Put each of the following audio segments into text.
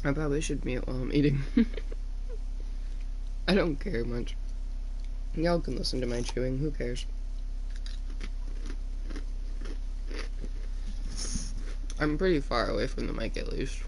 I probably should mute while I'm eating. I don't care much. Y'all can listen to my chewing, who cares? I'm pretty far away from the mic at least.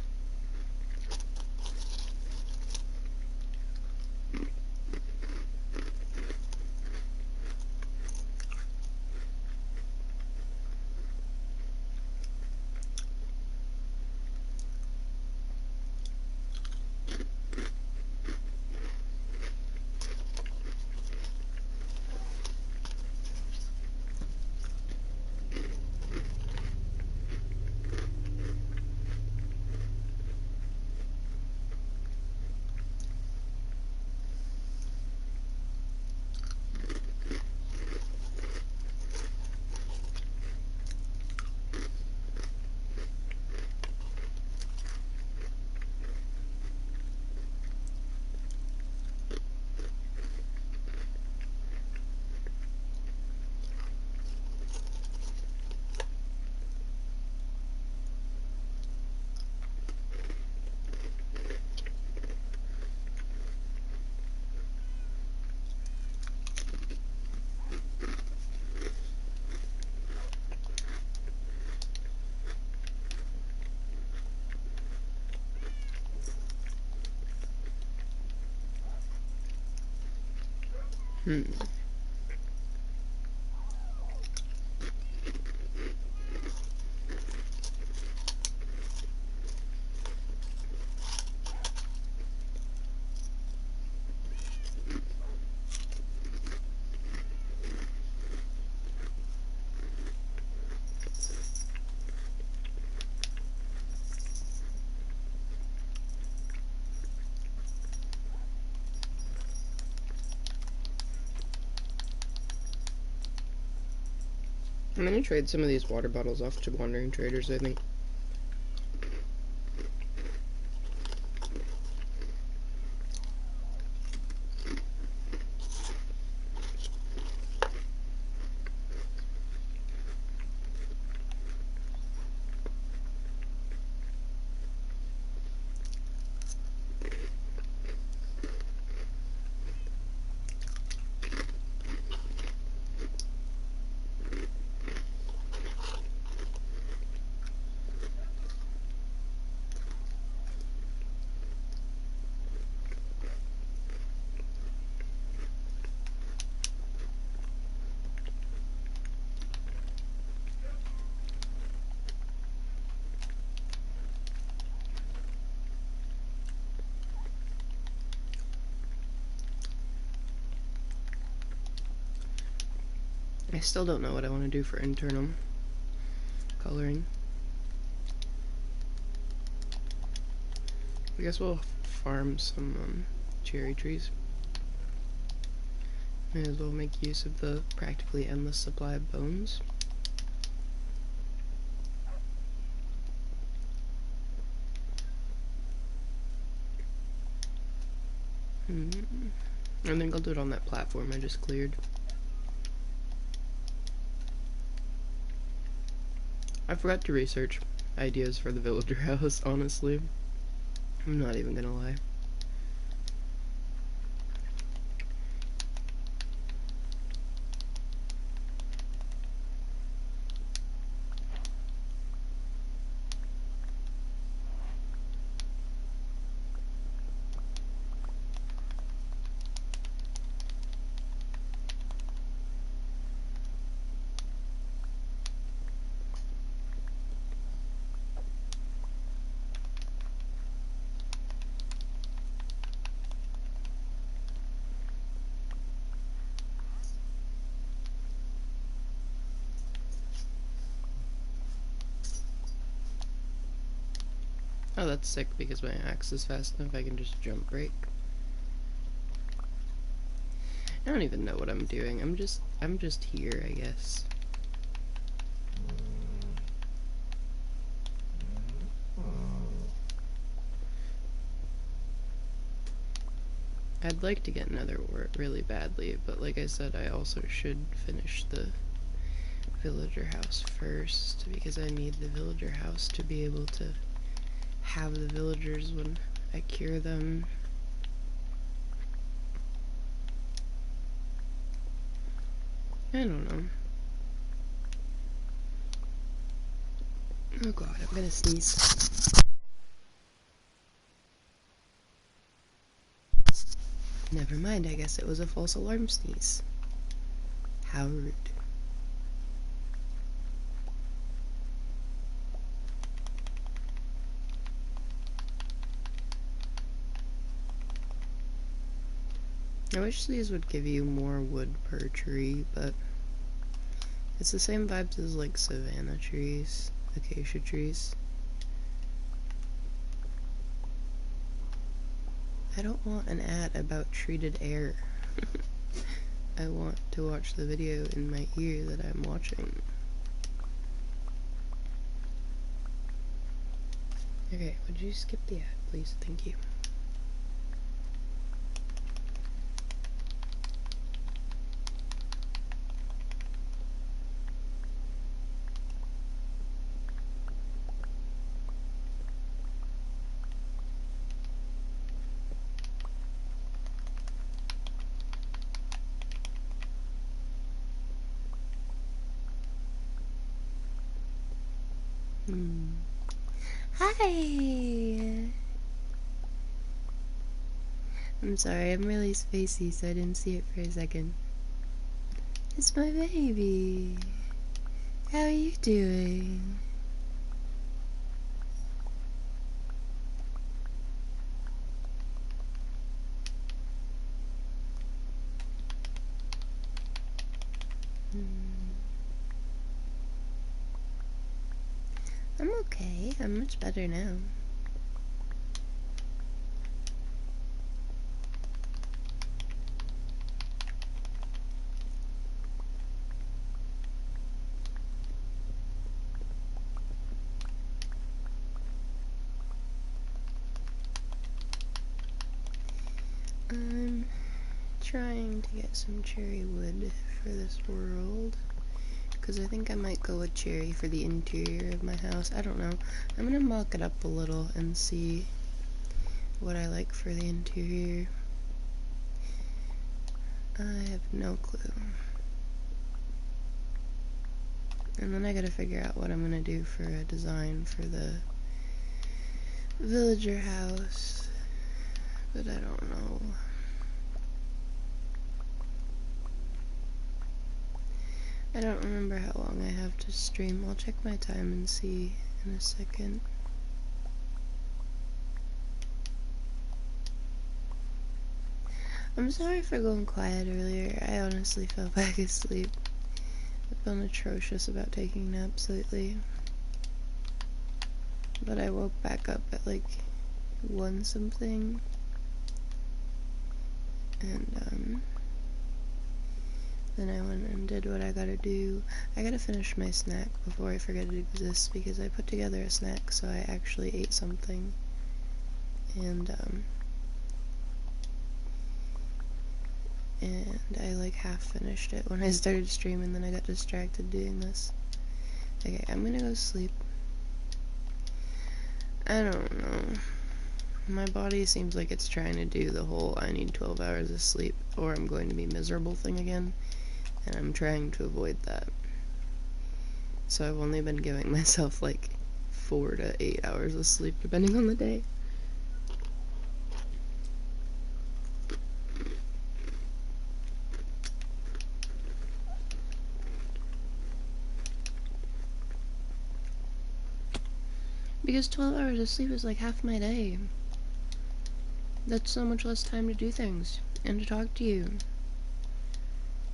I'm gonna trade some of these water bottles off to wandering traders, I think. I still don't know what I want to do for internal coloring. I guess we'll farm some cherry trees. May as well make use of the practically endless supply of bones. I think I'll do it on that platform I just cleared. I forgot to research ideas for the villager house, honestly. I'm not even gonna lie. Oh, that's sick because my axe is fast enough I can just jump break. I don't even know what I'm doing. I'm just here, I guess. I'd like to get another ore really badly, but like I said, I also should finish the villager house first because I need the villager house to be able to have the villagers when I cure them. I don't know. Oh god, I'm gonna sneeze. Never mind, I guess it was a false alarm sneeze. How rude. I wish these would give you more wood per tree, but it's the same vibes as like savanna trees, acacia trees. I don't want an ad about treated air. I want to watch the video in my ear that I'm watching. Okay, would you skip the ad, please? Thank you. Hi! I'm sorry, I'm really spacey, so I didn't see it for a second. It's my baby! How are you doing? I'm okay. I'm much better now. I'm trying to get some cherry wood for this world, because I think I might go with cherry for the interior of my house. I don't know. I'm gonna mock it up a little and see what I like for the interior. I have no clue. And then I gotta figure out what I'm gonna do for a design for the villager house, but I don't know. I don't remember how long I have to stream. I'll check my time and see in a second. I'm sorry for going quiet earlier. I honestly fell back asleep. I've been atrocious about taking naps lately. But I woke back up at like 1 something. And then I went and did what I gotta do. I gotta finish my snack before I forget it exists, because I put together a snack so I actually ate something. And I like half finished it when I started streaming, then I got distracted doing this. Okay, I'm gonna go sleep. I don't know. My body seems like it's trying to do the whole I need 12 hours of sleep or I'm going to be miserable thing again, and I'm trying to avoid that. So I've only been giving myself like 4 to 8 hours of sleep depending on the day. Because 12 hours of sleep is like half my day. That's so much less time to do things and to talk to you.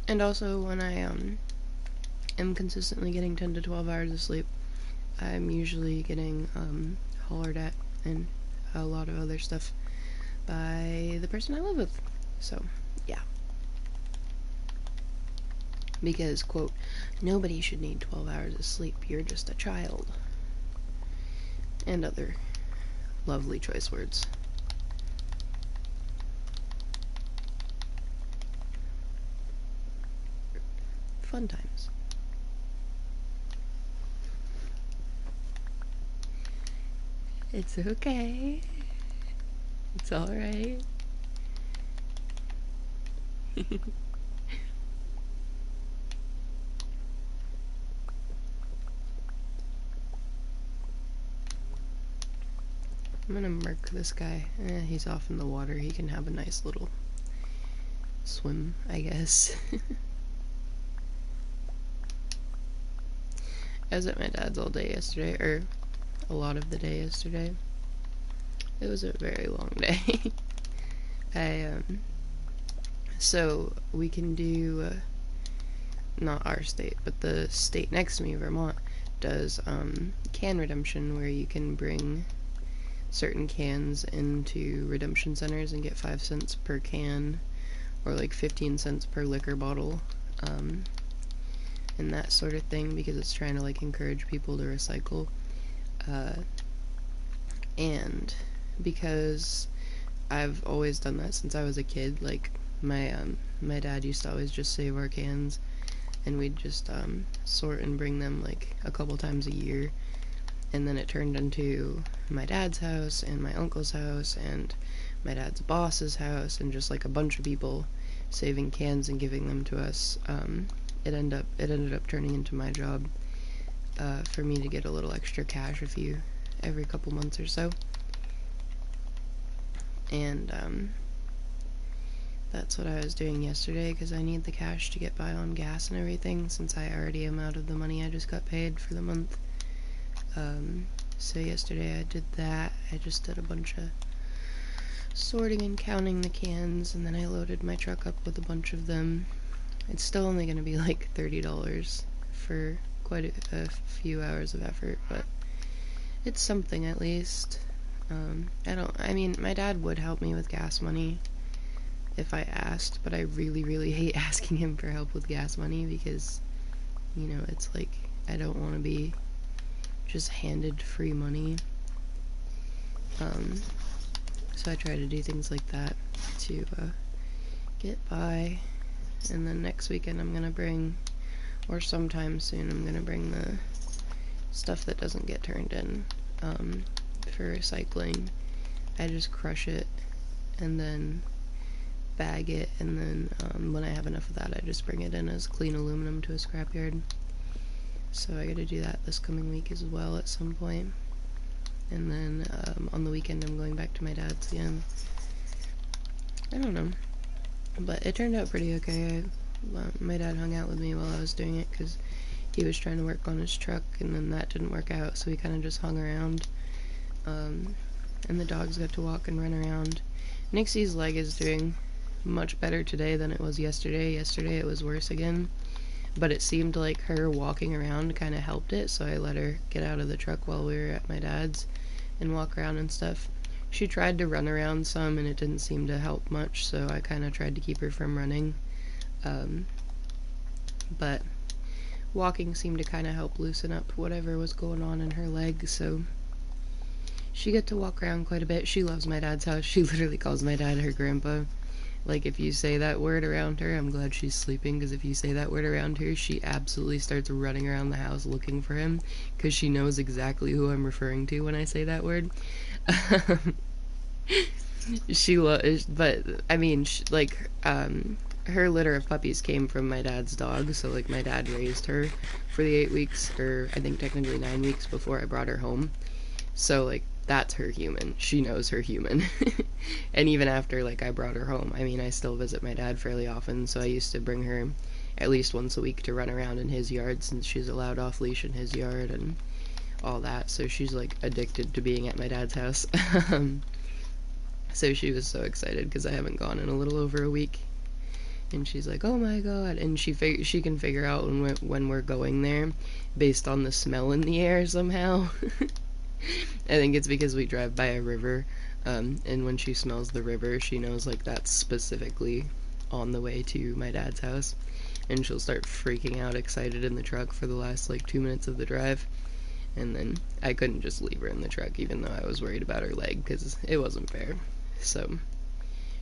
And also when I am consistently getting 10 to 12 hours of sleep, I'm usually getting hollered at and a lot of other stuff by the person I live with. So, yeah. Because, quote, nobody should need 12 hours of sleep, you're just a child. And other lovely choice words. Fun times. It's okay. It's alright. I'm gonna murk this guy. He's off in the water. He can have a nice little swim, I guess. I was at my dad's all day yesterday, or a lot of the day yesterday. It was a very long day. So we can do, not our state, but the state next to me, Vermont, does can redemption, where you can bring certain cans into redemption centers and get 5 cents per can, or like 15 cents per liquor bottle, and that sort of thing, because it's trying to like encourage people to recycle, and because I've always done that since I was a kid. Like my dad used to always just save our cans, and we'd just sort and bring them like a couple times a year. And then it turned into my dad's house and my uncle's house and my dad's boss's house, and just like a bunch of people saving cans and giving them to us. It ended up turning into my job, for me to get a little extra cash every couple months or so. And that's what I was doing yesterday, because I need the cash to get by on gas and everything, since I already am out of the money I just got paid for the month. So yesterday I did that. I just did a bunch of sorting and counting the cans, and then I loaded my truck up with a bunch of them. It's still only going to be like $30 for quite a few hours of effort, but it's something at least. I mean, my dad would help me with gas money if I asked, but I really, really hate asking him for help with gas money, because, you know, it's like, I don't want to be just handed free money. So I try to do things like that to get by. And then next weekend I'm gonna bring, or sometime soon, I'm gonna bring the stuff that doesn't get turned in for recycling. I just crush it and then bag it, and then when I have enough of that, I just bring it in as clean aluminum to a scrapyard. So I gotta do that this coming week as well at some point. And then on the weekend I'm going back to my dad's again. I don't know, but it turned out pretty okay. My dad hung out with me while I was doing it, because he was trying to work on his truck, and then that didn't work out, so we kind of just hung around. And the dogs got to walk and run around. Nixie's leg is doing much better today than it was yesterday. Yesterday it was worse again, but it seemed like her walking around kind of helped it, so I let her get out of the truck while we were at my dad's and walk around and stuff. She tried to run around some, and it didn't seem to help much, so I kind of tried to keep her from running. But walking seemed to kind of help loosen up whatever was going on in her leg, so she got to walk around quite a bit. She loves my dad's house. She literally calls my dad her grandpa. Like, if you say that word around her, I'm glad she's sleeping, because if you say that word around her, she absolutely starts running around the house looking for him, because she knows exactly who I'm referring to when I say that word. But, I mean, her litter of puppies came from my dad's dog, so, like, my dad raised her for the 8 weeks, or I think technically 9 weeks before I brought her home. So, like, that's her human. She knows her human. And even after, like, I brought her home, I mean, I still visit my dad fairly often, so I used to bring her at least once a week to run around in his yard, since she's allowed off leash in his yard and all that, so she's, like, addicted to being at my dad's house. So she was so excited, because I haven't gone in a little over a week, and she's like, oh my god, and she can figure out when we're going there based on the smell in the air somehow. I think it's because we drive by a river, and when she smells the river, she knows, like, that's specifically on the way to my dad's house, and she'll start freaking out excited in the truck for the last, like, 2 minutes of the drive. And then I couldn't just leave her in the truck, even though I was worried about her leg, because it wasn't fair. So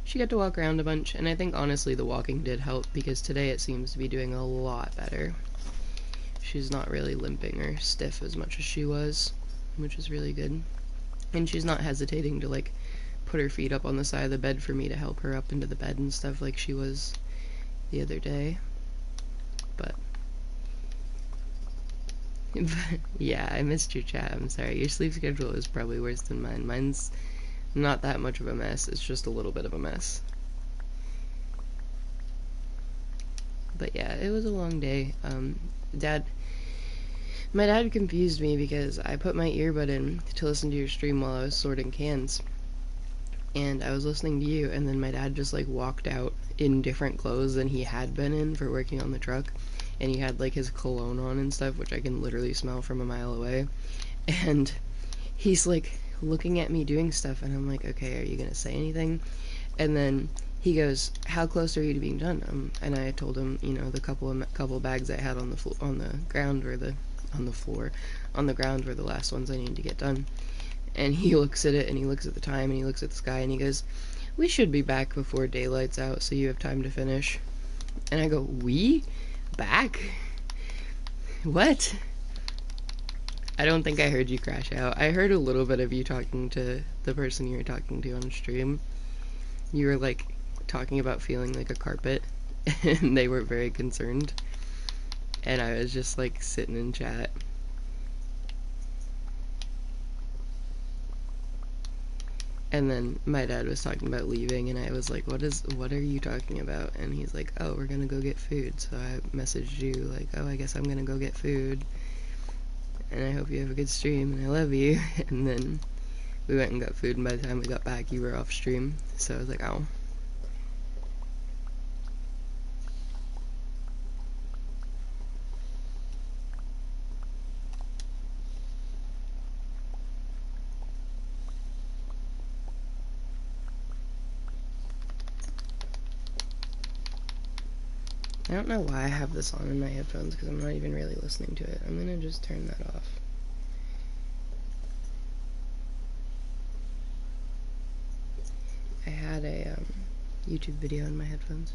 she got to walk around a bunch, and I think honestly the walking did help, because today it seems to be doing a lot better. She's not really limping or stiff as much as she was, which is really good. And she's not hesitating to, like, put her feet up on the side of the bed for me to help her up into the bed and stuff like she was the other day. But yeah, I missed your chat. I'm sorry. Your sleep schedule is probably worse than mine. Mine's not that much of a mess. It's just a little bit of a mess. But yeah, it was a long day. My dad confused me because I put my earbud in to listen to your stream while I was sorting cans. And I was listening to you, and then my dad just, like, walked out in different clothes than he had been in for working on the truck. And he had, like, his cologne on and stuff, which I can literally smell from a mile away. And he's, like, looking at me doing stuff, and I'm like, okay, are you gonna say anything? And then he goes, how close are you to being done? And I told him, you know, the couple bags I had on the ground were on the ground were the last ones I needed to get done. And he looks at it, and he looks at the time, and he looks at the sky, and he goes, we should be back before daylight's out, so you have time to finish. And I go, we? Back? What? I don't think I heard you crash out. I heard a little bit of you talking to the person you were talking to on stream. You were, like, talking about feeling like a carpet, and they were very concerned. And I was just, like, sitting in chat. And then my dad was talking about leaving, and I was like, what are you talking about? And he's like, oh, we're gonna go get food. So I messaged you, like, oh, I guess I'm gonna go get food. And I hope you have a good stream, and I love you. And then we went and got food, and by the time we got back, you were off stream. So I was like, oh. I don't know why I have this on in my headphones, because I'm not even really listening to it. I'm gonna just turn that off. I had a YouTube video in my headphones.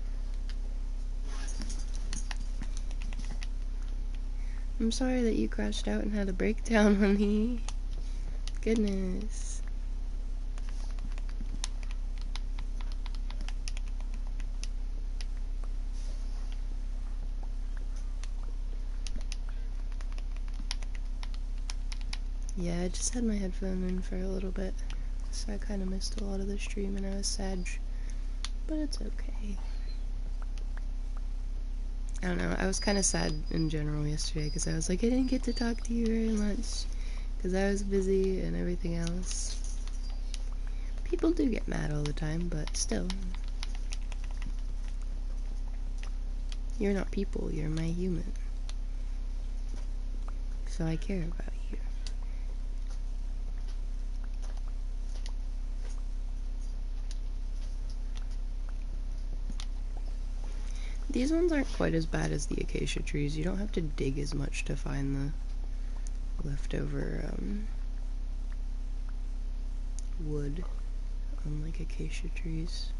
I'm sorry that you crashed out and had a breakdown, honey. Goodness. Yeah, I just had my headphone in for a little bit, so I kind of missed a lot of the stream and I was sad, but it's okay. I don't know, I was kind of sad in general yesterday because I was like, I didn't get to talk to you very much because I was busy and everything else. People do get mad all the time, but still. You're not people, you're my human. So I care about you. These ones aren't quite as bad as the acacia trees. You don't have to dig as much to find the leftover wood on like acacia trees.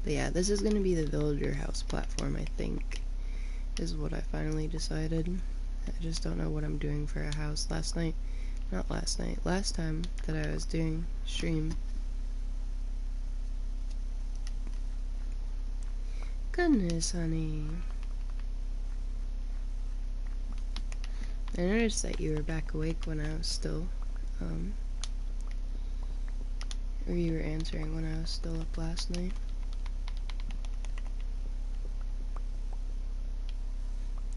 But yeah, this is going to be the villager house platform, I think, is what I finally decided. I just don't know what I'm doing for a house. Last time that I was doing stream. Goodness, honey. I noticed that you were back awake when I was still, or you were answering when I was still up last night.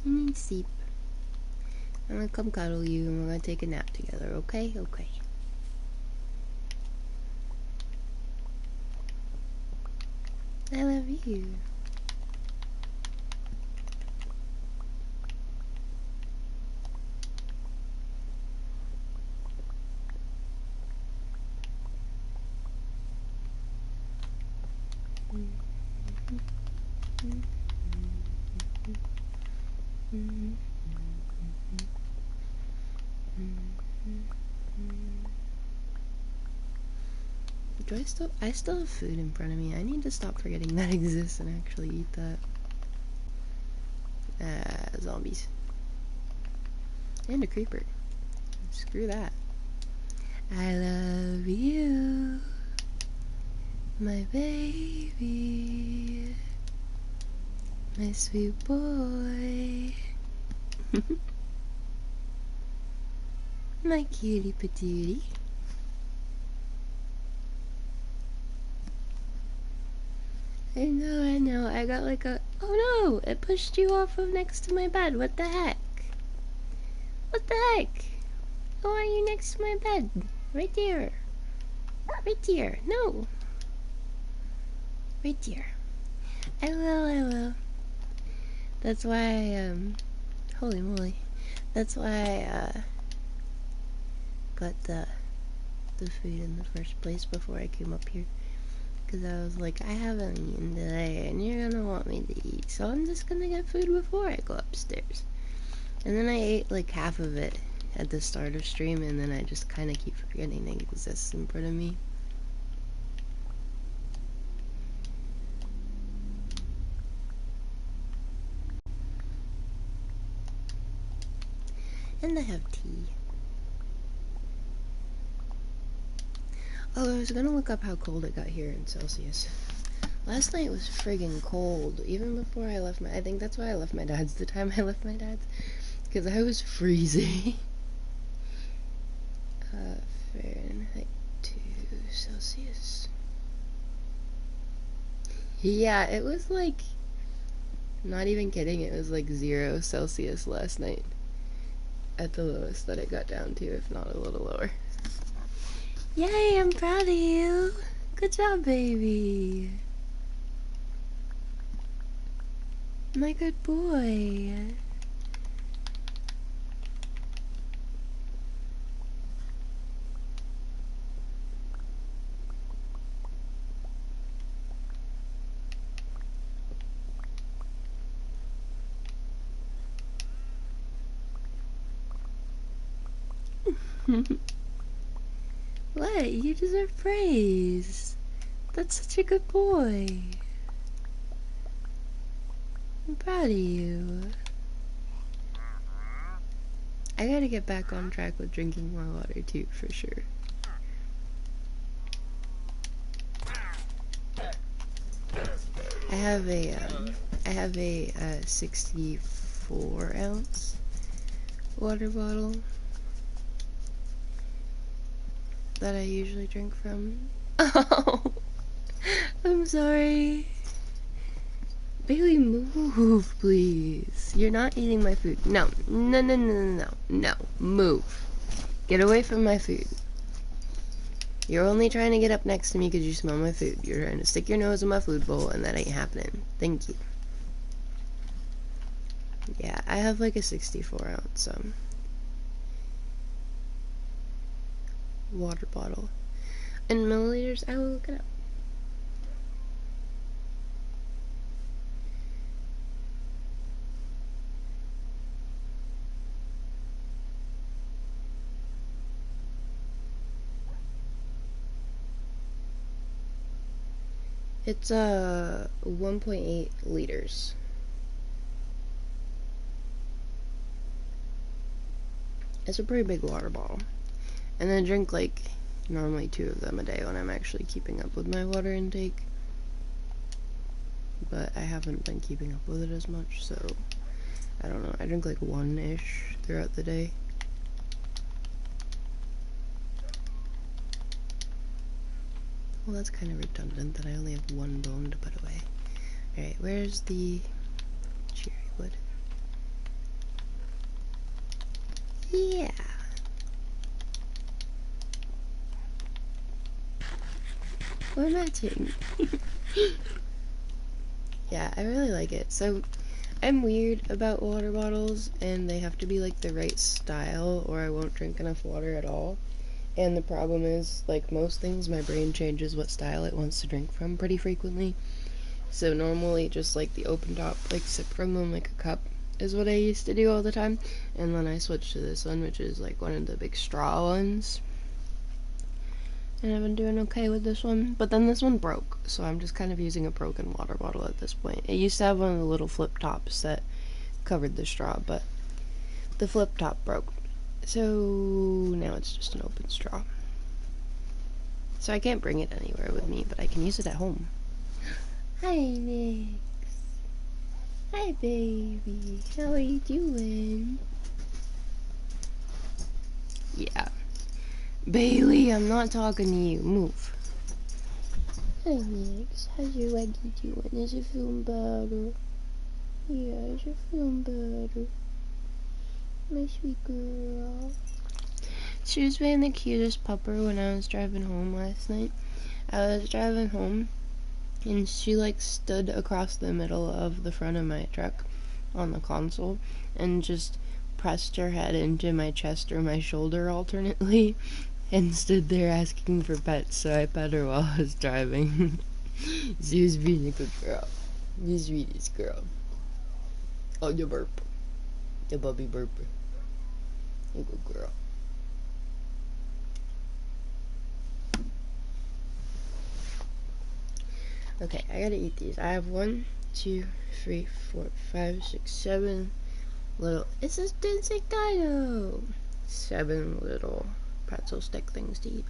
You need sleep. I'm gonna come cuddle you and we're gonna take a nap together, okay? Okay. I love you. I still have food in front of me. I need to stop forgetting that exists and actually eat that. Zombies. And a creeper. Screw that. I love you, my baby, my sweet boy, my cutie patootie. I know, I got like a... Oh no! It pushed you off of next to my bed. What the heck? What the heck? Why are you next to my bed? Right there. Right there. No. Right there. I will. That's why, holy moly. That's why I, got the food in the first place before I came up here. Because I was like, I haven't eaten today, and you're gonna want me to eat, so I'm just gonna get food before I go upstairs. And then I ate like half of it at the start of stream, and then I just kind of keep forgetting it exists in front of me. And I have tea. Oh, I was gonna look up how cold it got here in Celsius. Last night was friggin' cold, even before I left I think that's why I left my dad's the time I left my dad's, because I was freezing. Fahrenheit to Celsius. Yeah, it was like, not even kidding, it was like 0 Celsius last night. At the lowest that it got down to, if not a little lower. Yay, I'm proud of you. Good job, baby. My good boy. What? You deserve praise. That's such a good boy. I'm proud of you. I gotta get back on track with drinking more water too, for sure. I have a 64 ounce water bottle that I usually drink from. Oh, I'm sorry. Bailey, move, please. You're not eating my food. No, move. Get away from my food. You're only trying to get up next to me because you smell my food. You're trying to stick your nose in my food bowl, and that ain't happening. Thank you. Yeah, I have like a 64 ounce water bottle. In milliliters, I will look it up. It's 1.8 liters. It's a pretty big water bottle. And I drink like normally 2 of them a day when I'm actually keeping up with my water intake. But I haven't been keeping up with it as much, so I don't know. I drink like 1-ish throughout the day. Well, that's kind of redundant that I only have 1 bone to put away. Alright, where's the cherry wood? Yeah. We're matching. Yeah, I really like it. So, I'm weird about water bottles, and they have to be like the right style, or I won't drink enough water at all. And the problem is, like most things, my brain changes what style it wants to drink from pretty frequently. So normally just like the open top, like sip from them like a cup is what I used to do all the time. And then I switched to this one, which is like one of the big straw ones. And I've been doing okay with this one. But then this one broke, so I'm just kind of using a broken water bottle at this point. It used to have one of the little flip tops that covered the straw, but the flip top broke. So now it's just an open straw. So I can't bring it anywhere with me, but I can use it at home. Hi, Nix. Hi, baby. How are you doing? Yeah. Bailey, I'm not talking to you. Move. Hi, Nix. How's your leggy doing? Is it feeling better? Yeah, is it feeling better? My sweet girl. She was being the cutest pupper when I was driving home last night. I was driving home, and she, like, stood across the middle of the front of my truck on the console and just pressed her head into my chest or my shoulder alternately and stood there asking for pets, so I pet her while I was driving. She was being a good girl. The sweetest girl. Oh, you burp. The bubby burp. You good girl. Okay, I gotta eat these. I have 1, 2, 3, 4, 5, 6, 7 little. It's a dino. 7 little pretzel stick things to eat.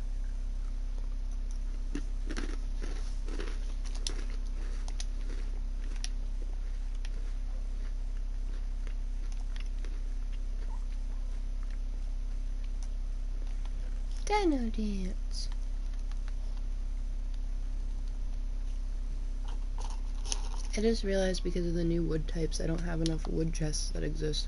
Dino dance. I just realized because of the new wood types, I don't have enough wood chests that exist.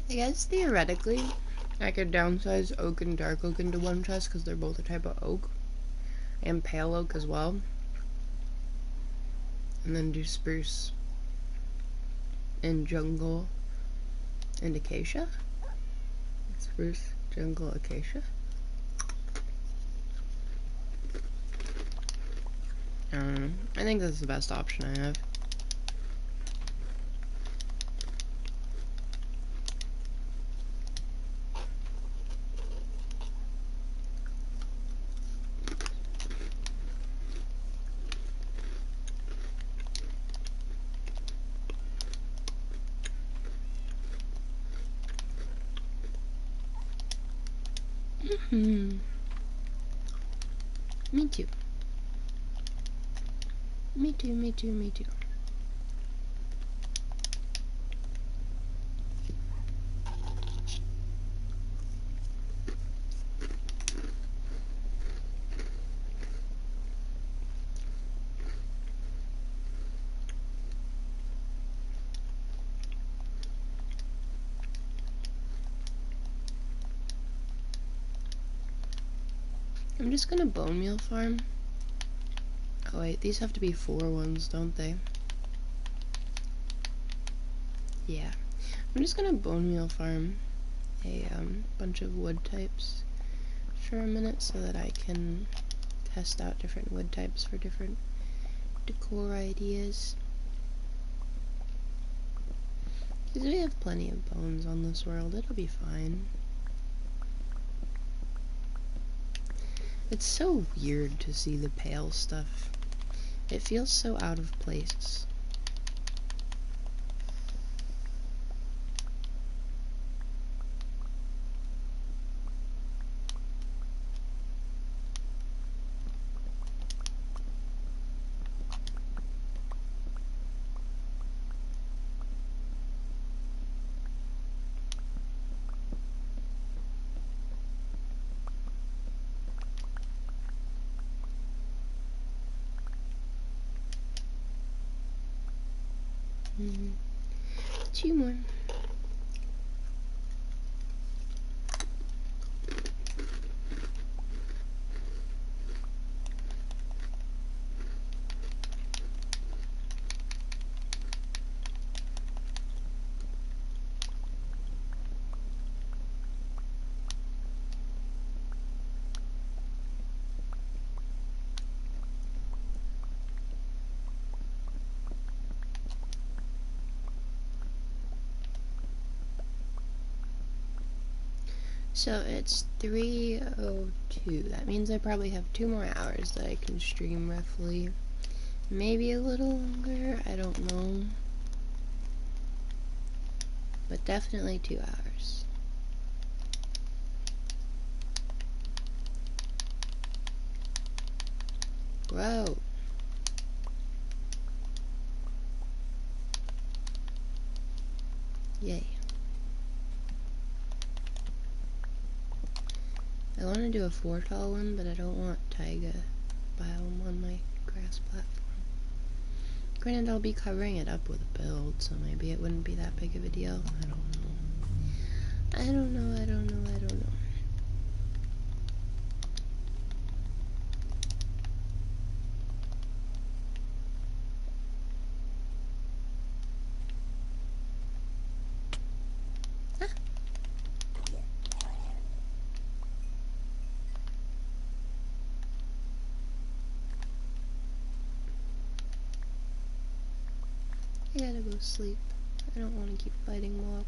I guess theoretically, I could downsize oak and dark oak into one chest because they're both a type of oak. And pale oak as well. And then do spruce and jungle and acacia. Spruce, jungle, acacia. I don't know. I think that's the best option I have. Me too. Me too, me too, me too. I'm just gonna bone meal farm. Oh wait, these have to be 4 ones, don't they? Yeah. I'm just gonna bone meal farm a bunch of wood types for a minute so that I can test out different wood types for different decor ideas. Because we have plenty of bones on this world, it'll be fine. It's so weird to see the pale stuff. It feels so out of place. Mm-hmm. 2 more. So it's 3:02. That means I probably have 2 more hours that I can stream roughly. Maybe a little longer, I don't know. But definitely 2 hours. Whoa. Yay. I want to do a 4 tall one, but I don't want taiga biome on my grass platform. Granted, I'll be covering it up with a build, so maybe it wouldn't be that big of a deal. I don't know. I don't know. Ah. I gotta go sleep. I don't want to keep fighting mobs.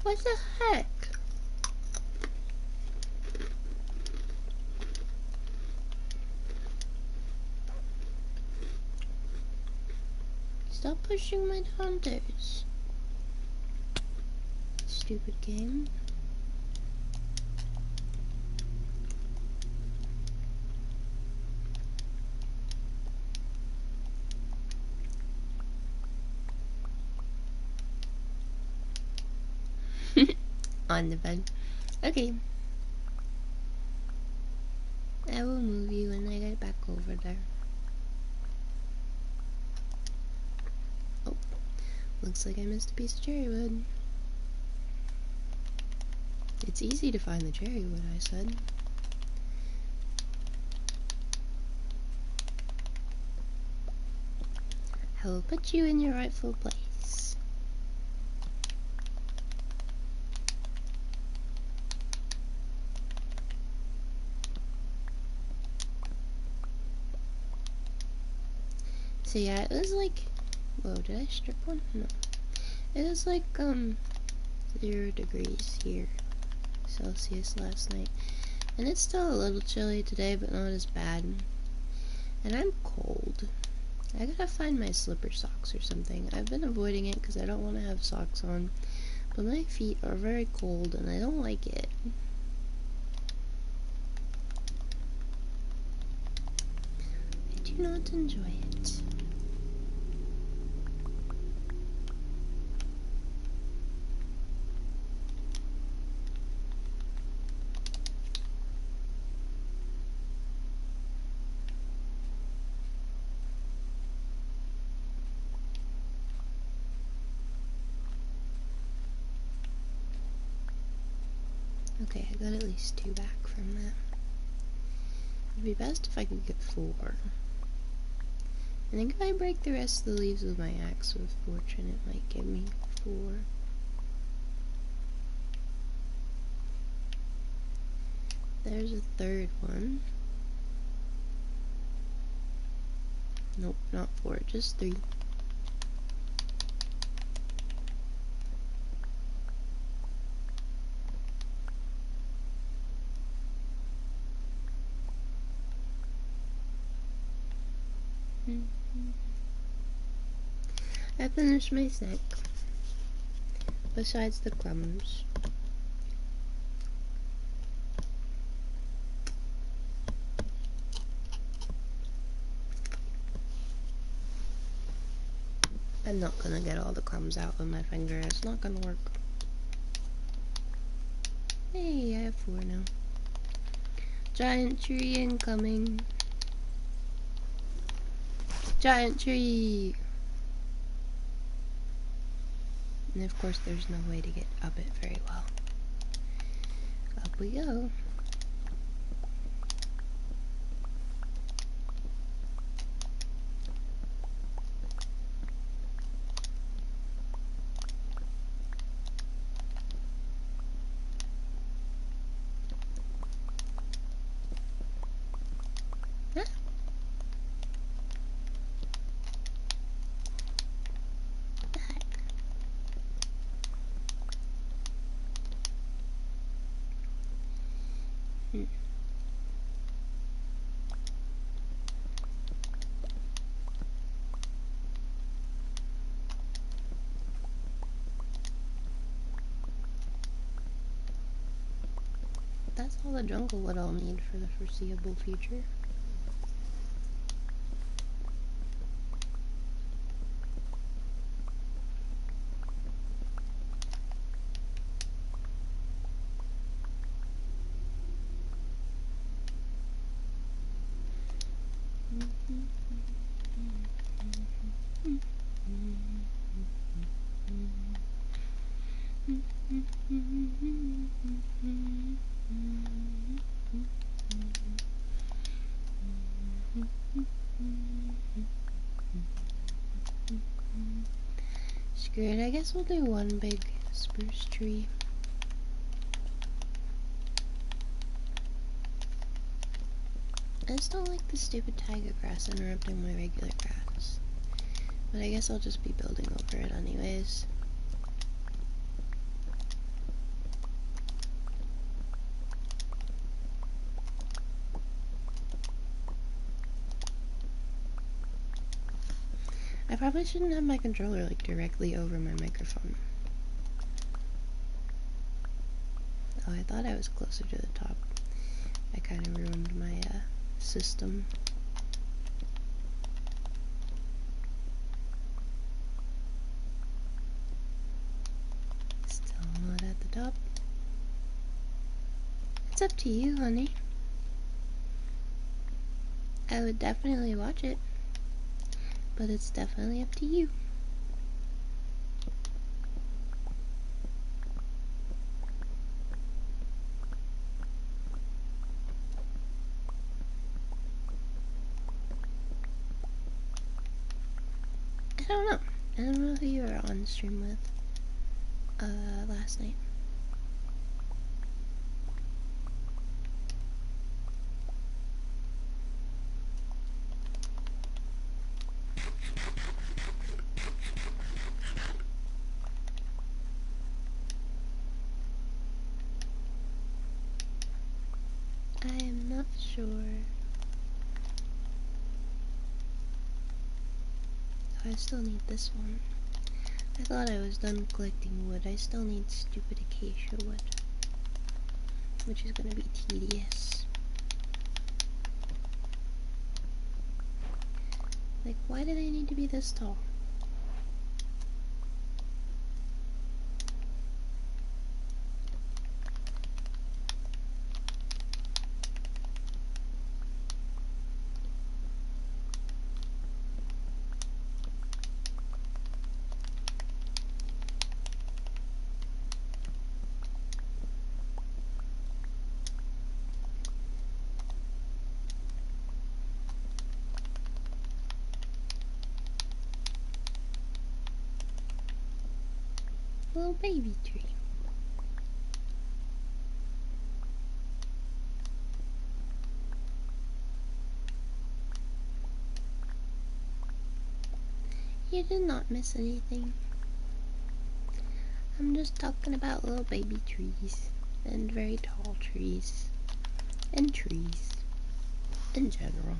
What the heck? Stop pushing my Dantes. Stupid game. On the bed. Okay. I will move you when I get back over there. Oh, looks like I missed a piece of cherry wood. It's easy to find the cherry wood, I said. I will put you in your rightful place. So yeah, it was like, whoa, did I strip one? No. It was like, 0 degrees here, Celsius last night. And it's still a little chilly today, but not as bad. And I'm cold. I gotta find my slipper socks or something. I've been avoiding it because I don't want to have socks on. But my feet are very cold and I don't like it. I do not enjoy it. Okay, I got at least 2 back from that. It'd be best if I could get 4. I think if I break the rest of the leaves with my axe with fortune, it might give me 4. There's a 3rd one. Nope, not 4, just 3. I finished my snack. Besides the crumbs. I'm not gonna get all the crumbs out with my finger. It's not gonna work. Hey, I have 4 now. Giant tree incoming. Giant tree! And of course there's no way to get up it very well. Up we go. That's all the jungle wood I'll need for the foreseeable future. Screw it, I guess we'll do one big spruce tree. I just don't like the stupid tiger grass interrupting my regular grass. But I guess I'll just be building over it anyways. I probably shouldn't have my controller like directly over my microphone. Oh, I thought I was closer to the top. I kind of ruined my system. Still not at the top. It's up to you, honey. I would definitely watch it, but it's definitely up to you. I don't know. I don't know who you were on stream with last night. I am not sure. Oh, I still need this one. I thought I was done collecting wood. I still need stupid acacia wood, which is gonna be tedious. Like, why do they need to be this tall? Little baby tree. You did not miss anything. I'm just talking about little baby trees and very tall trees and trees in general.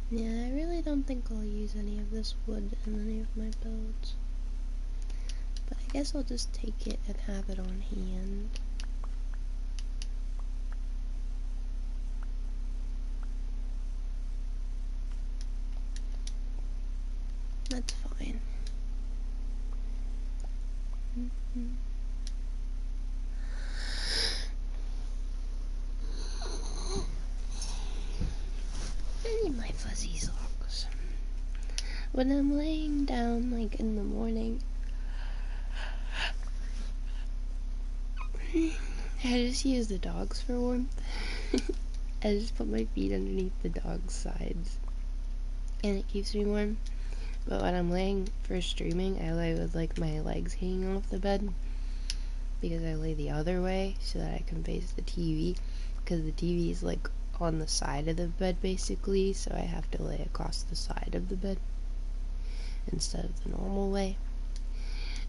Yeah, I really don't think I'll use any of this wood in any of my builds. But I guess I'll just take it and have it on hand. That's fine. I need my fuzzy socks. When I'm laying down, like, in the morning, I just use the dogs for warmth. I just put my feet underneath the dog's sides, and it keeps me warm. But when I'm laying for streaming, I lay with, like, my legs hanging off the bed, because I lay the other way so that I can face the TV, because the TV is, like, on the side of the bed, basically, so I have to lay across the side of the bed instead of the normal way.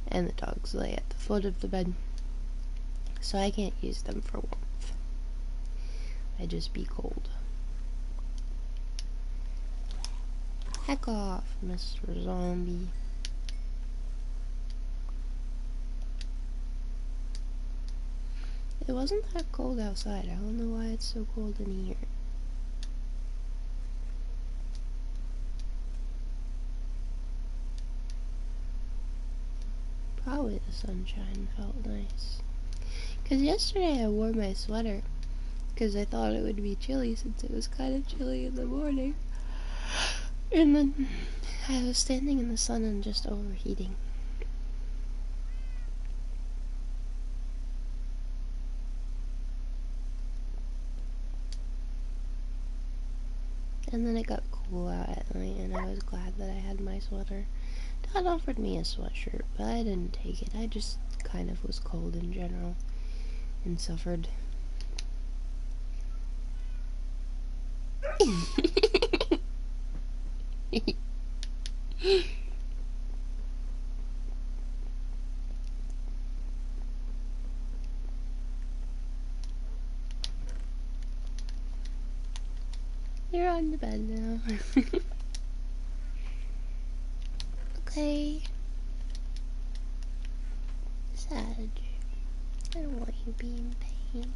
And the dogs lay at the foot of the bed, so I can't use them for warmth. I'd just be cold. Heck off, Mr. Zombie. It wasn't that cold outside. I don't know why it's so cold in here. Probably the sunshine felt nice. Because yesterday I wore my sweater because I thought it would be chilly since it was kind of chilly in the morning. And then I was standing in the sun and just overheating. And then it got cool out at night, and I was glad that I had my sweater. Dad offered me a sweatshirt, but I didn't take it. I just kind of was cold in general and suffered. You're on the bed now. Okay. Sad. I don't want you to be in pain.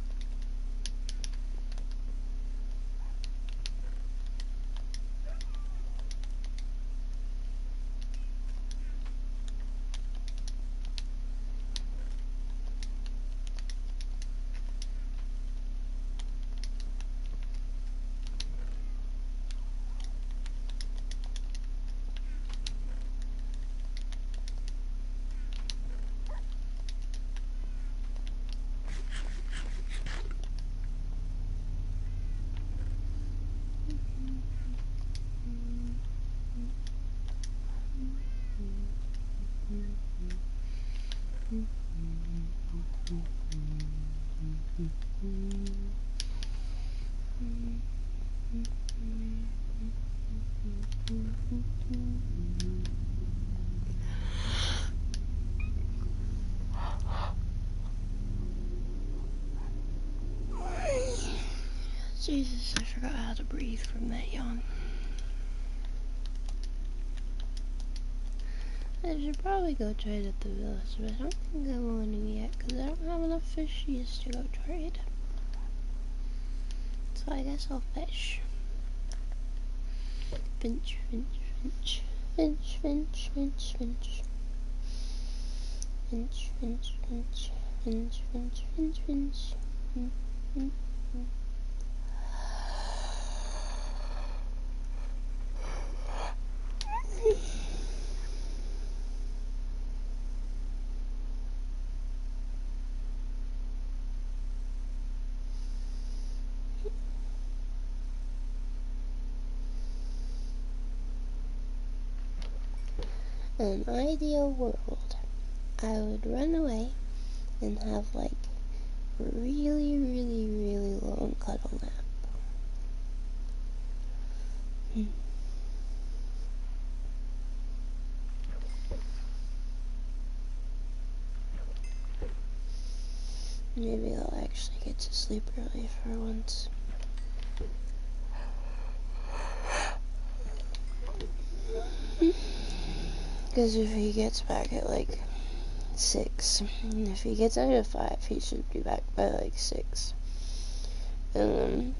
Jesus, I forgot how to breathe from that yawn. I should probably go trade at the village, but I don't think I want to yet, because I don't have enough fishies to go trade. So I guess I'll fish. Finch, finch, finch. Finch, finch, finch, finch. Finch, finch, finch. Finch, finch, finch, finch. An ideal world, I would run away and have like really, really, really long cuddle nap. Maybe I'll actually get to sleep early for once. Because if he gets back at like 6, and if he gets out at 5, he should be back by like 6. And then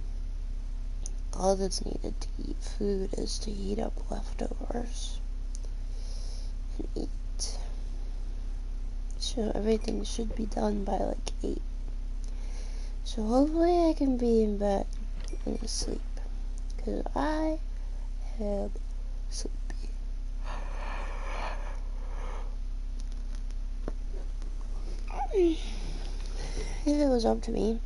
all that's needed to eat food is to heat up leftovers and eat. So everything should be done by like 8. So hopefully I can be in bed and asleep. Because I am sleepy. If it was up to me,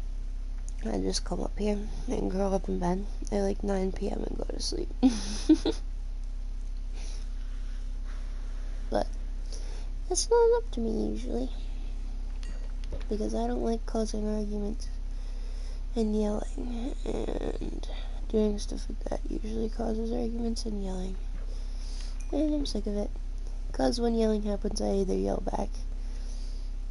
I'd just come up here and curl up in bed at like 9 p.m. and go to sleep. But that's not up to me usually. Because I don't like causing arguments and yelling. And doing stuff like that usually causes arguments and yelling. And I'm sick of it. Because when yelling happens, I either yell back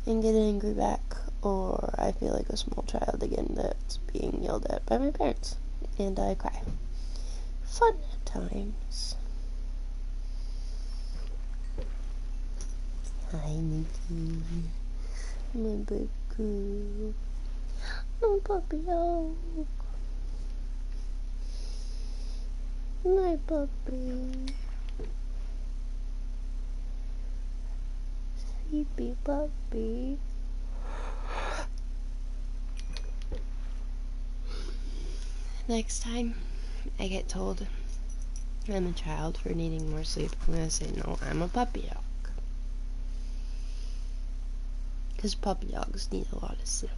and get angry back, or I feel like a small child again that's being yelled at by my parents, and I cry. Fun times. Hi, Nikki. My big girl. My puppy dog. My puppy. Sleepy puppy. Next time I get told I'm a child for needing more sleep, I'm gonna say, no, I'm a puppy dog. Because puppy dogs need a lot of sleep.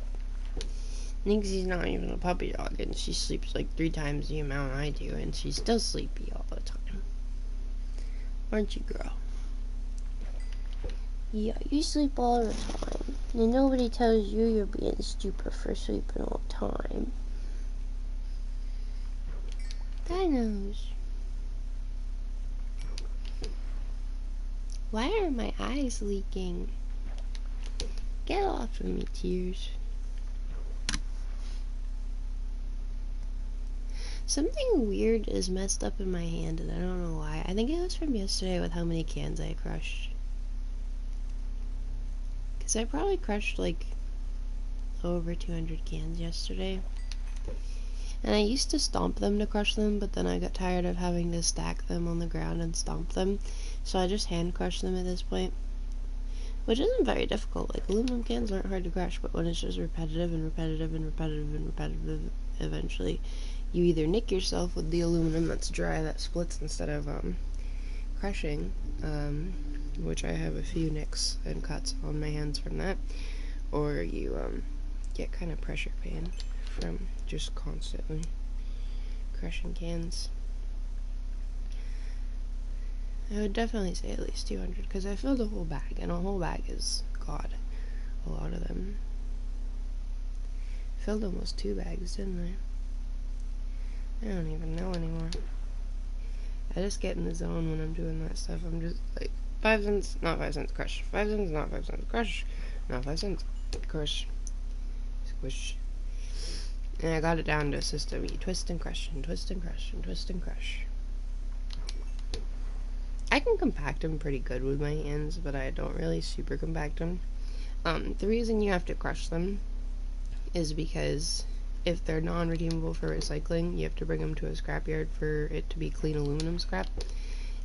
Nixie's not even a puppy dog, and she sleeps like 3 times the amount I do, and she's still sleepy all the time. Aren't you, girl? Yeah, you sleep all the time. And nobody tells you you're being stupid for sleeping all the time. God knows. Why are my eyes leaking? Get off of me, tears. Something weird is messed up in my hand, and I don't know why. I think it was from yesterday with how many cans I crushed. Because I probably crushed like over 200 cans yesterday. And I used to stomp them to crush them, but then I got tired of having to stack them on the ground and stomp them. So I just hand crush them at this point. Which isn't very difficult. Like, aluminum cans aren't hard to crush, but when it's just repetitive and repetitive and repetitive and repetitive, eventually you either nick yourself with the aluminum that's dry that splits instead of crushing, which I have a few nicks and cuts on my hands from that, or you get kind of pressure pain from just constantly crushing cans. I would definitely say at least 200, because I filled a whole bag, and a whole bag is, God, a lot of them. I filled almost 2 bags, didn't I? I don't even know anymore. I just get in the zone when I'm doing that stuff. I'm just like, 5 cents, not 5 cents, crush. 5 cents, not 5 cents, crush. Not 5 cents, crush. Squish. And I got it down to a system. You twist and crush, and twist and crush, and twist and crush. I can compact them pretty good with my hands, but I don't really super compact them. The reason you have to crush them is because if they're non-redeemable for recycling, you have to bring them to a scrapyard for it to be clean aluminum scrap.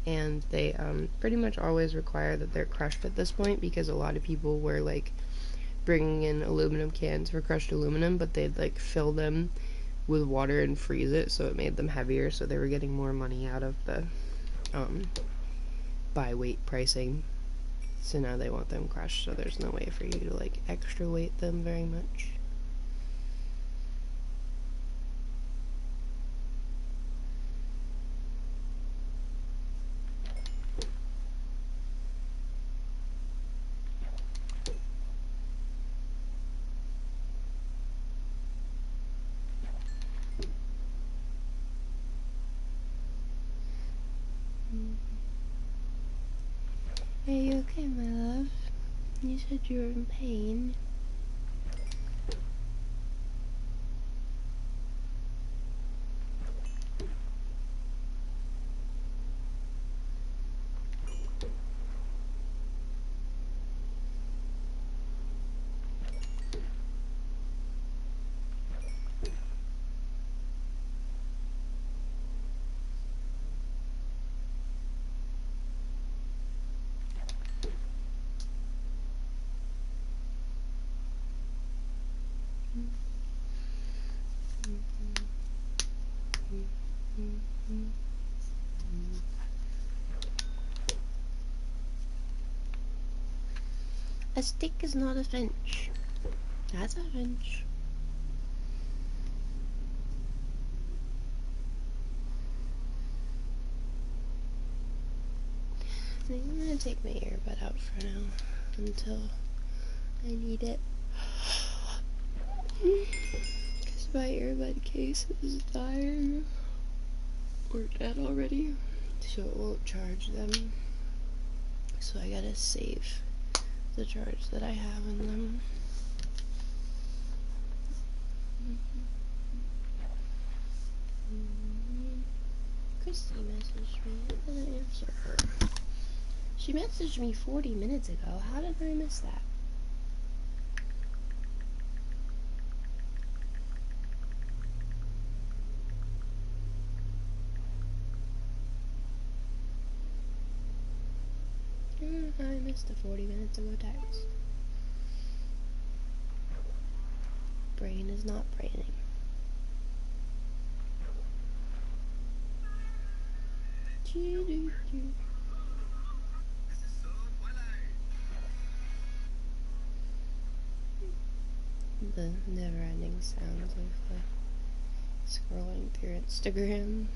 And they pretty much always require that they're crushed at this point, because a lot of people were like bringing in aluminum cans for crushed aluminum, but they'd like fill them with water and freeze it, so it made them heavier, so they were getting more money out of the by weight pricing. So now they want them crushed, so there's no way for you to like extra weight them very much. Are you okay, my love? You said you were in pain. A stick is not a finch. That's a finch. I think I'm gonna take my earbud out for now until I need it. Because my earbud case is dying. Or dead already. So it won't charge them. So I gotta save the charge that I have in them. Christy messaged me. I didn't answer her. She messaged me 40 minutes ago. How did I miss that? I missed a 40 minutes ago text. Brain is not braining. The never-ending sounds of scrolling through Instagram.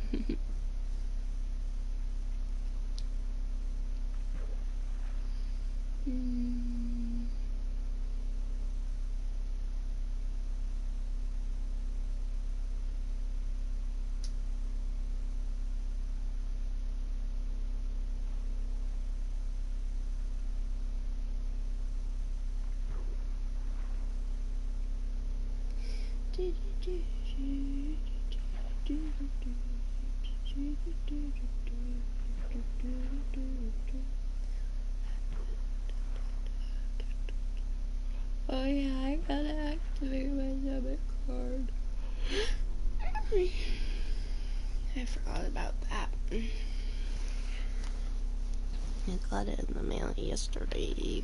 Oh yeah, I gotta activate my debit card. I forgot about that. I got it in the mail yesterday.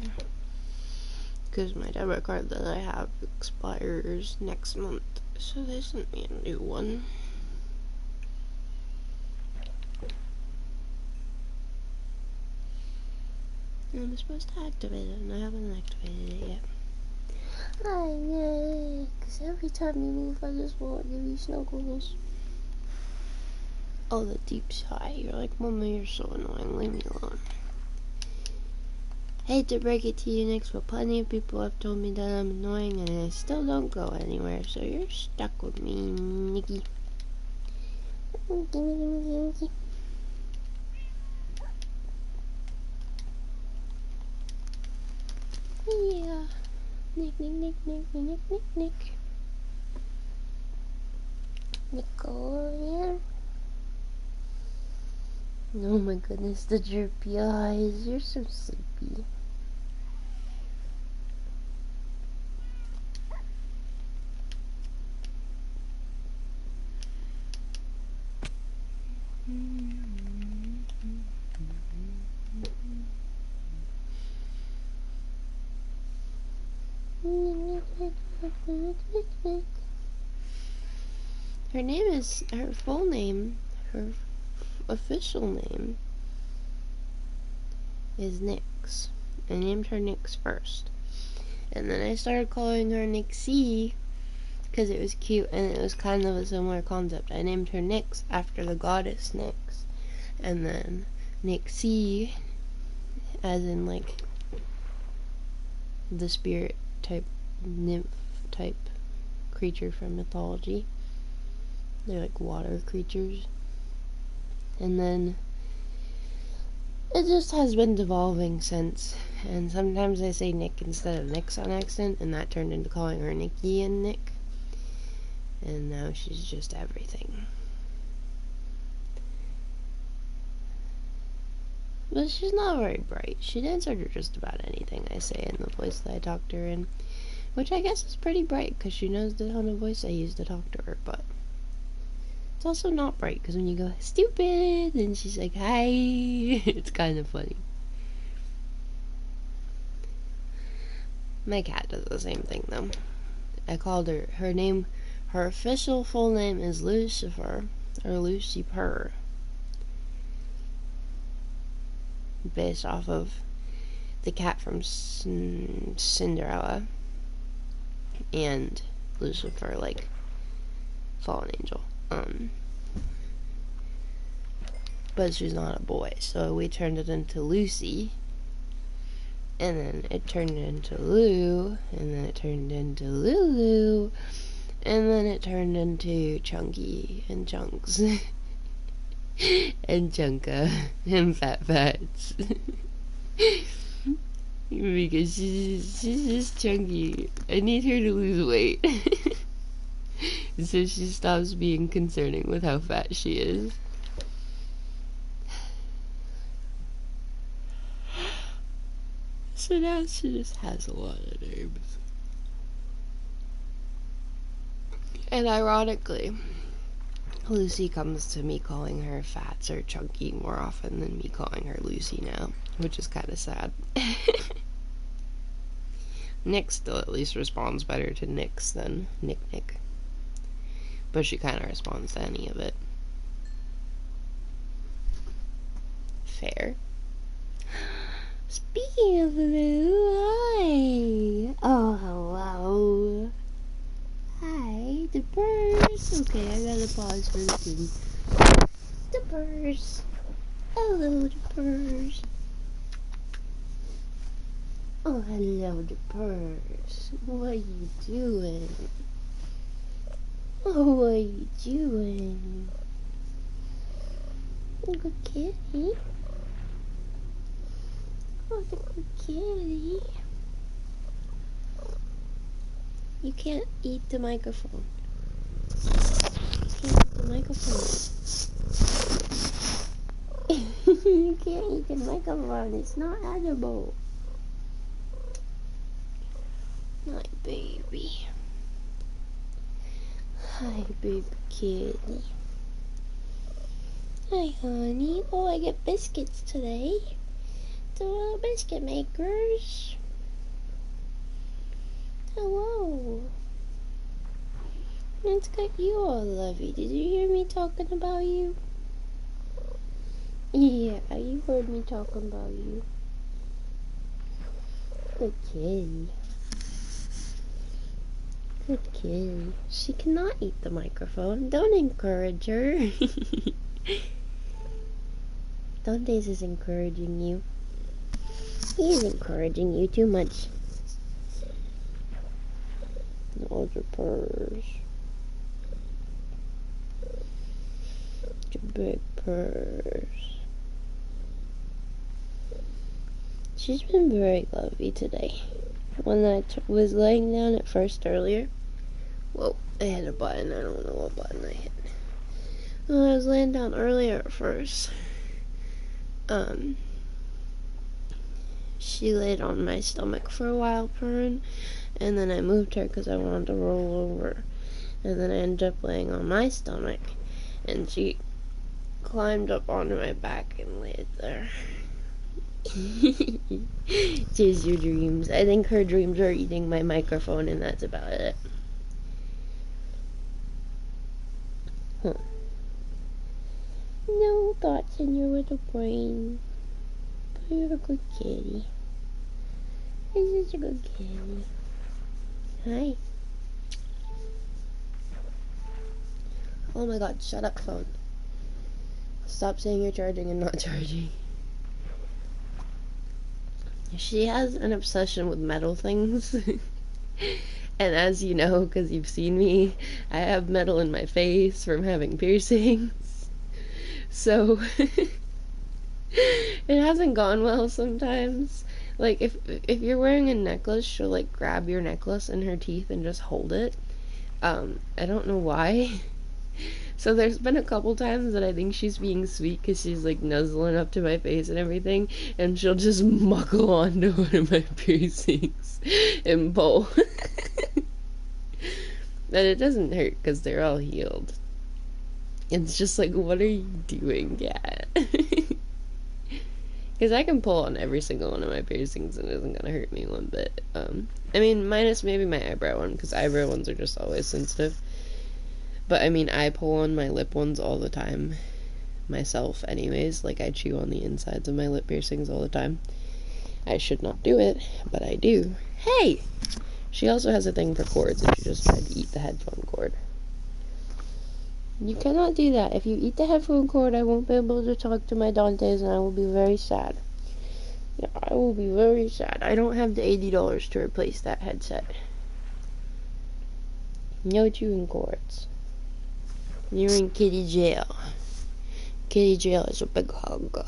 Because my debit card that I have expires next month. So they sent me a new one. I'm supposed to activate it and I haven't activated it yet. I know, because every time you move I just won't give you snuggles. Oh, the deep sigh. You're like, Mama, you're so annoying. Leave me alone. Hate to break it to you, Nix, but plenty of people have told me that I'm annoying and I still don't go anywhere, so you're stuck with me, Nikki. Gimme. Yeah. Nick. Nicole. Oh my goodness, the droopy eyes. You're so sleepy. Her full name, her official name is Nyx. I named her Nyx first. And then I started calling her Nixie because it was cute and it was kind of a similar concept. I named her Nyx after the goddess Nyx. And then Nixie, as in like the spirit type, nymph type creature from mythology. They're like water creatures. And then it just has been devolving since. And sometimes I say Nick instead of Nyx on accident, and that turned into calling her Nikki and Nick. And now she's just everything. But she's not very bright. She'd answer to just about anything I say in the voice that I talk to her in. Which I guess is pretty bright, because she knows the tone of voice I use to talk to her, but it's also not bright, because when you go, stupid, and she's like, hi, it's kind of funny. My cat does the same thing, though. I called her name, her official full name is Lucifer, or Lucy Purr, based off of the cat from Cinderella, and Lucifer, like, fallen angel. But she's not a boy, so we turned it into Lucy, and then it turned into Lou, and then it turned into Lulu, and then it turned into Chunky, and Chunks, and Chunka, and Fat Fats. Because she's just chunky. I need her to lose weight. So she stops being concerning with how fat she is. So now she just has a lot of names. And ironically, Lucy comes to me calling her Fats or Chunky more often than me calling her Lucy now, which is kind of sad. Nick still at least responds better to Nick's than Nick. But she kind of responds to any of it. Fair. Speaking of Lou, hi! Oh, hello. Hi, the purse. Okay, I gotta pause for the thing. The purse. Hello, the purse. Oh, hello, the purse. What are you doing? Oh, what are you doing? Good kitty. Oh, the good kitty. You can't eat the microphone. You can't eat the microphone. You can't eat the microphone. It's not edible. My baby. Hi, baby kitty. Hi, honey. Oh, I get biscuits today. The little biscuit makers. Hello. It's got you all lovey. Did you hear me talking about you? Yeah, you heard me talking about you. Good kitty. Good kitty. She cannot eat the microphone. Don't encourage her. Dantes is encouraging you. He is encouraging you too much. Those are purrs. Your big purrs. She's been very lovely today. When I was laying down at first earlier, whoa, I hit a button. I don't know what button I hit. When I was laying down earlier at first, she laid on my stomach for a while purring, and then I moved her because I wanted to roll over, and then I ended up laying on my stomach, and she climbed up onto my back and laid there. Chase your dreams. I think her dreams are eating my microphone, and that's about it. Huh. No thoughts in your little brain. But you're a good kitty. You're such a good kitty. Hi. Oh my god, shut up, phone. Stop saying you're charging and not charging. She has an obsession with metal things. And as you know, because you've seen me, I have metal in my face from having piercings. So, it hasn't gone well sometimes. Like, if you're wearing a necklace, she'll, like, grab your necklace in her teeth and just hold it. I don't know why. So there's been a couple times that I think she's being sweet because she's like nuzzling up to my face and everything, and she'll just muckle onto one of my piercings and pull. But it doesn't hurt because they're all healed. It's just like, what are you doing, cat? Because Because I can pull on every single one of my piercings and it isn't gonna hurt me one bit. I mean, minus maybe my eyebrow one, because eyebrow ones are just always sensitive. But I mean, I pull on my lip ones all the time myself anyways. Like, I chew on the insides of my lip piercings all the time. I should not do it, but I do. Hey! She also has a thing for cords, and she just tried to eat the headphone cord. You cannot do that. If you eat the headphone cord, I won't be able to talk to my Dantes, and I will be very sad. Yeah, I will be very sad. I don't have the $80 to replace that headset. No chewing cords. You're in kitty jail. Kitty jail is a big hug.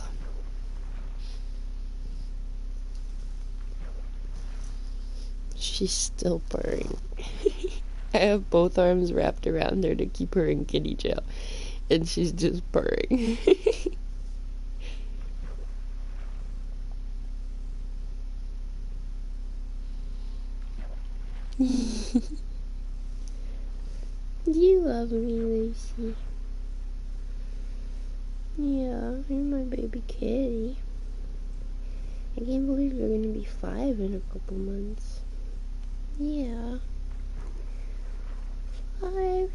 She's still purring. I have both arms wrapped around her to keep her in kitty jail. And she's just purring. You love me, Lucy. Yeah, you're my baby kitty. I can't believe you're gonna be 5 in a couple months. Yeah. 5.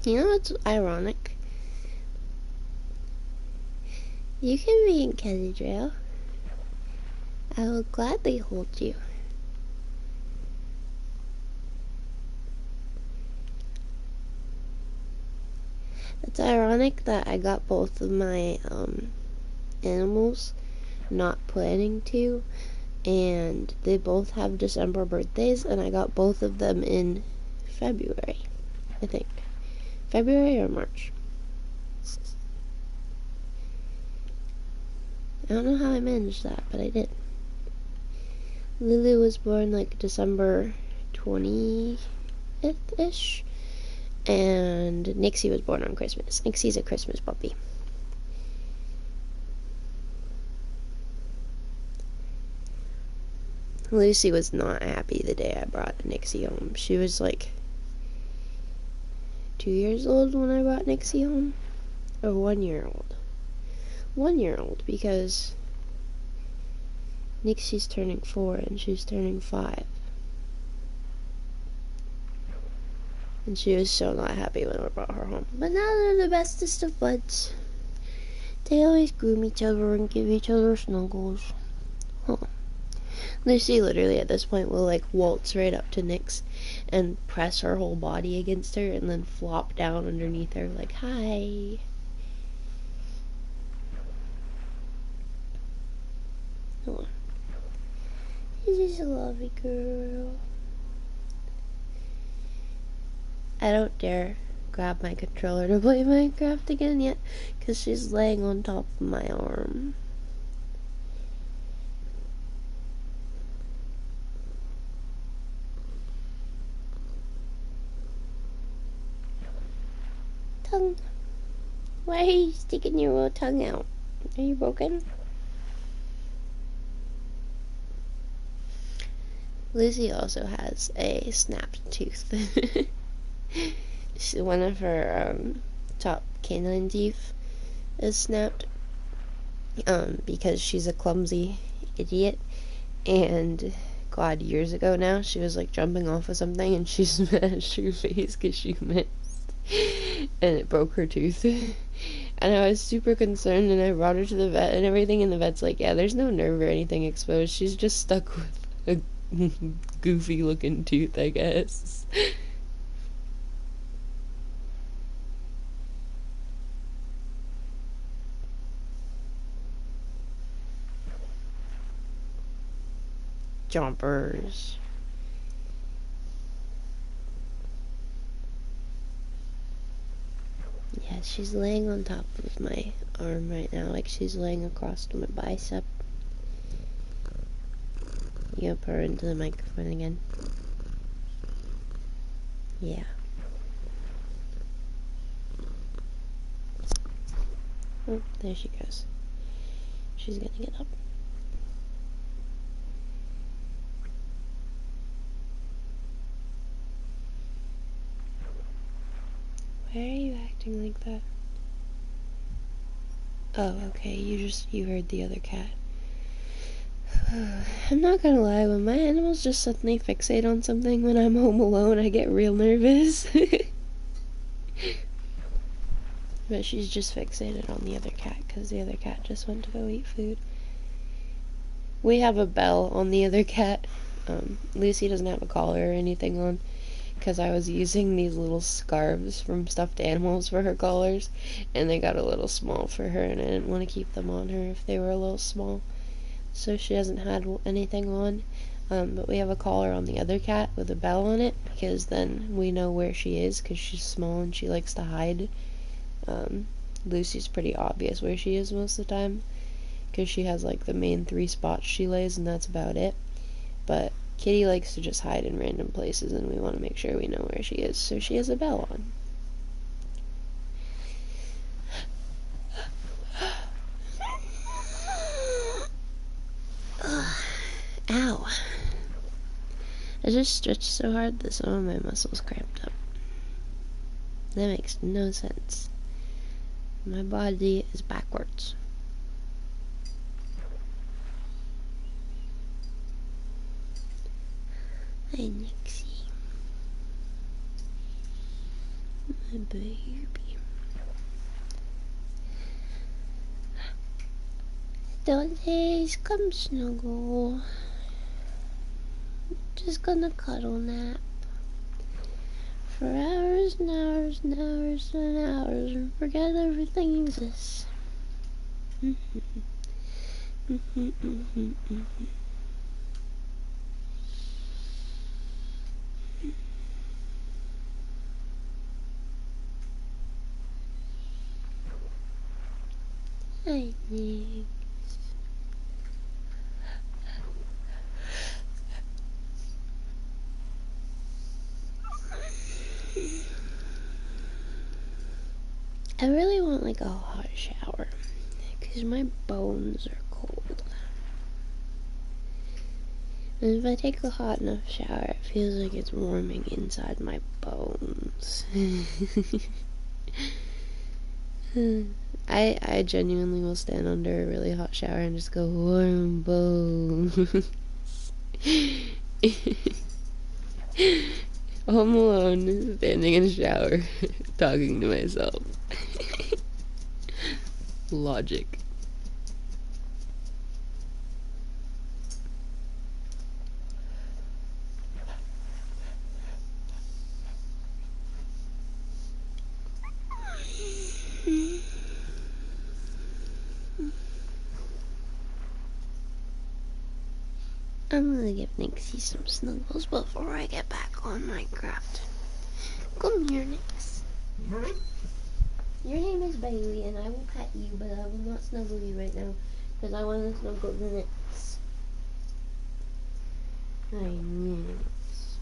You know what's ironic? You can be in kitty jail. I will gladly hold you. It's ironic that I got both of my animals not planning to, and they both have December birthdays, and I got both of them in February, I think. February or March. I don't know how I managed that, but I did. Lulu was born like December 20th-ish, and Nixie was born on Christmas. Nixie's a Christmas puppy. Lucy was not happy the day I brought Nixie home. She was like 2 years old when I brought Nixie home. Or 1 year old. 1 year old, because Nixie's turning 4 and she's turning 5. And she was so not happy when I brought her home. But now they're the bestest of buds. They always groom each other and give each other snuggles. Huh. Lucy literally at this point will like waltz right up to Nyx and press her whole body against her and then flop down underneath her like, hi. Oh. She's just a lovely girl. I don't dare grab my controller to play Minecraft again yet, because she's laying on top of my arm. Tongue. Why are you sticking your little tongue out? Are you broken? Lucy also has a snapped tooth. One of her top canine teeth is snapped because she's a clumsy idiot, and God, years ago now, she was like jumping off of something and she smashed her face because she missed and it broke her tooth. And I was super concerned, and I brought her to the vet and everything, and the vet's like, yeah, there's no nerve or anything exposed, she's just stuck with a goofy looking tooth, I guess. Jumpers. Yeah, she's laying on top of my arm right now, like she's laying across my bicep. You put her into the microphone again. Yeah. Oh, there she goes. She's gonna get up. Where are you acting? acting like that? Oh, okay, you heard the other cat. I'm not gonna lie, when my animals just suddenly fixate on something when I'm home alone, I get real nervous. But she's just fixated on the other cat, because the other cat just went to go eat food. We have a bell on the other cat. Lucy doesn't have a collar or anything on, because I was using these little scarves from stuffed animals for her collars, and they got a little small for her, and I didn't want to keep them on her if they were a little small. So she hasn't had anything on. But we have a collar on the other cat with a bell on it, because then we know where she is, because she's small and she likes to hide. Lucy's pretty obvious where she is most of the time, because she has like the main 3 spots she lays, and that's about it. But Kitty likes to just hide in random places, and we want to make sure we know where she is, so she has a bell on. Ow. I just stretched so hard that some of my muscles cramped up. That makes no sense. My body is backwards. Hi, Nixie. My baby. Dantes, come snuggle. Just gonna cuddle nap. For hours and hours and hours and hours and forget everything exists. I think. I really want like a hot shower, because my bones are cold. And if I take a hot enough shower, it feels like it's warming inside my bones. I genuinely will stand under a really hot shower and just go, warm bones. Home alone, standing in a shower, talking to myself. Logic. I'm gonna give Nixie some snuggles before I get back on Minecraft. Come here, Nix. Your name is Bailey, and I will pet you, but I will not snuggle you right now, because I want to snuggle the Nix. Hi, Nix.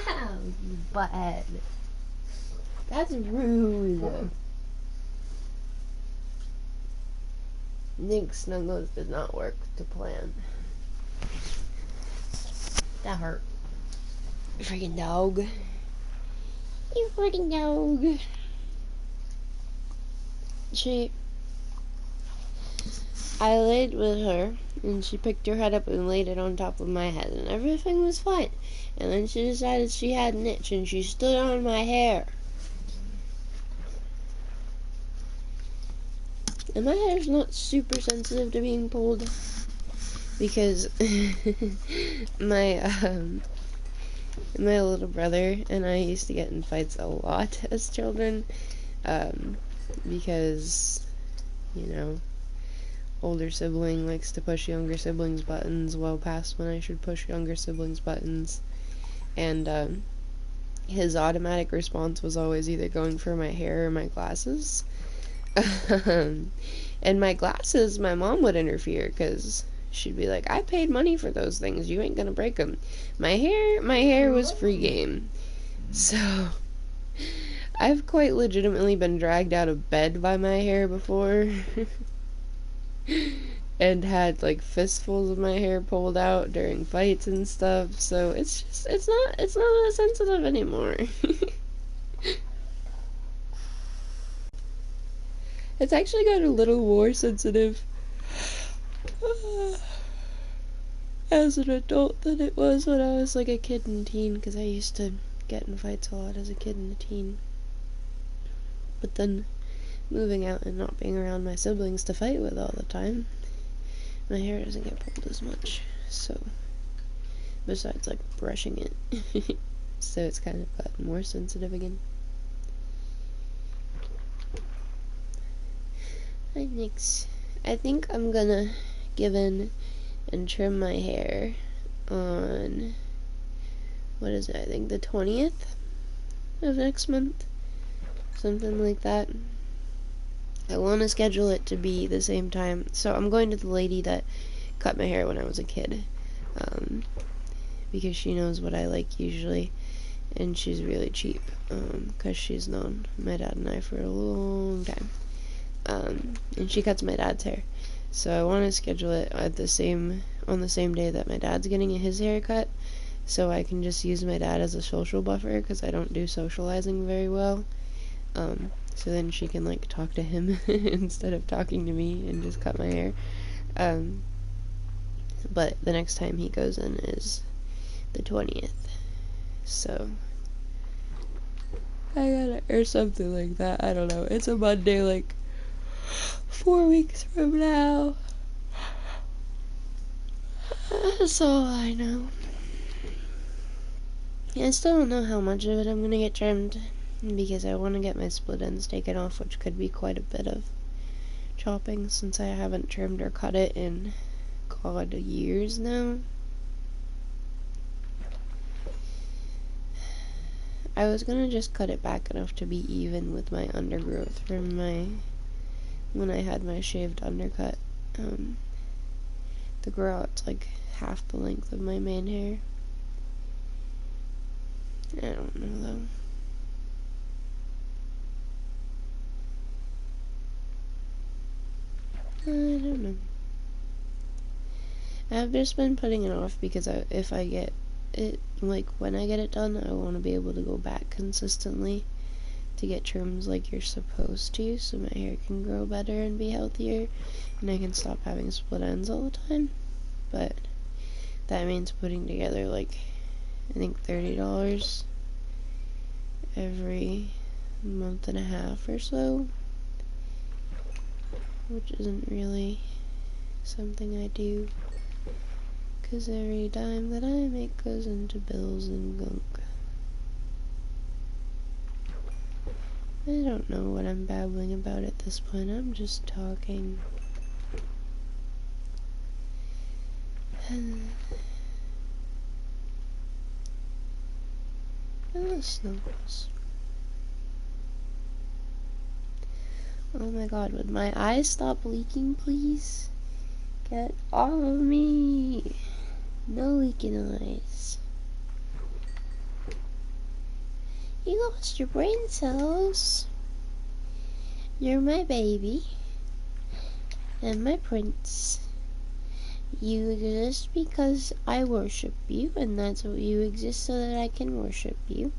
Ow, you butthead. That's rude. Nix snuggles did not work to plan. That hurt. You freaking dog. You freaking dog. I laid with her, and she picked her head up and laid it on top of my head, and everything was fine. And then she decided she had an itch, and she stood on my hair. And my hair's not super sensitive to being pulled, because my little brother and I used to get in fights a lot as children, because, you know, older sibling likes to push younger siblings' buttons well past when I should push younger siblings' buttons, and his automatic response was always either going for my hair or my glasses. And my glasses, my mom would interfere, because she'd be like, I paid money for those things, you ain't gonna break them. My hair was free game. So I've quite legitimately been dragged out of bed by my hair before. and had like fistfuls of my hair pulled out during fights and stuff. So it's not as sensitive anymore. It's actually got a little more sensitive as an adult than it was when I was like a kid and teen, because I used to get in fights a lot as a kid and a teen. But then moving out and not being around my siblings to fight with all the time, my hair doesn't get pulled as much. So besides like brushing it, so it's kind of gotten more sensitive again. Hi, Nix. I think I'm gonna give in and trim my hair on, what is it, I think the 20th of next month, something like that. I want to schedule it to be the same time, so I'm going to the lady that cut my hair when I was a kid, because she knows what I like usually, and she's really cheap, because she's known my dad and I for a long time. And she cuts my dad's hair. So I want to schedule it on the same day that my dad's getting his haircut, so I can just use my dad as a social buffer, because I don't do socializing very well. So then she can like talk to him instead of talking to me and just cut my hair. But the next time he goes in is the 20th. So I gotta, or something like that. I don't know. It's a Monday, like 4 weeks from now. That's all I know. I still don't know how much of it I'm gonna get trimmed, because I want to get my split ends taken off, which could be quite a bit of chopping since I haven't trimmed or cut it in, God, years now. I was gonna just cut it back enough to be even with my undergrowth from when I had my shaved undercut, to grow out to like half the length of my main hair. I don't know though. I don't know. I've just been putting it off because if I get it, like when I get it done, I want to be able to go back consistently to get trims like you're supposed to, so my hair can grow better and be healthier, and I can stop having split ends all the time. But that means putting together like, I think $30 every month and a half or so, which isn't really something I do, because every dime that I make goes into bills and gunk. I don't know what I'm babbling about at this point. I'm just talking. Oh, snuggles. Oh my god, would my eyes stop leaking, please? Get off of me! No leaking eyes. You lost your brain cells. You're my baby. And my prince. You exist because I worship you, and that's what you exist so that I can worship you.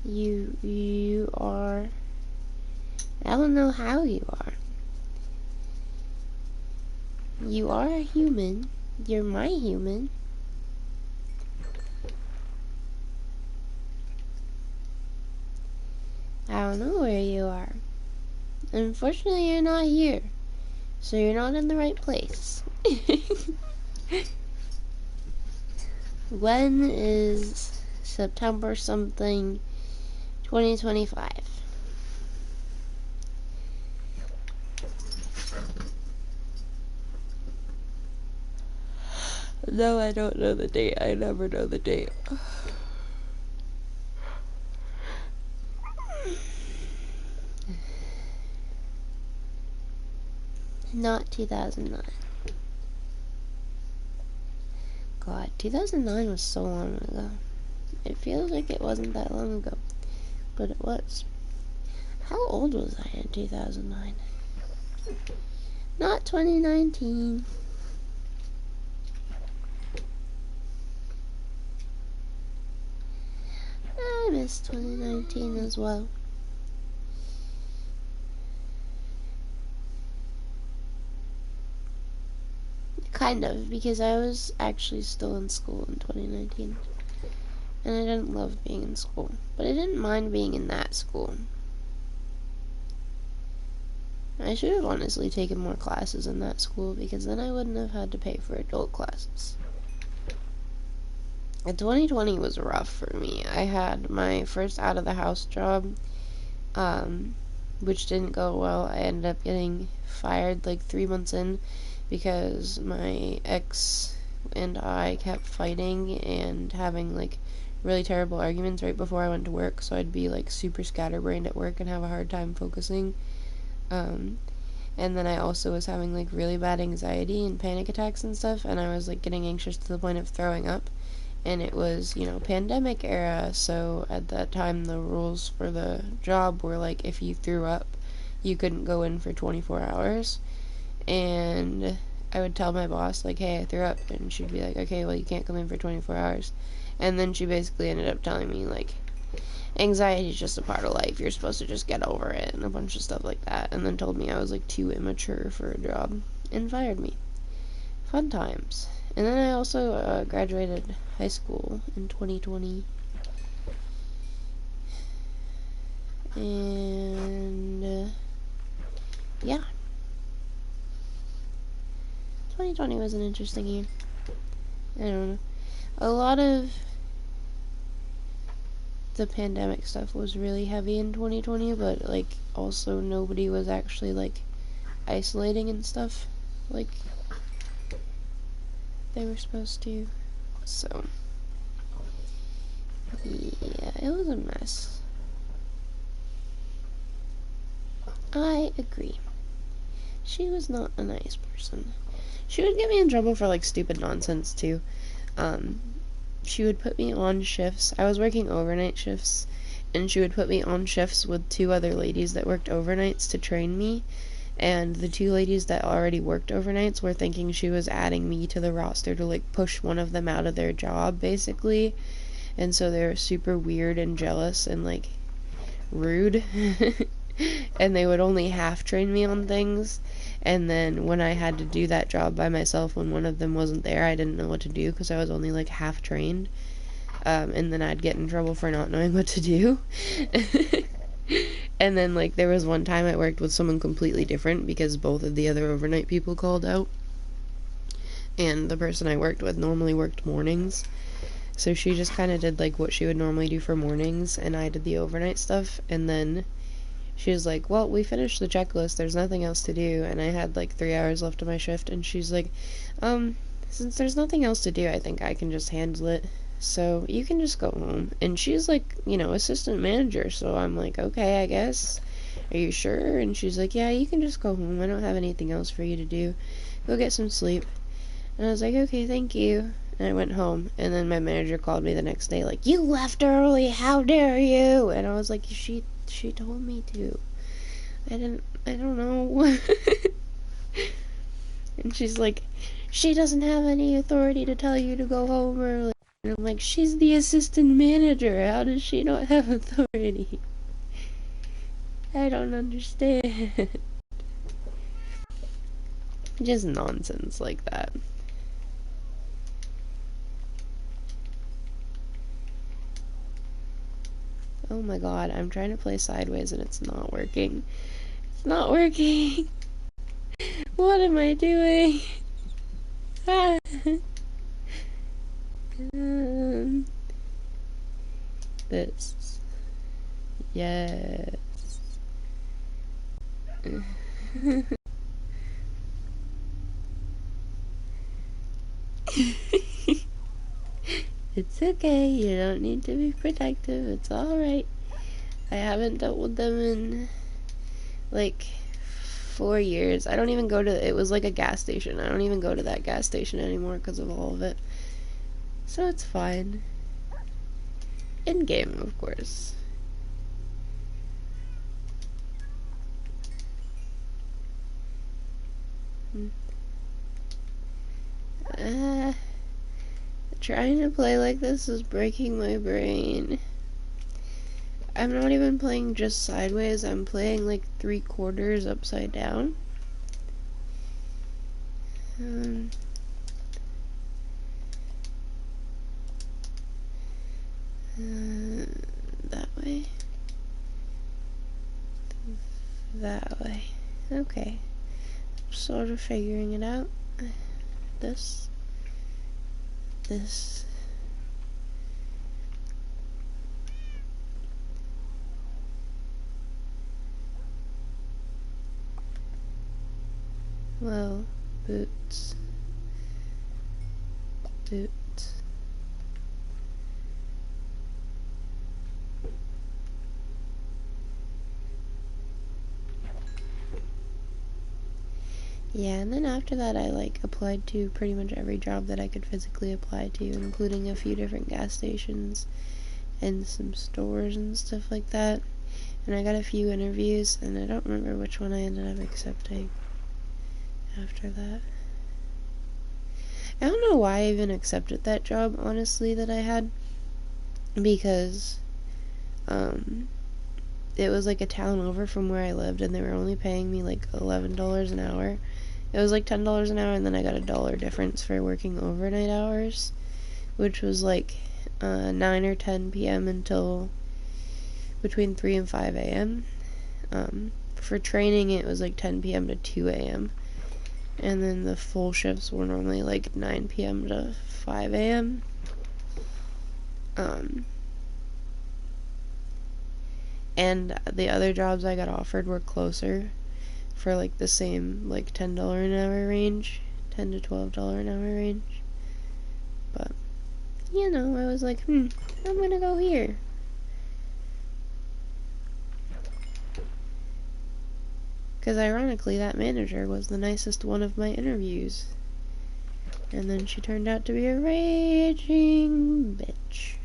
You are... I don't know how you are. You are a human. You're my human. I don't know where you are. Unfortunately, you're not here. So you're not in the right place. When is September something 2025? No, I don't know the date. I never know the date. Not 2009. God, 2009 was so long ago. It feels like it wasn't that long ago, but it was. How old was I in 2009? Not 2019. I miss 2019 as well. Kind of, because I was actually still in school in 2019. And I didn't love being in school. But I didn't mind being in that school. I should have honestly taken more classes in that school, because then I wouldn't have had to pay for adult classes. 2020 was rough for me. I had my first out-of-the-house job, which didn't go well. I ended up getting fired like 3 months in because my ex and I kept fighting and having like really terrible arguments right before I went to work, so I'd be like super scatterbrained at work and have a hard time focusing. And then I also was having like really bad anxiety and panic attacks and stuff, and I was like getting anxious to the point of throwing up. And it was, pandemic era, so at that time the rules for the job were like if you threw up, you couldn't go in for 24 hours. And I would tell my boss, like, hey, I threw up, and she'd be like, okay, well, you can't come in for 24 hours. And then she basically ended up telling me, like, anxiety is just a part of life, you're supposed to just get over it, and a bunch of stuff like that, and then told me I was, like, too immature for a job, and fired me. Fun times. And then I also graduated high school in 2020. And, yeah. 2020 was an interesting year. I don't know. A lot of the pandemic stuff was really heavy in 2020, but, like, also nobody was actually, like, isolating and stuff like they were supposed to. So, yeah, it was a mess. I agree. She was not a nice person. She would get me in trouble for, like, stupid nonsense, too. She would put me on shifts. I was working overnight shifts, and she would put me on shifts with 2 other ladies that worked overnights to train me. And the 2 ladies that already worked overnights were thinking she was adding me to the roster to, like, push one of them out of their job, basically. And so they were super weird and jealous and, like, rude. And they would only half train me on things. And then when I had to do that job by myself when one of them wasn't there, I didn't know what to do because I was only, like, half trained. And then I'd get in trouble for not knowing what to do. And then, like, there was one time I worked with someone completely different because both of the other overnight people called out. And the person I worked with normally worked mornings. So she just kind of did, like, what she would normally do for mornings, and I did the overnight stuff. And then she was like, well, we finished the checklist, there's nothing else to do. And I had, like, 3 hours left of my shift, and she's like, since there's nothing else to do, I think I can just handle it. So you can just go home. And she's like, assistant manager, so I'm like, okay, I guess. Are you sure? And she's like, yeah, you can just go home. I don't have anything else for you to do. Go get some sleep. And I was like, okay, thank you. And I went home. And then my manager called me the next day, like, you left early, how dare you? And I was like, she told me to. I don't know. And she's like, she doesn't have any authority to tell you to go home early. And I'm like, she's the assistant manager. How does she not have authority? I don't understand. Just nonsense like that. Oh my god, I'm trying to play sideways and it's not working. It's not working. What am I doing? Ah. This. Yes. It's okay, you don't need to be protective, it's alright. I haven't dealt with them in, like, 4 years. I don't even go to, it was like a gas station. I don't even go to that gas station anymore because of all of it. So it's fine. In game, of course. Trying to play like this is breaking my brain. I'm not even playing just sideways, I'm playing like 3/4 upside down. That way. That way. Okay. Sort of figuring it out. This. Well, boots. Yeah, and then after that I like applied to pretty much every job that I could physically apply to, including a few different gas stations and some stores and stuff like that. And I got a few interviews, and I don't remember which one I ended up accepting after that. I don't know why I even accepted that job, honestly, that I had, because it was like a town over from where I lived, and they were only paying me like $11 an hour. It was like $10 an hour, and then I got $1 difference for working overnight hours, which was like 9 or 10 p.m. until between 3 and 5 a.m. For training, it was like 10 p.m. to 2 a.m. And then the full shifts were normally like 9 p.m. to 5 a.m. And the other jobs I got offered were closer, for like the same like $10 an hour range, $10 to $12 an hour range. But you know, I was like, I'm gonna go here. Because ironically, that manager was the nicest one of my interviews. And then she turned out to be a raging bitch.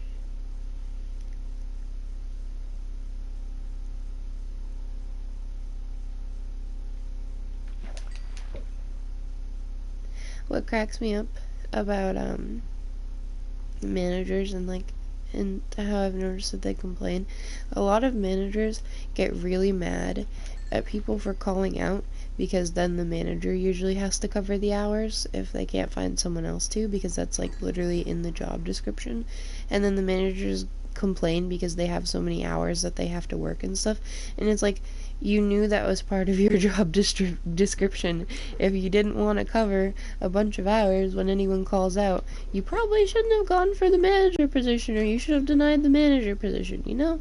What cracks me up about managers and how I've noticed that they complain, a lot of managers get really mad at people for calling out, because then the manager usually has to cover the hours if they can't find someone else to, because that's like literally in the job description. And then the managers complain because they have so many hours that they have to work and stuff, and it's like, you knew that was part of your job description. If you didn't want to cover a bunch of hours when anyone calls out, you probably shouldn't have gone for the manager position, or you should have denied the manager position, you know?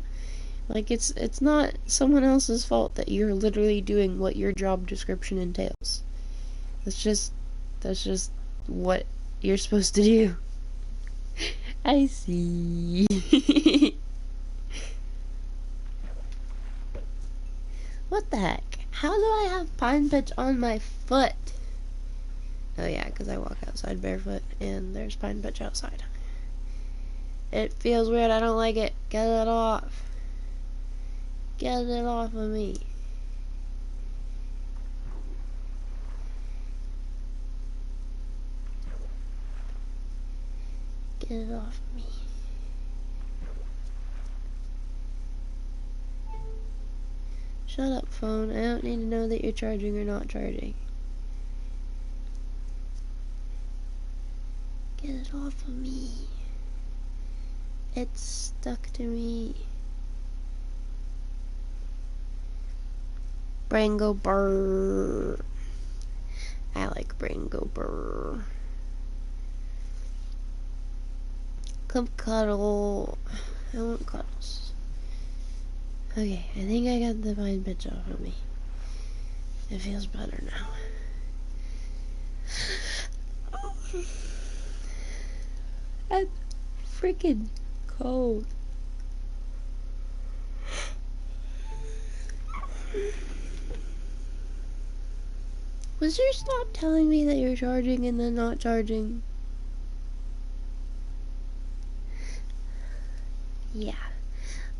Like, it's not someone else's fault that you're literally doing what your job description entails. That's just what you're supposed to do. I see. What the heck? How do I have pine pitch on my foot? Oh yeah, because I walk outside barefoot, and there's pine pitch outside. It feels weird, I don't like it. Get it off. Get it off of me. Get it off of me. Shut up, phone. I don't need to know that you're charging or not charging. Get it off of me. It's stuck to me. Brango burr. I like Brango burr. Come cuddle. I want cuddles. Okay, I think I got the vine bitch off of me. It feels better now. I'm freaking cold. Was your stop telling me that you're charging and then not charging? Yeah.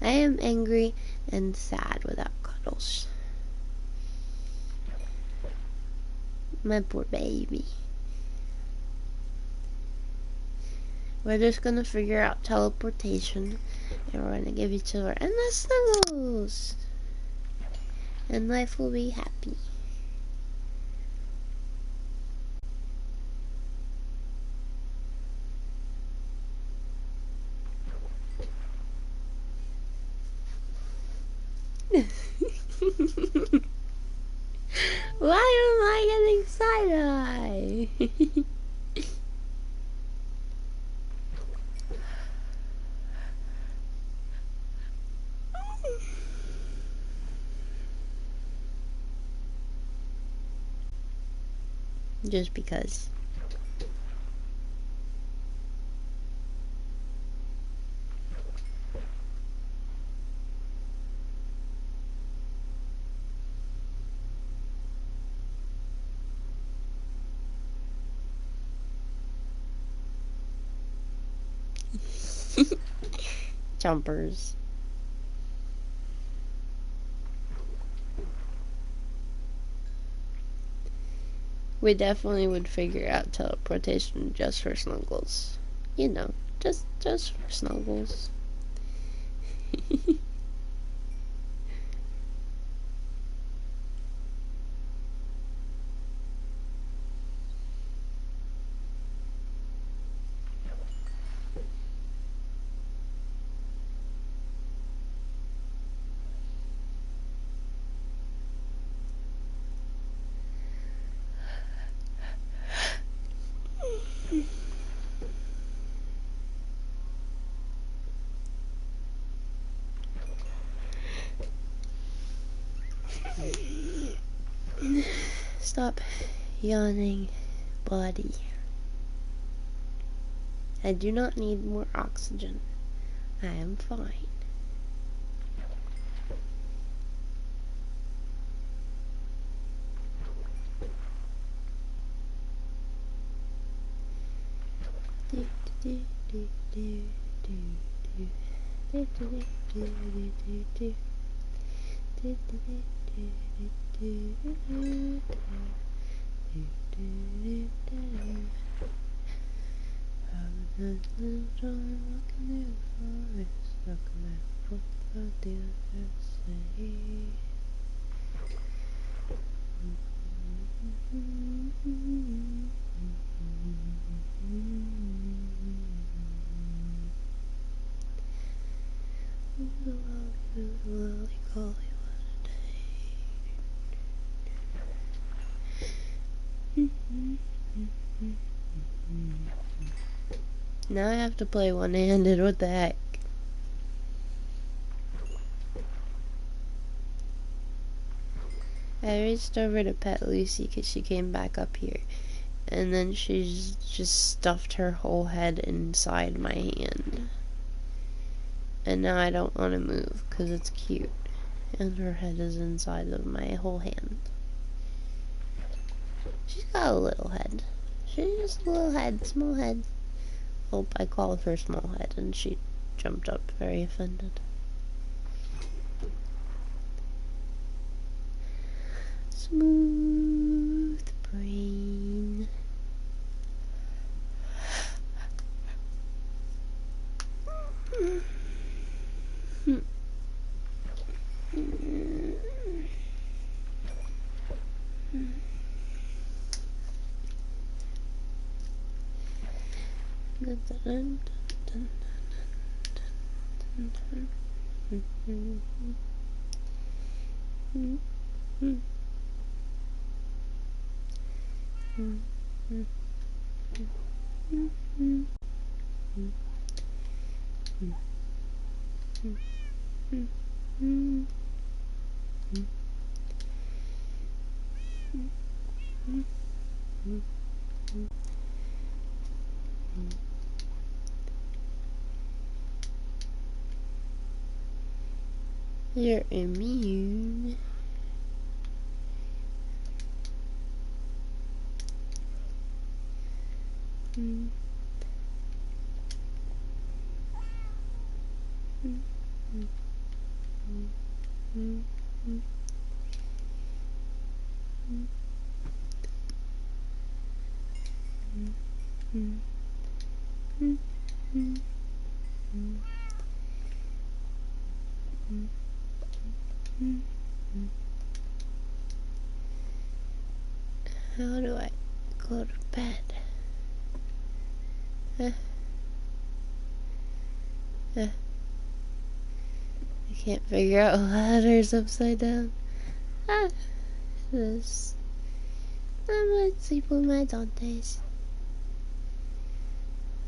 I am angry and sad without cuddles. My poor baby. We're just gonna figure out teleportation, and we're gonna give each other endless snuggles, and life will be happy. Why am I getting side-eye? Just because. Jumpers. We definitely would figure out teleportation just for snuggles. You know, just for snuggles. Stop yawning, body. I do not need more oxygen. I am fine. Now I have to play one-handed. What the heck? I reached over to pet Lucy because she came back up here, and then she's just stuffed her whole head inside my hand. And now I don't want to move because it's cute, and her head is inside of my whole hand. She's got a little head. She's just a little head, small head. Oh, I called her small head, and she jumped up very offended. Smooth brain. You're immune. How do I go to bed? I can't figure out letters upside down. This. I'm gonna sleep with my Dantes.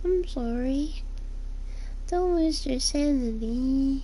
I'm sorry. Don't lose your sanity.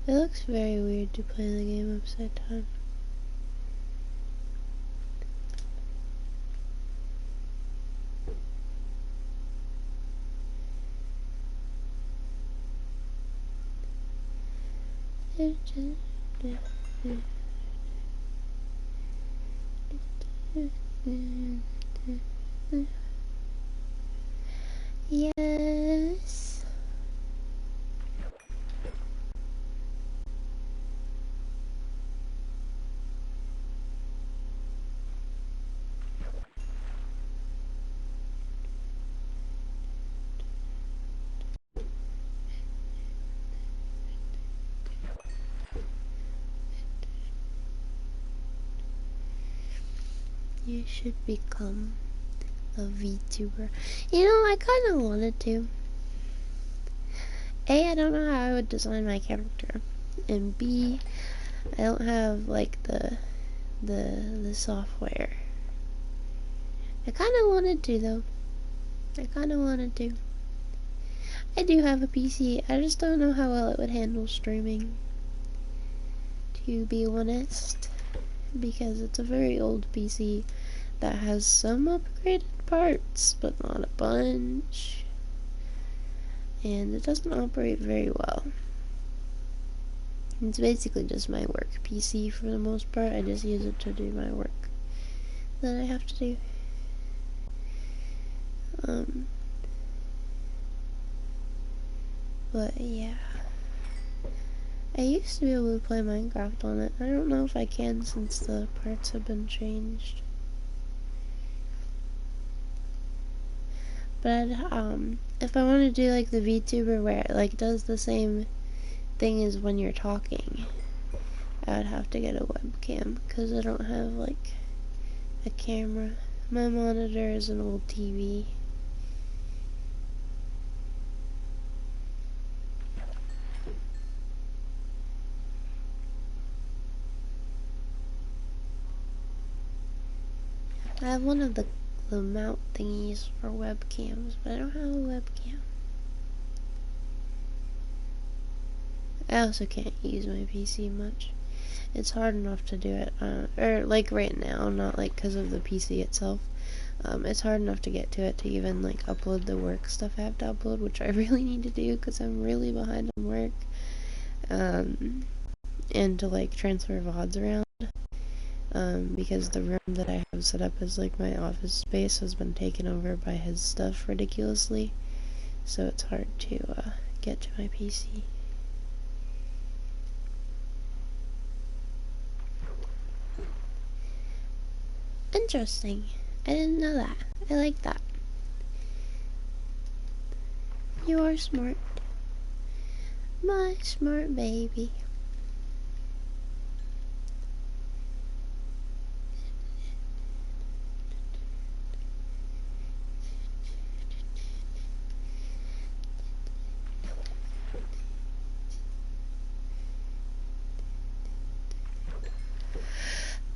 It looks very weird to play the game upside down. Yes. You should become a VTuber. You know, I kind of wanted to. A, I don't know how I would design my character, and B, I don't have like the software. I kind of wanted to though. I kind of wanted to. I do have a PC. I just don't know how well it would handle streaming. To be honest, because it's a very old PC that has some upgraded parts, but not a bunch. And it doesn't operate very well. It's basically just my work PC for the most part. I just use it to do my work that I have to do. But yeah. I used to be able to play Minecraft on it. I don't know if I can since the parts have been changed. But if I want to do like the VTuber where it like does the same thing as when you're talking, I would have to get a webcam because I don't have like a camera. My monitor is an old TV. I have one of the mount thingies for webcams, but I don't have a webcam. I also can't use my PC much. It's hard enough to do it, or like right now, not like because of the PC itself. It's hard enough to get to it to even like upload the work stuff I have to upload, which I really need to do because I'm really behind on work. And to like transfer VODs around. Because the room that I have set up as like my office space has been taken over by his stuff ridiculously, so it's hard to get to my PC. Interesting. I didn't know that. I like that. You are smart. My smart baby.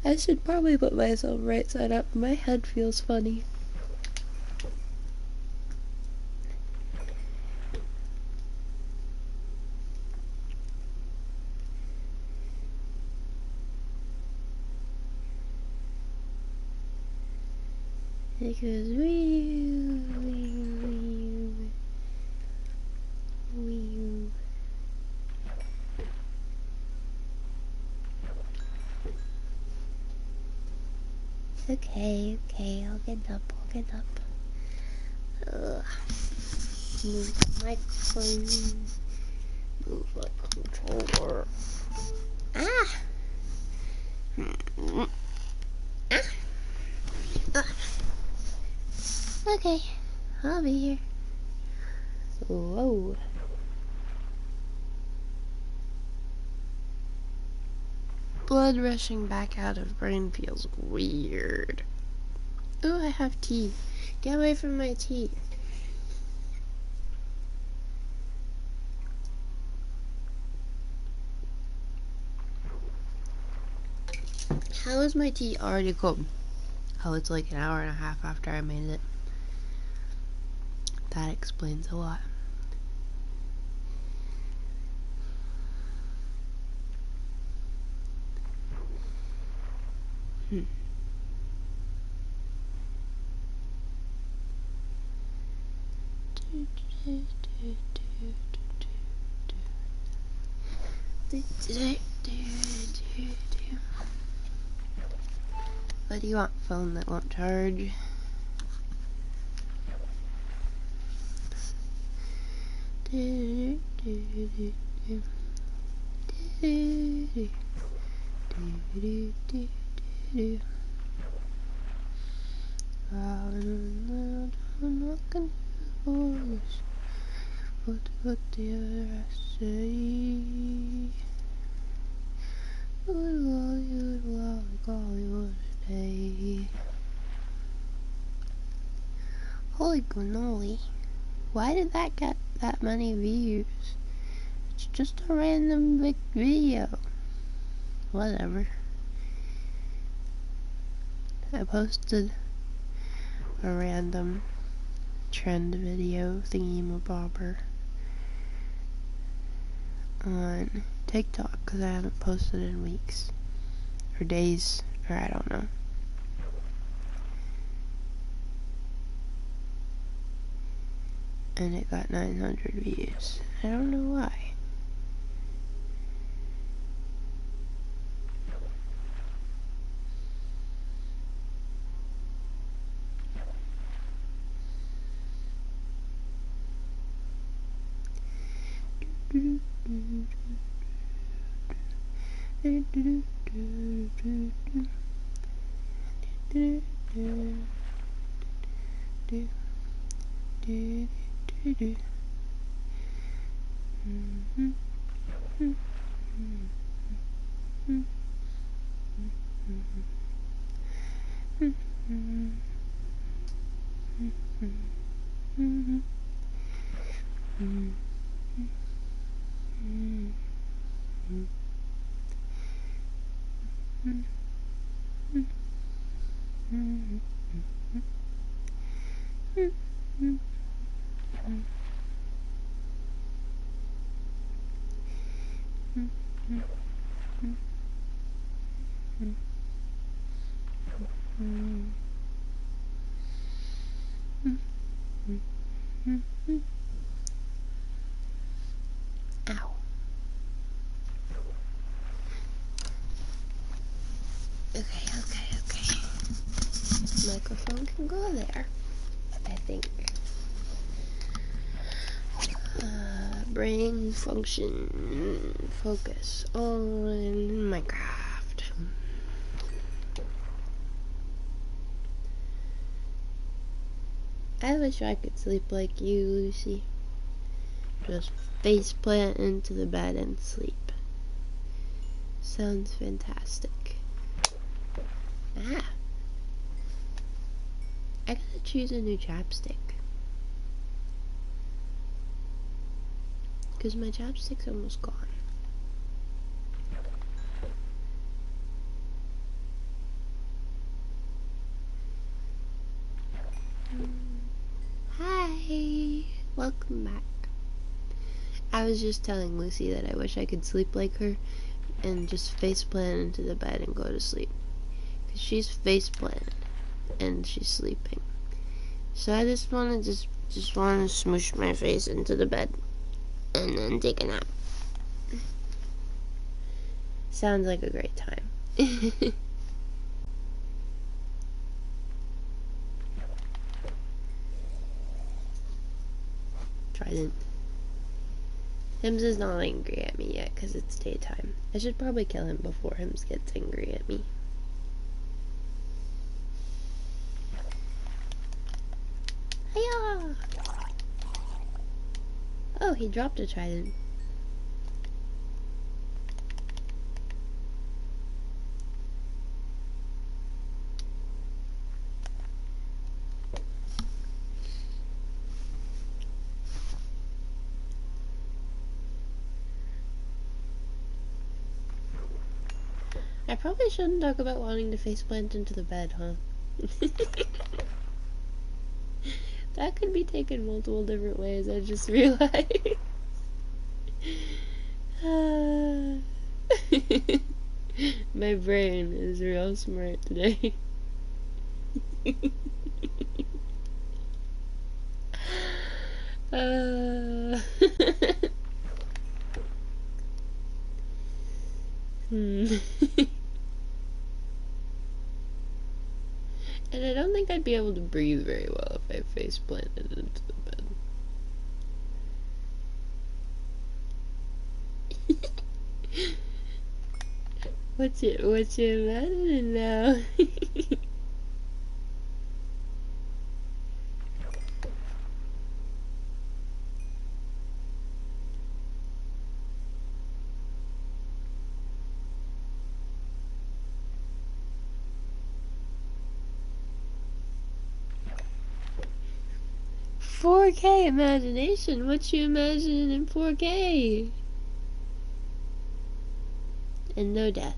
I should probably put myself right side up. My head feels funny. It goes wee. Okay, I'll get up. Move the microphone. Move the controller. Ah! Okay, I'll be here. Whoa. Blood rushing back out of brain feels weird. Ooh, I have tea. Get away from my tea. How is my tea already cold? Oh, it's like an hour and a half after I made it. That explains a lot. What do you want? Phone that won't charge? What the other say? Holy cannoli. Why did that get that many views? It's just a random big video. Whatever. I posted a random trend video thingy-mabobber on TikTok because I haven't posted in weeks or days, or I don't know. And it got 900 views. I don't know why. Ow. Okay. Microphone can go there, I think. Brain function. Focus on Minecraft. I wish I could sleep like you, Lucy. Just face plant into the bed and sleep. Sounds fantastic. Ah. I gotta choose a new chapstick. Because my chapstick's almost gone. Hi! Welcome back. I was just telling Lucy that I wish I could sleep like her and just face plant into the bed and go to sleep. Because she's face planted and she's sleeping. So I just want to smoosh my face into the bed and then take a nap. Sounds like a great time. trident. Hims is not angry at me yet because it's daytime. I should probably kill him before Hims gets angry at me. Hiya! Oh, he dropped a trident. I probably shouldn't talk about wanting to faceplant into the bed, huh? That could be taken multiple different ways, I just realized. My brain is real smart today. And I don't think I'd be able to breathe very well if I face planted into the bed. What you imagining now? 4K imagination. What you imagining in 4K? And no death.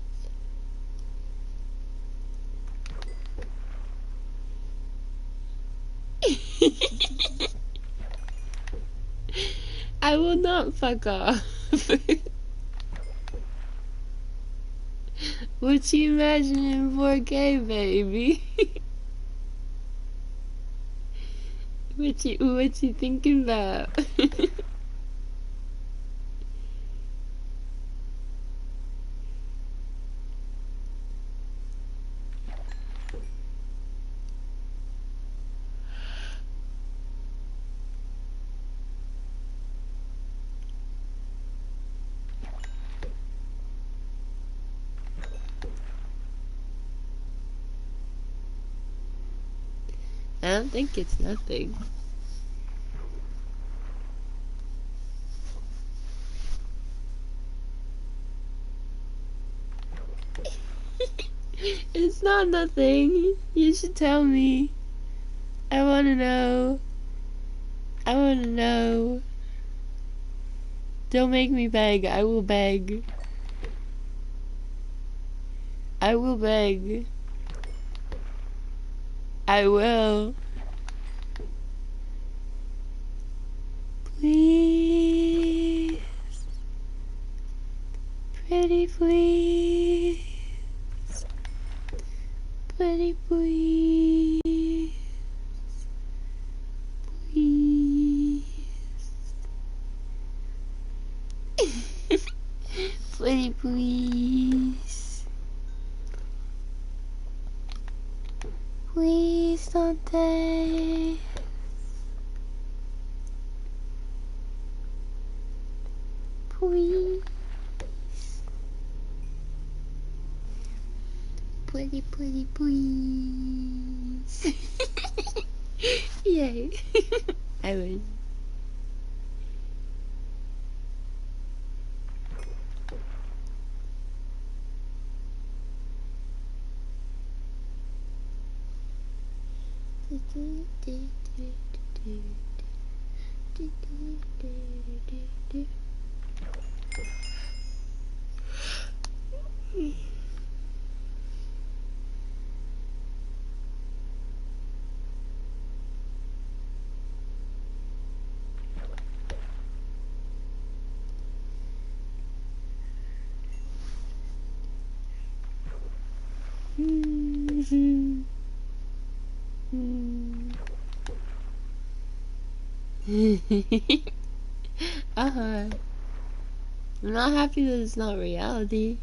I will not fuck off. What you imagining in 4K, baby? What you thinking about? I don't think it's nothing. It's not nothing. You should tell me. I wanna know. I wanna know. Don't make me beg. I will beg. I will beg. I will. Please. Pretty please. Pretty please. Please. Pretty please. Please don't take. Please. Pretty, pretty, please. Yay. I win. I'm not happy that it's not reality.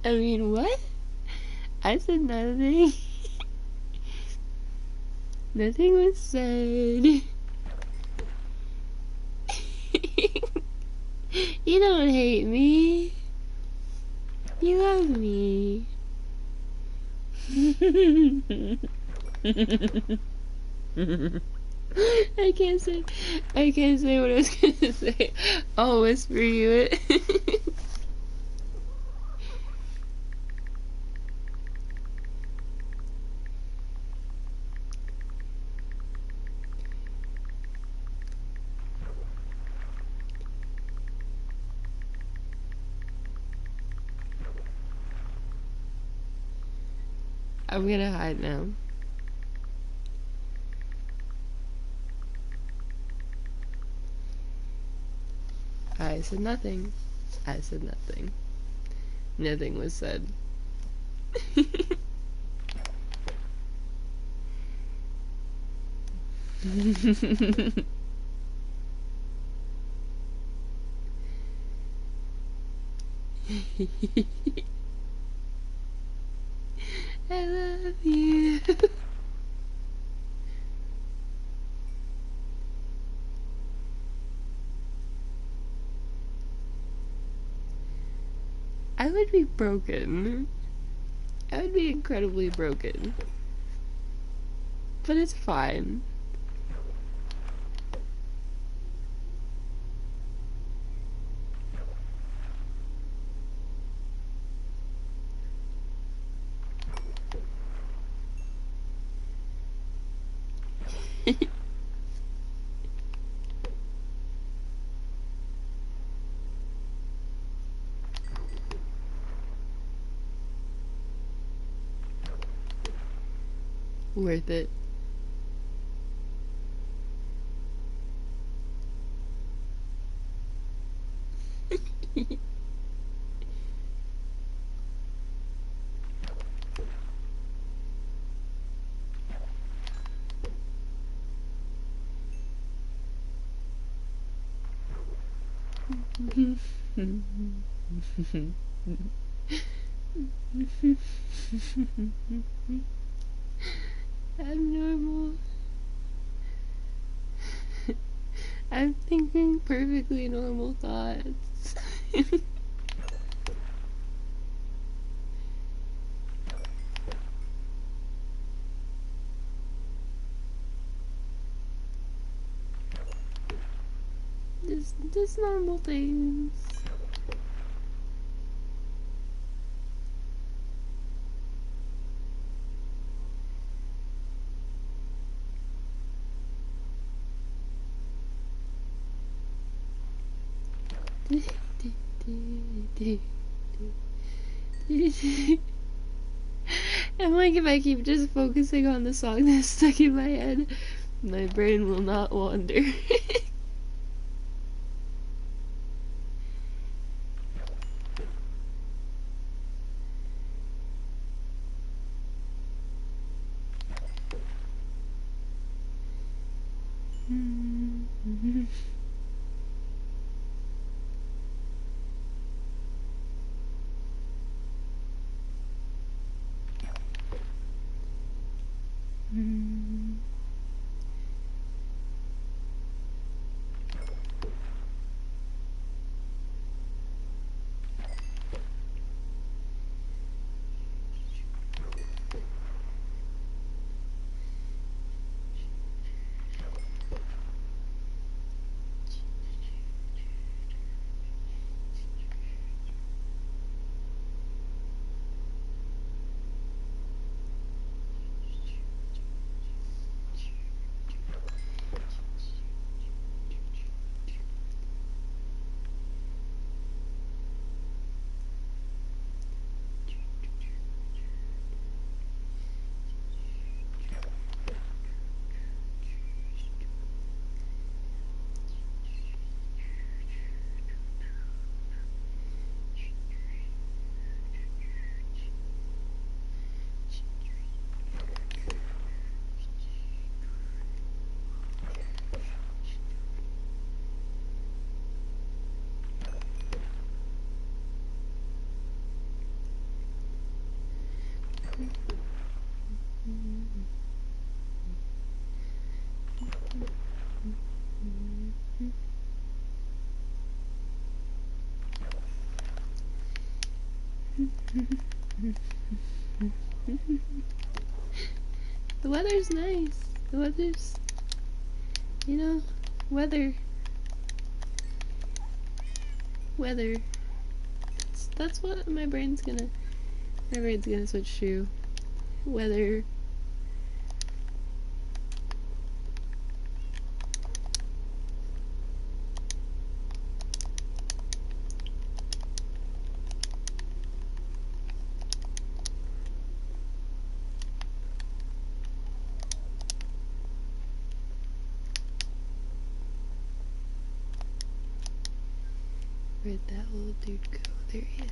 I mean, what? I said nothing. Nothing was said. You don't hate me. You love me. I can't say what I was gonna say. I'll whisper you it. I'm gonna hide now. I said nothing. I said nothing. Nothing was said. I love you. I would be broken. I would be incredibly broken. But it's fine. Worth it. I'm normal. I'm thinking perfectly normal thoughts. Just normal things. And like if I keep just focusing on the song that's stuck in my head, my brain will not wander. The weather's nice. The weather's, you know, weather. That's what my brain's gonna switch to. Weather. Where'd that little dude go? There he is.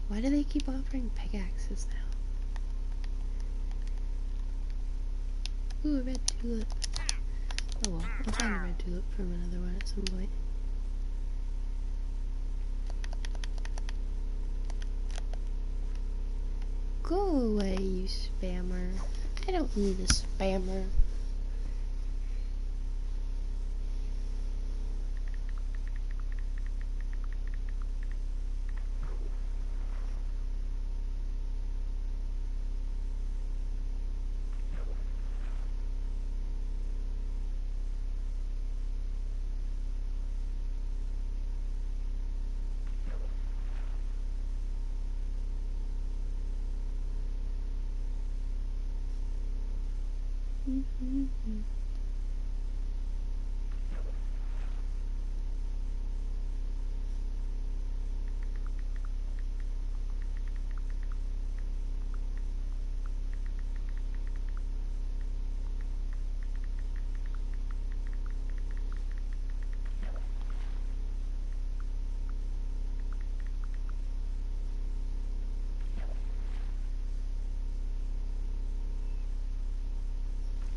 Why do they keep offering pickaxes now? Ooh, a red tulip. Oh well, I'll find a red tulip from another one at some point. Go away, you spammer. I don't need a spammer.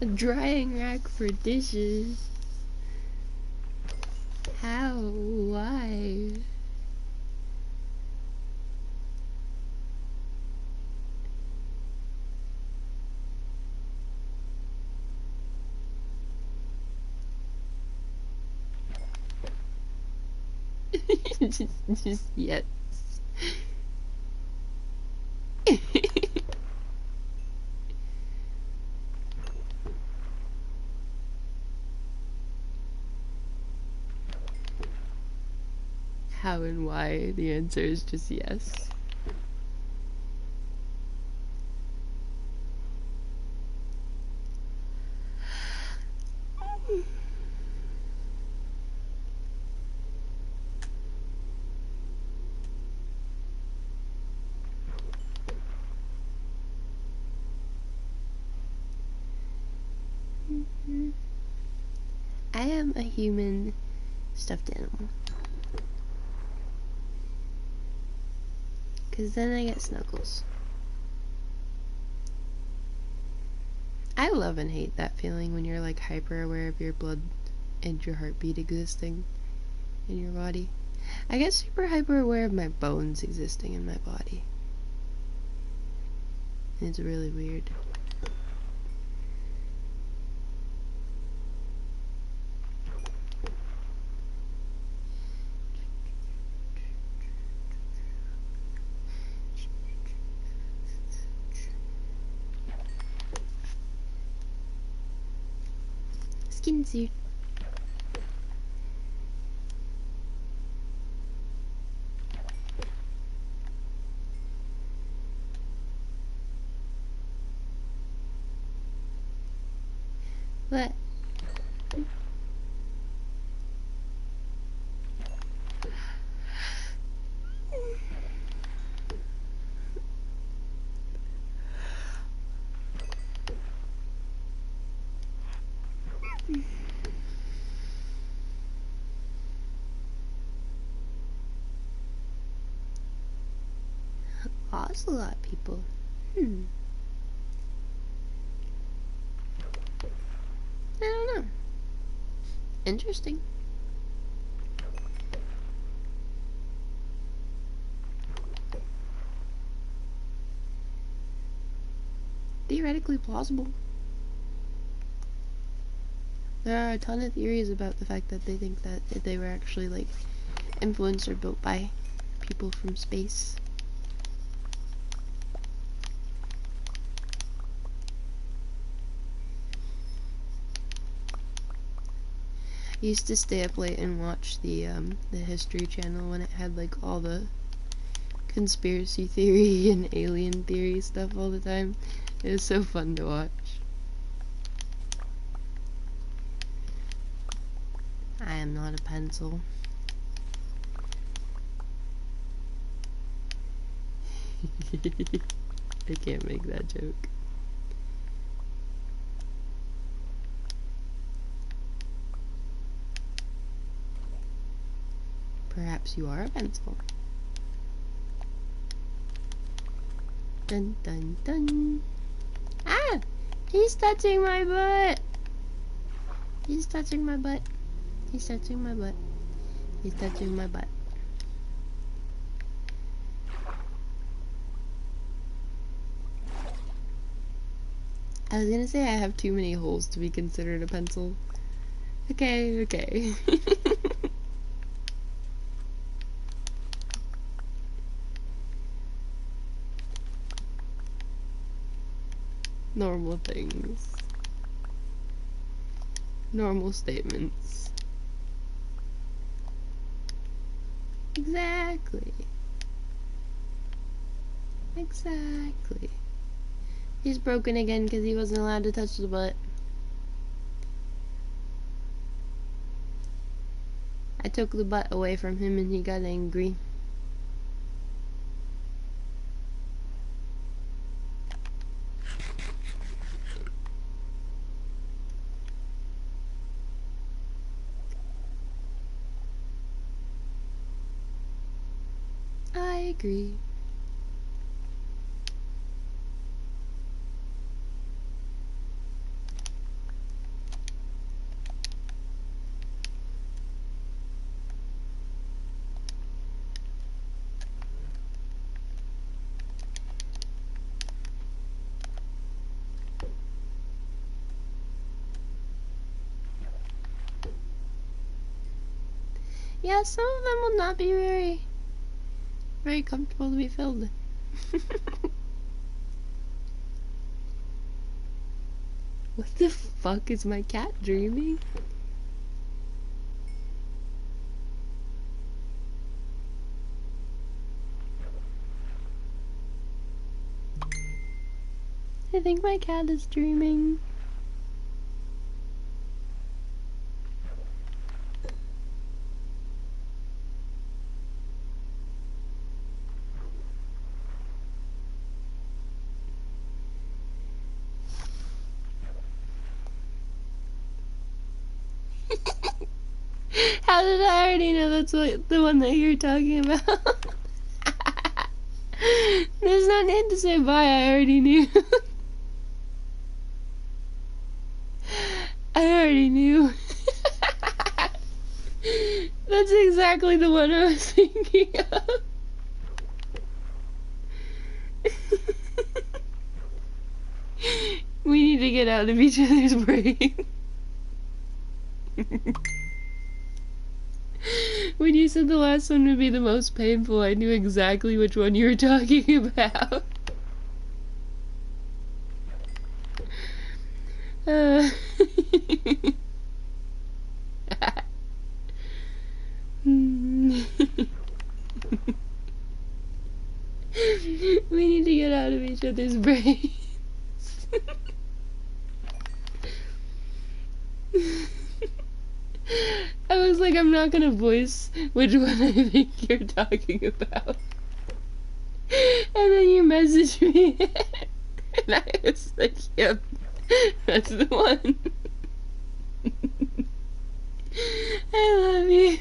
A drying rack for dishes. How? Why? just yes. How and why? The answer is just yes. I am a human stuffed animal. Cause then I get snuggles. I love and hate that feeling when you're like hyper aware of your blood and your heartbeat existing in your body. I get super hyper aware of my bones existing in my body. It's really weird. Skin suit. What? Oh, that's a lot of people. I don't know. Interesting. Theoretically plausible. There are a ton of theories about the fact that they think that they were actually like influencer built by people from space. I used to stay up late and watch the History Channel when it had like all the conspiracy theory and alien theory stuff all the time. It was so fun to watch. I am not a pencil. I can't make that joke. Perhaps you are a pencil. Dun dun dun. Ah! He's touching my butt! He's touching my butt. He's touching my butt. He's touching my butt. I was gonna say I have too many holes to be considered a pencil. Okay, okay. Normal things. Normal statements. Exactly. Exactly. He's broken again because he wasn't allowed to touch the butt. I took the butt away from him and he got angry. I agree. Yeah, some of them will not be very comfortable to be filled. What the fuck is my cat dreaming? I think my cat is dreaming. How did I already know that's the one that you're talking about? There's no need to say bye, I already knew. I already knew. That's exactly the one I was thinking of. We need to get out of each other's brain. When you said the last one would be the most painful, I knew exactly which one you were talking about. We need to get out of each other's brains. I was like, I'm not gonna voice which one I think you're talking about. And then you messaged me, and I was like, yep, that's the one. I love you.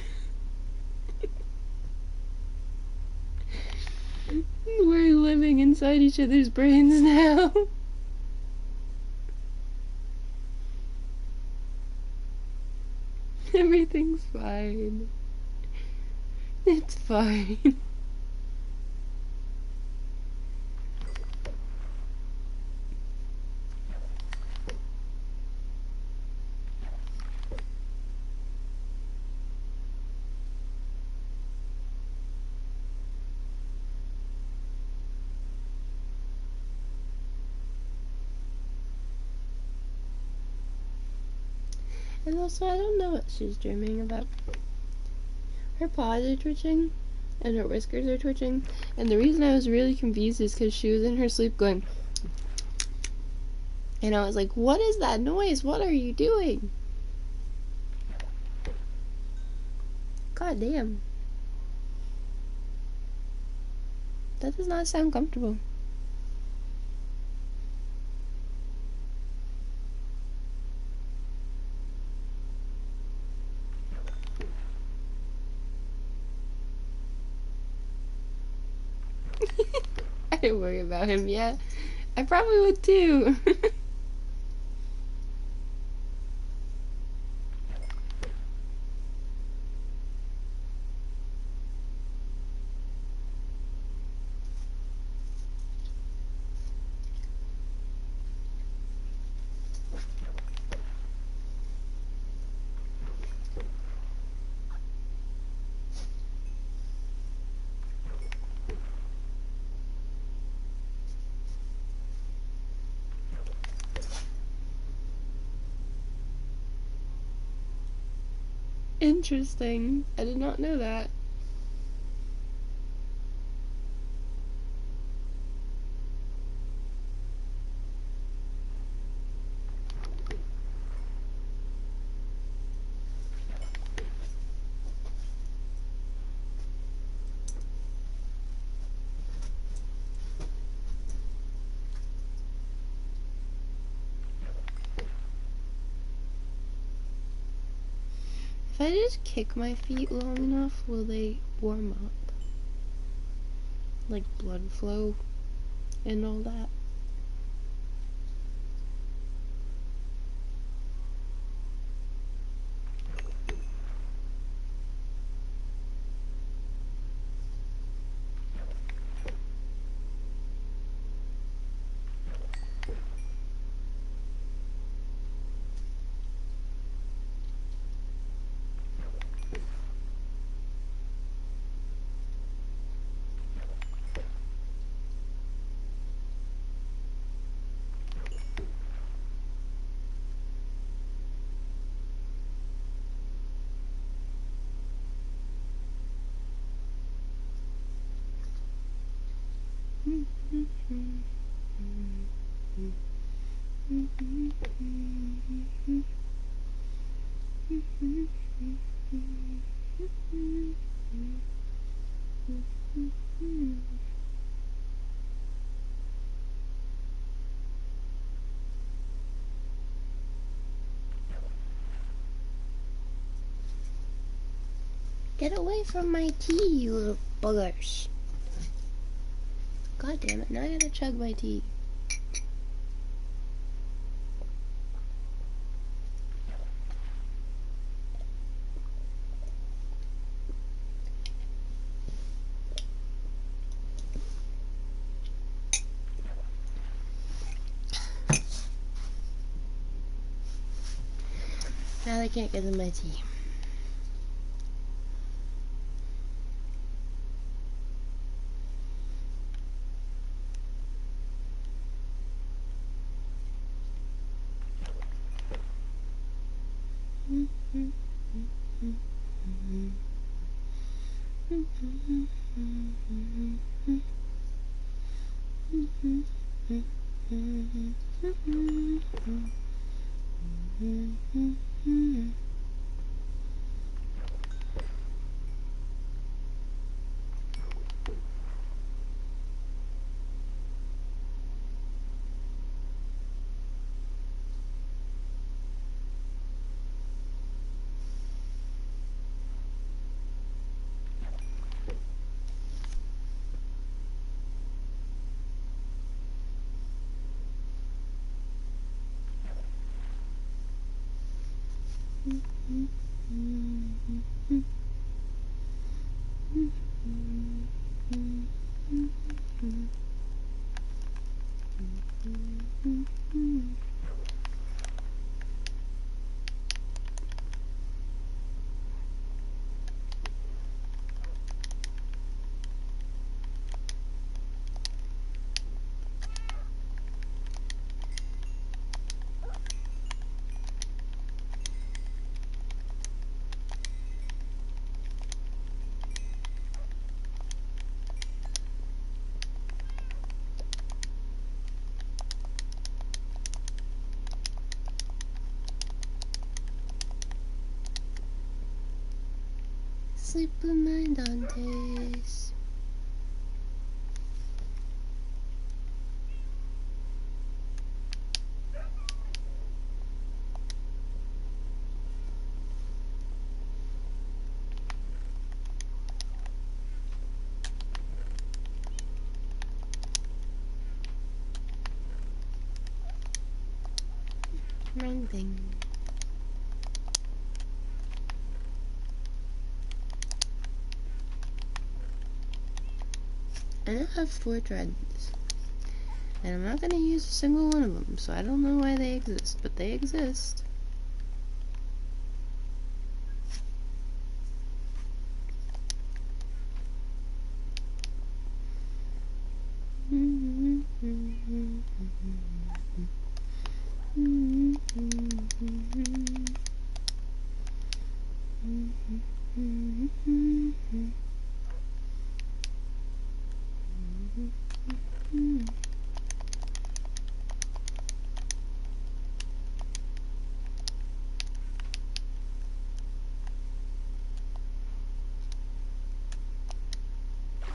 We're living inside each other's brains now. Everything's fine. It's fine. And also, I don't know what she's dreaming about. Her paws are twitching, and her whiskers are twitching, and the reason I was really confused is because she was in her sleep going, and I was like, what is that noise? What are you doing? God damn. That does not sound comfortable. I didn't worry about him yet. I probably would too. Interesting. I did not know that. If I just kick my feet long enough, will they warm up? Like blood flow and all that? Get away from my tea, you little buggers. God damn it, now I gotta chug my tea. Now they can't get in my tea. Sleep with my Dantes. Wrong thing. I now have 4 tridents, and I'm not going to use a single one of them, so I don't know why they exist, but they exist.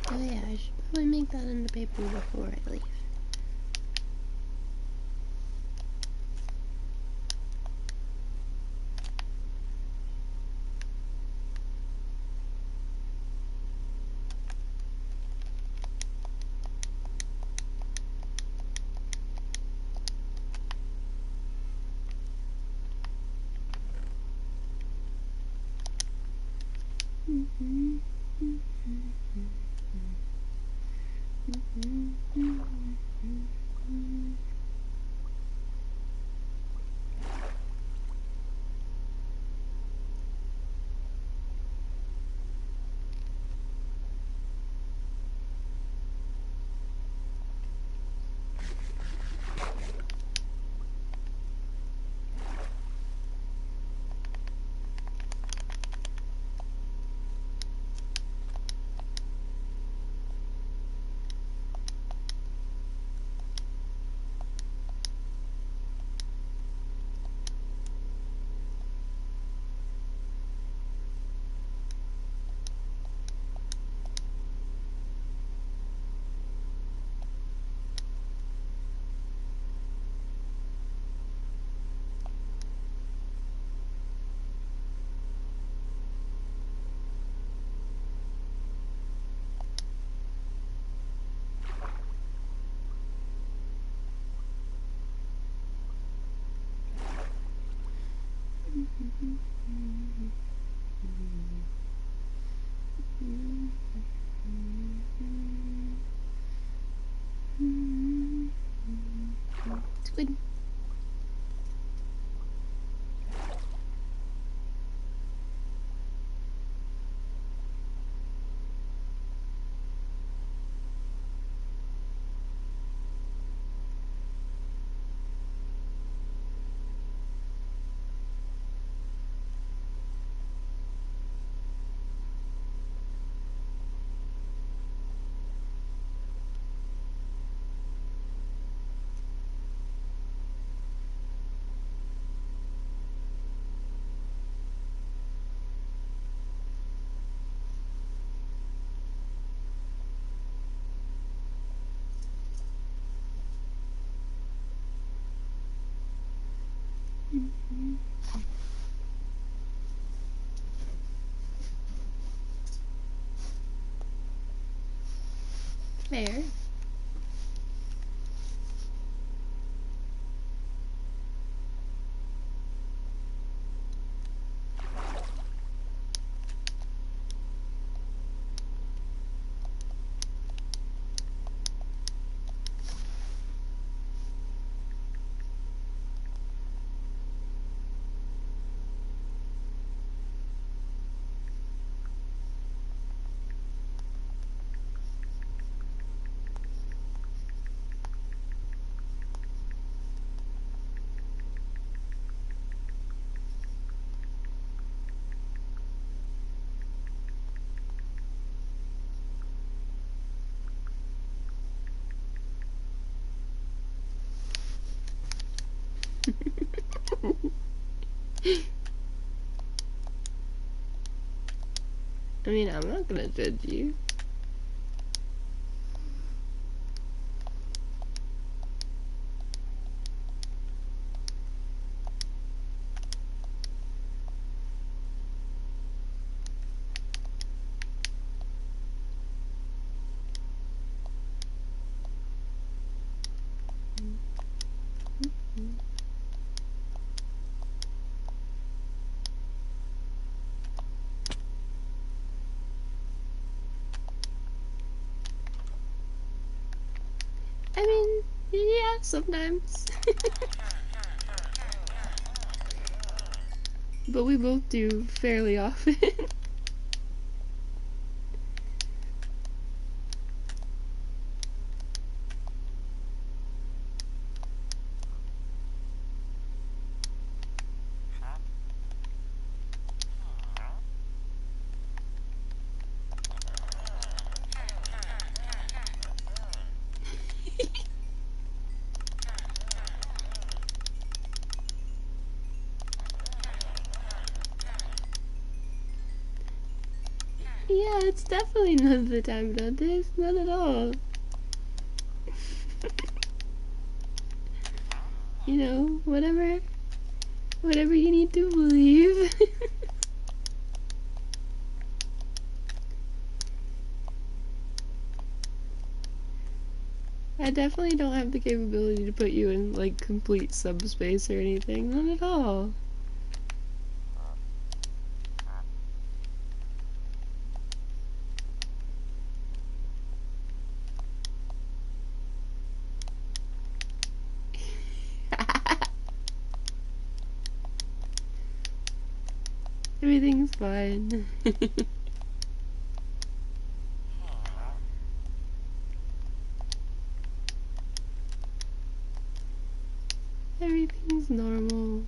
Oh yeah, I should probably make that into paper before I leave. It's good. Fair. I mean, I'm not gonna judge you. I mean, yeah, sometimes. But we both do fairly often. Yeah, it's definitely not the time for this, not at all. You know, whatever you need to believe. I definitely don't have the capability to put you in, like, complete subspace or anything, not at all. Everything's fine. Everything's normal.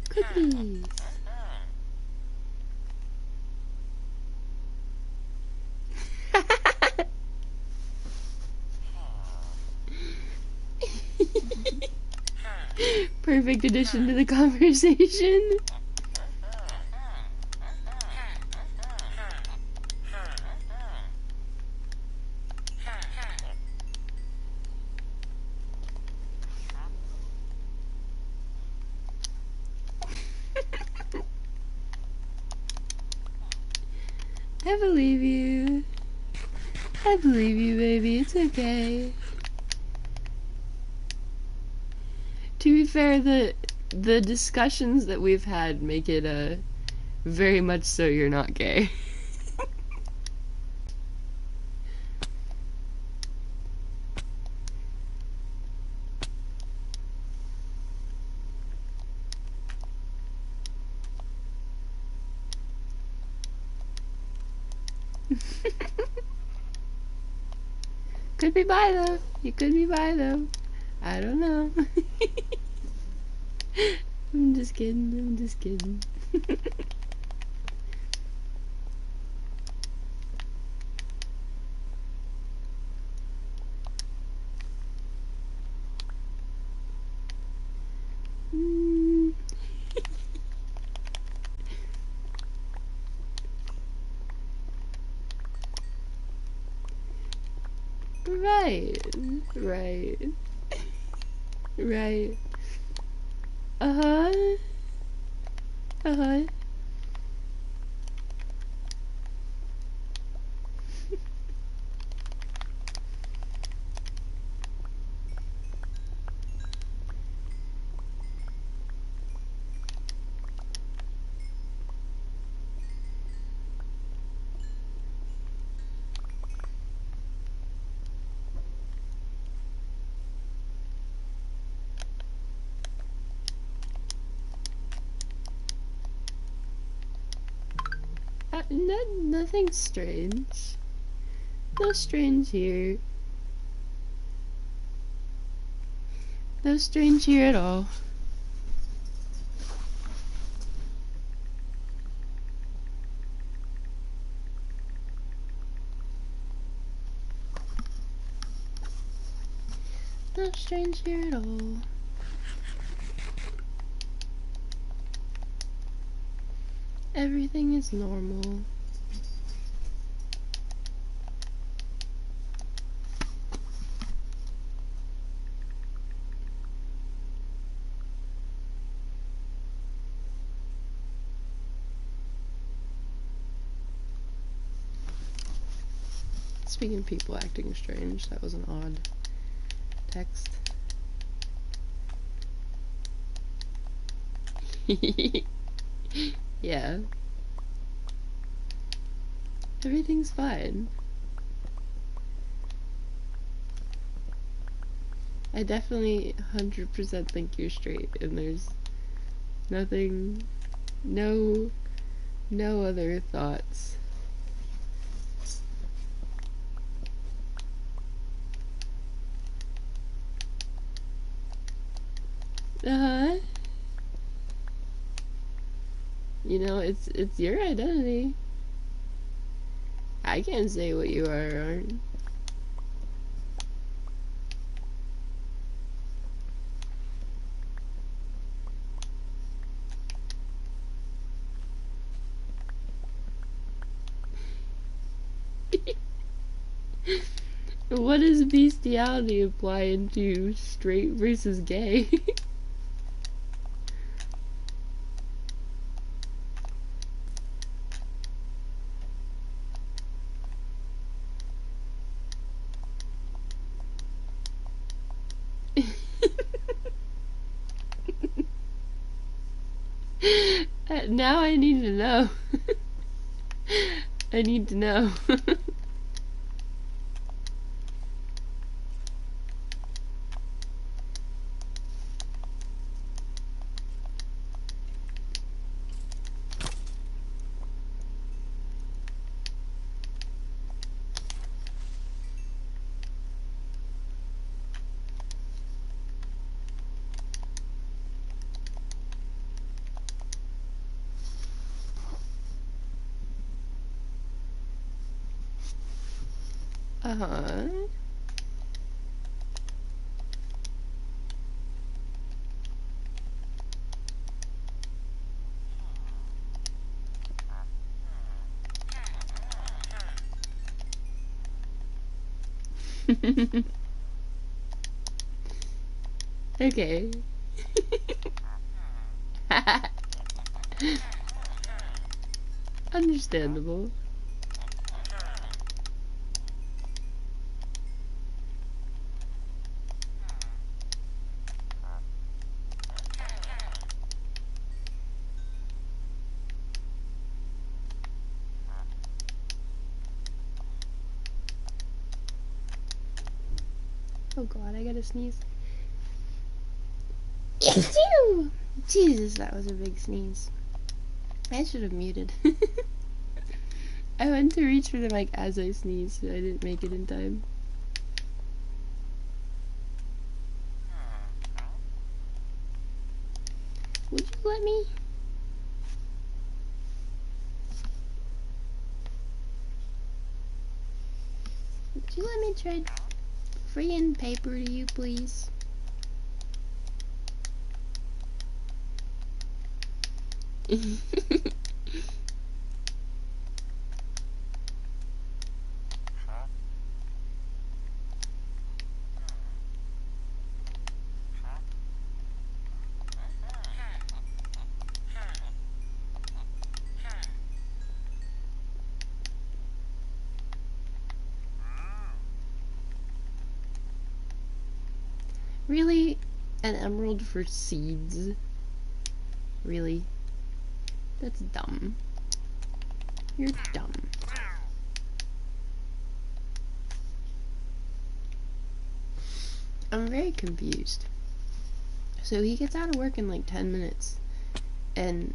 Cookies. Perfect addition to the conversation. I believe you. I believe you, baby. It's okay. To be fair, the discussions that we've had make it very much so you're not gay. Could be bi though. You could be bi though. I don't know. I'm just kidding. I'm just kidding. Right. Right. Right. Uh-huh. Uh-huh. Nothing strange. No strange here. No strange here at all. strange here at all. Everything is normal. Speaking of people acting strange, that was an odd text. Yeah. Everything's fine. I definitely 100% think you're straight, and there's nothing, no other thoughts. Uh-huh. You know, it's your identity. I can't say what you are or aren't. What does bestiality apply into straight versus gay? Now I need to know. I need to know. Uh-huh. Okay. Understandable. Oh god, I gotta sneeze. Achoo! Jesus, that was a big sneeze. I should have muted. I went to reach for the mic as I sneezed, so I didn't make it in time. Would you let me? Would you let me trade freaking paper to you, please? Really? An emerald for seeds? Really? That's dumb. You're dumb. I'm very confused. So he gets out of work in like 10 minutes, and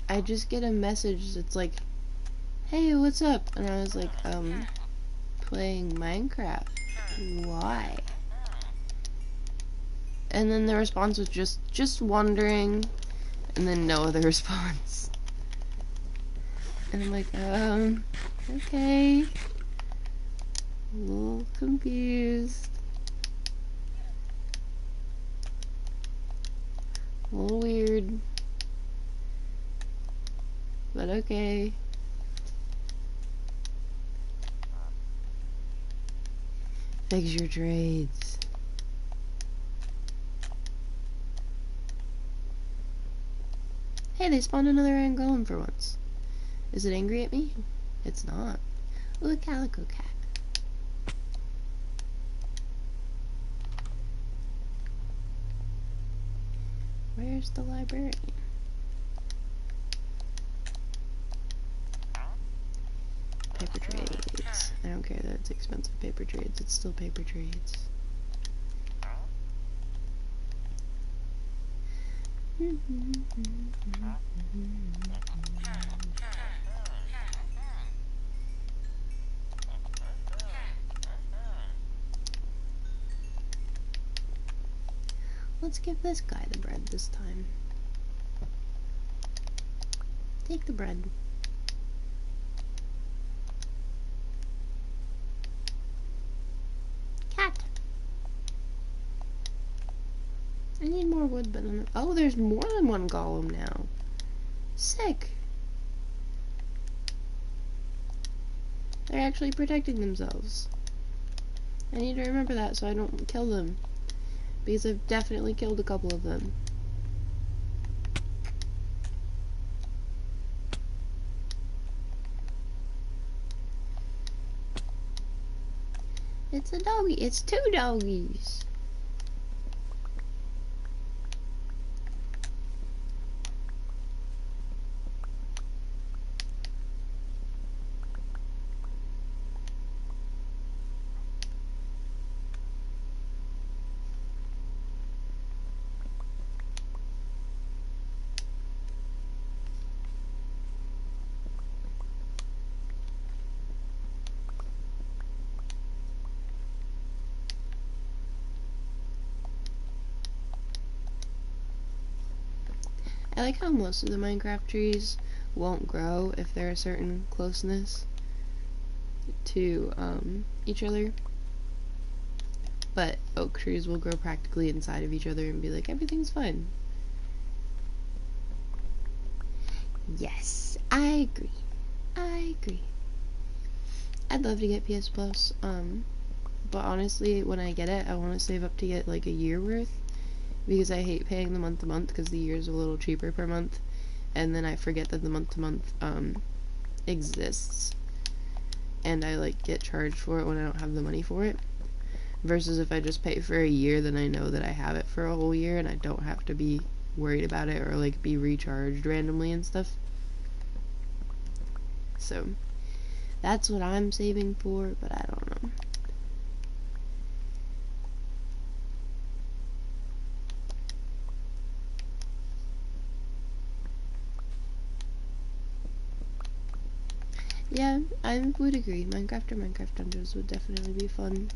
I just get a message that's like, hey, what's up? And I was like, playing Minecraft. Why? And then the response was just wondering, and then no other response. And I'm like, okay. A little confused. A little weird. But okay. Fix your trades. Hey, they spawned another iron golem for once. Is it angry at me? It's not. Ooh, a calico cat. Where's the librarian? Paper trades. I don't care that it's expensive paper trades. It's still paper trades. Let's give this guy the bread this time. Take the bread. Cat. I need more wood, but oh, there's more than one golem now. Sick. They're actually protecting themselves. I need to remember that so I don't kill them. Because I've definitely killed a couple of them. It's a doggy. It's two doggies. I like how most of the Minecraft trees won't grow if they're a certain closeness to each other, but oak trees will grow practically inside of each other and be like, everything's fine. Yes, I agree. I agree. I'd love to get PS Plus, but honestly, when I get it, I want to save up to get like a year worth. Because I hate paying the month to month because the year's a little cheaper per month, and then I forget that the month to month exists, and I like get charged for it when I don't have the money for it. Versus if I just pay for a year, then I know that I have it for a whole year and I don't have to be worried about it or like be recharged randomly and stuff. So that's what I'm saving for, but I don't know. Yeah, I would agree. Minecraft or Minecraft Dungeons would definitely be fun.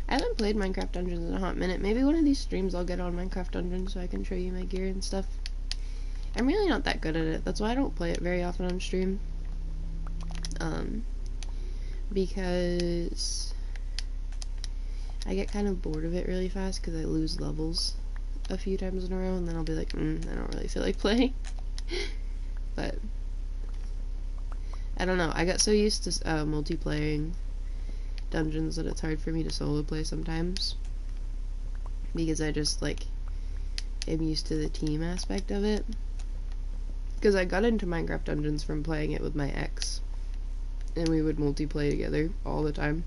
I haven't played Minecraft Dungeons in a hot minute. Maybe one of these streams I'll get on Minecraft Dungeons so I can show you my gear and stuff. I'm really not that good at it. That's why I don't play it very often on stream. Because I get kind of bored of it really fast because I lose levels a few times in a row and then I'll be like, I don't really feel like playing. But I don't know, I got so used to multiplaying dungeons that it's hard for me to solo play sometimes. Because I just, like, am used to the team aspect of it. Because I got into Minecraft Dungeons from playing it with my ex. And we would multiplayer together all the time.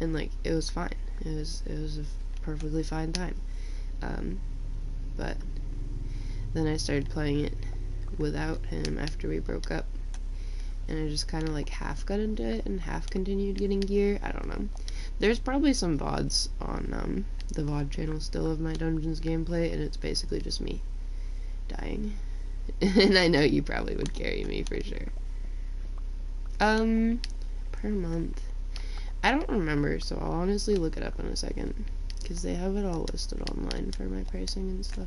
And, like, it was fine. It was a perfectly fine time. But then I started playing it without him after we broke up. And I just kind of like half got into it and half continued getting gear. I don't know. There's probably some VODs on the VOD channel still of my Dungeons gameplay, and it's basically just me dying. And I know you probably would carry me for sure. Per month. I don't remember, so I'll honestly look it up in a second. Because they have it all listed online for my pricing and stuff.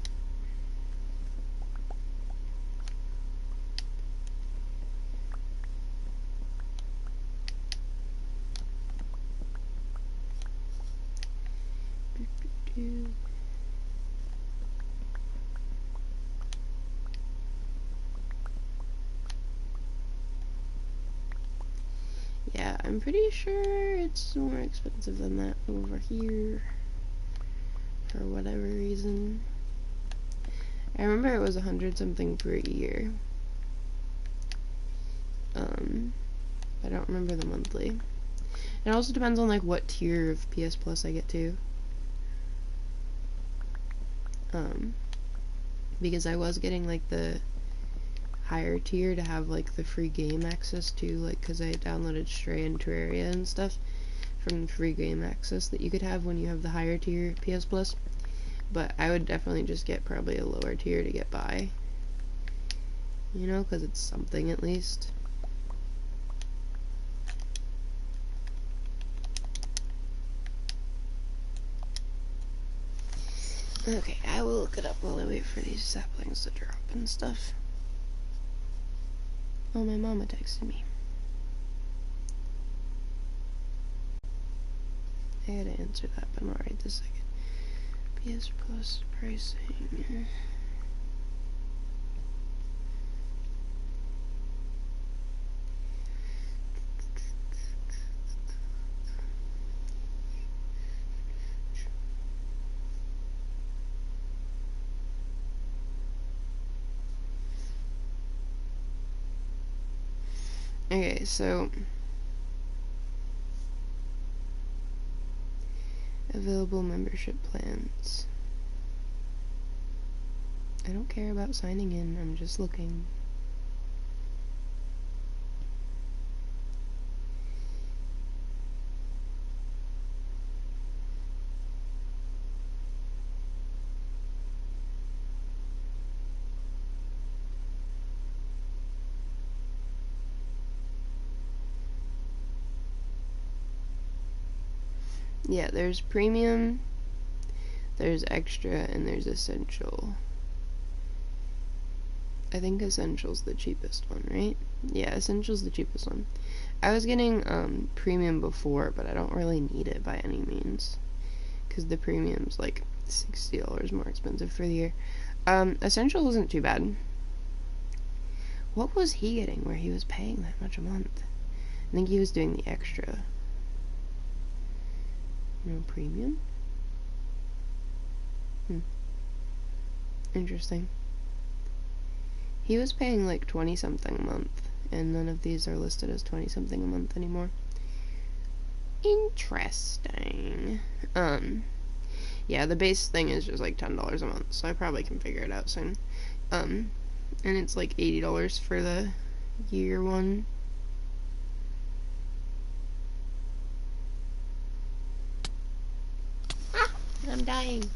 I'm pretty sure it's more expensive than that over here for whatever reason. I remember it was 100 something per year. I don't remember the monthly. It also depends on like what tier of PS Plus I get to. Because I was getting like the higher tier to have like the free game access to, like, because I downloaded Stray and Terraria and stuff from the free game access that you could have when you have the higher tier PS Plus. But I would definitely just get probably a lower tier to get by, you know, because it's something at least. Okay, I will look it up while I wait for these saplings to drop and stuff. Oh, my mama texted me. I gotta answer that, but I'm not right this second. PS Plus pricing. Okay, so available membership plans. I don't care about signing in, I'm just looking. Yeah, there's premium, there's extra, and there's essential. I think essential's the cheapest one, right? Yeah, essential's the cheapest one. I was getting premium before, but I don't really need it by any means, because the premium's like $60 more expensive for the year. Essential isn't too bad. What was he getting where he was paying that much a month? I think he was doing the extra. No premium? Interesting. He was paying like 20 something a month, and none of these are listed as 20 something a month anymore. Interesting. Yeah, the base thing is just like $10 a month, so I probably can figure it out soon. And it's like $80 for the year one. I'm dying.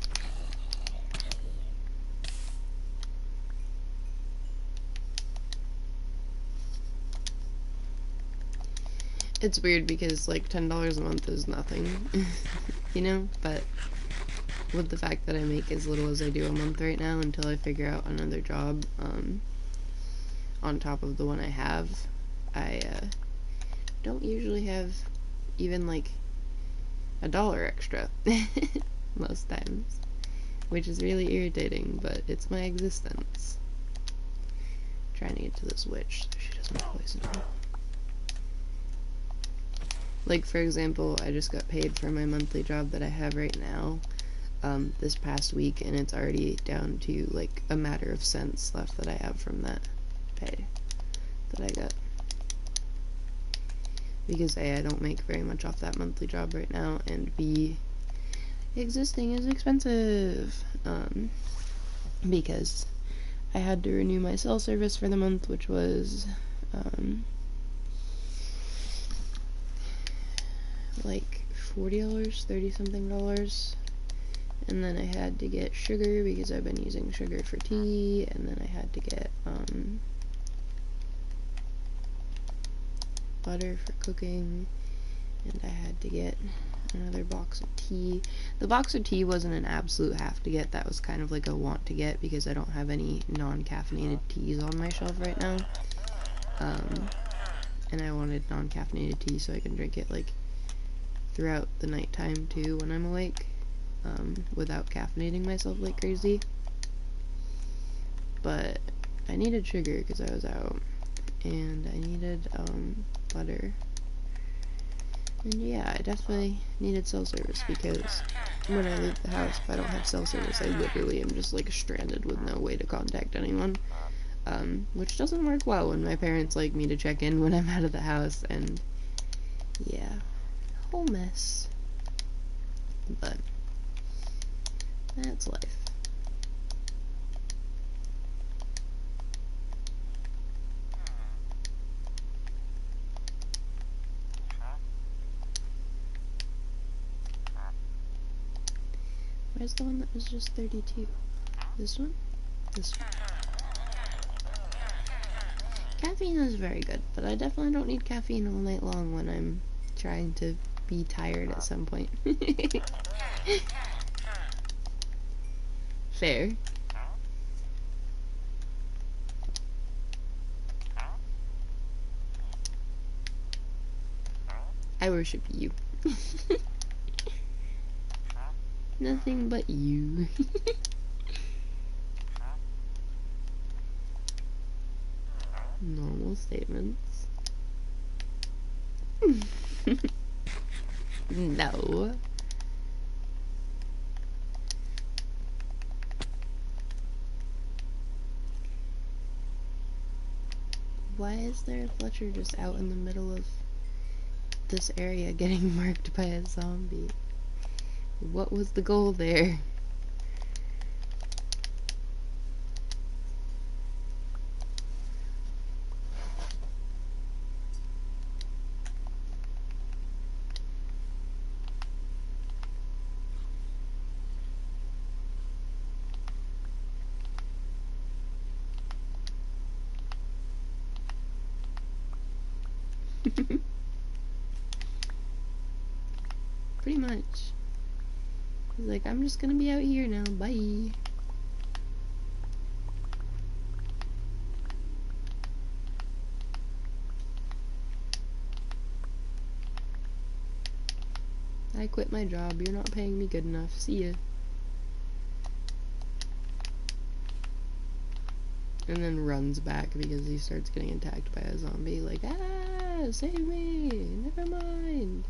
It's weird because like $10 a month is nothing, you know, but with the fact that I make as little as I do a month right now until I figure out another job, on top of the one I have, I don't usually have even like $1 extra most times, which is really irritating, but it's my existence. I'm trying to get to this witch so she doesn't poison me. Like, for example, I just got paid for my monthly job that I have right now, this past week, and it's already down to like a matter of cents left that I have from that pay that I got. Because A, I don't make very much off that monthly job right now, and B, existing is expensive, because I had to renew my cell service for the month, which was, like $40, 30 something dollars, and then I had to get sugar because I've been using sugar for tea, and then I had to get, butter for cooking, and I had to get another box of tea. The box of tea wasn't an absolute have to get, that was kind of like a want to get because I don't have any non-caffeinated teas on my shelf right now, and I wanted non-caffeinated tea so I can drink it like throughout the nighttime too when I'm awake, without caffeinating myself like crazy. But I needed sugar because I was out, and I needed butter, And yeah, I definitely needed cell service because when I leave the house, if I don't have cell service, I literally am just like stranded with no way to contact anyone. Which doesn't work well when my parents like me to check in when I'm out of the house, and yeah, whole mess. But that's life. Where's the one that was just 32? This one? This one. Caffeine is very good, but I definitely don't need caffeine all night long when I'm trying to be tired at some point. Fair. I worship you. Nothing but you. Normal statements. No. Why is there a Fletcher just out in the middle of this area getting marked by a zombie? What was the goal there? Pretty much. He's like, I'm just gonna be out here now, bye. I quit my job, you're not paying me good enough, see ya. And then runs back because he starts getting attacked by a zombie, like, ah, save me, never mind.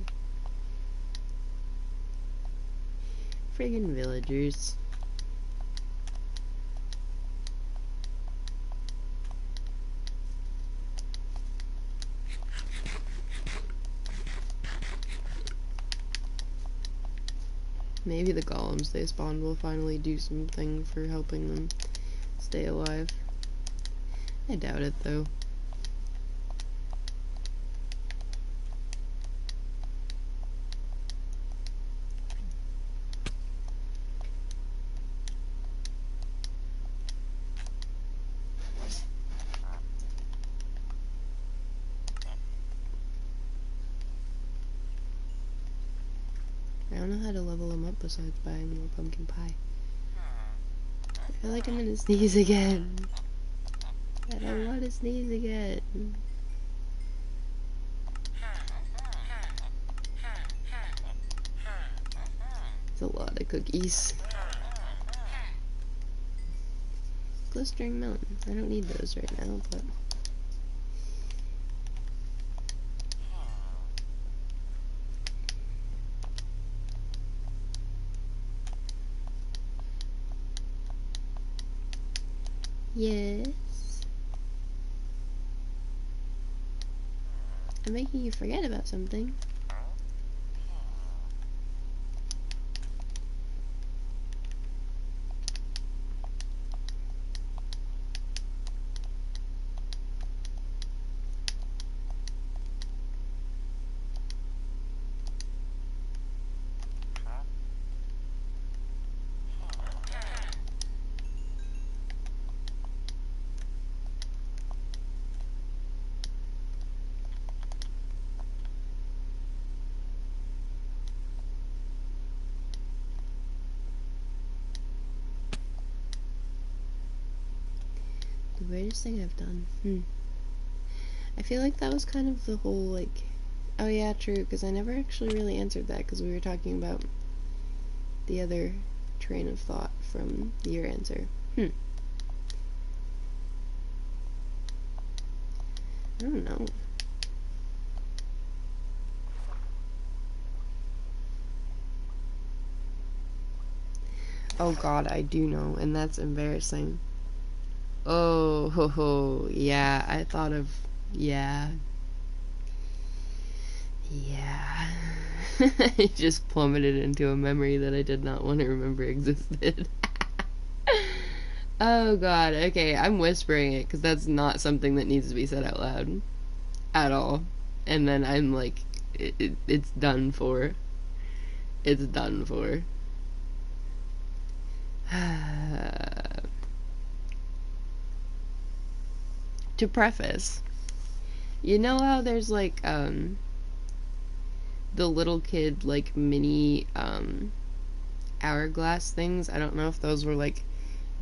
Friggin' villagers. Maybe the golems they spawned will finally do something for helping them stay alive. I doubt it, though. I don't know how to level them up besides buying more pumpkin pie. I feel like I'm gonna sneeze again. I don't want to sneeze again. It's a lot of cookies. Glistering melon. I don't need those right now, but... Yes? I'm making you forget about something. The weirdest thing I've done. I feel like that was kind of the whole, like... Oh yeah, true, because I never actually really answered that, because we were talking about the other train of thought from your answer. I don't know. Oh god, I do know, and that's embarrassing. Oh, ho, ho. Yeah, I thought of... Yeah. Yeah. It just plummeted into a memory that I did not want to remember existed. Oh god, okay, I'm whispering it because that's not something that needs to be said out loud at all. And then I'm like, it's done for. It's done for. To preface, you know how there's like, the little kid, like, mini, hourglass things? I don't know if those were, like,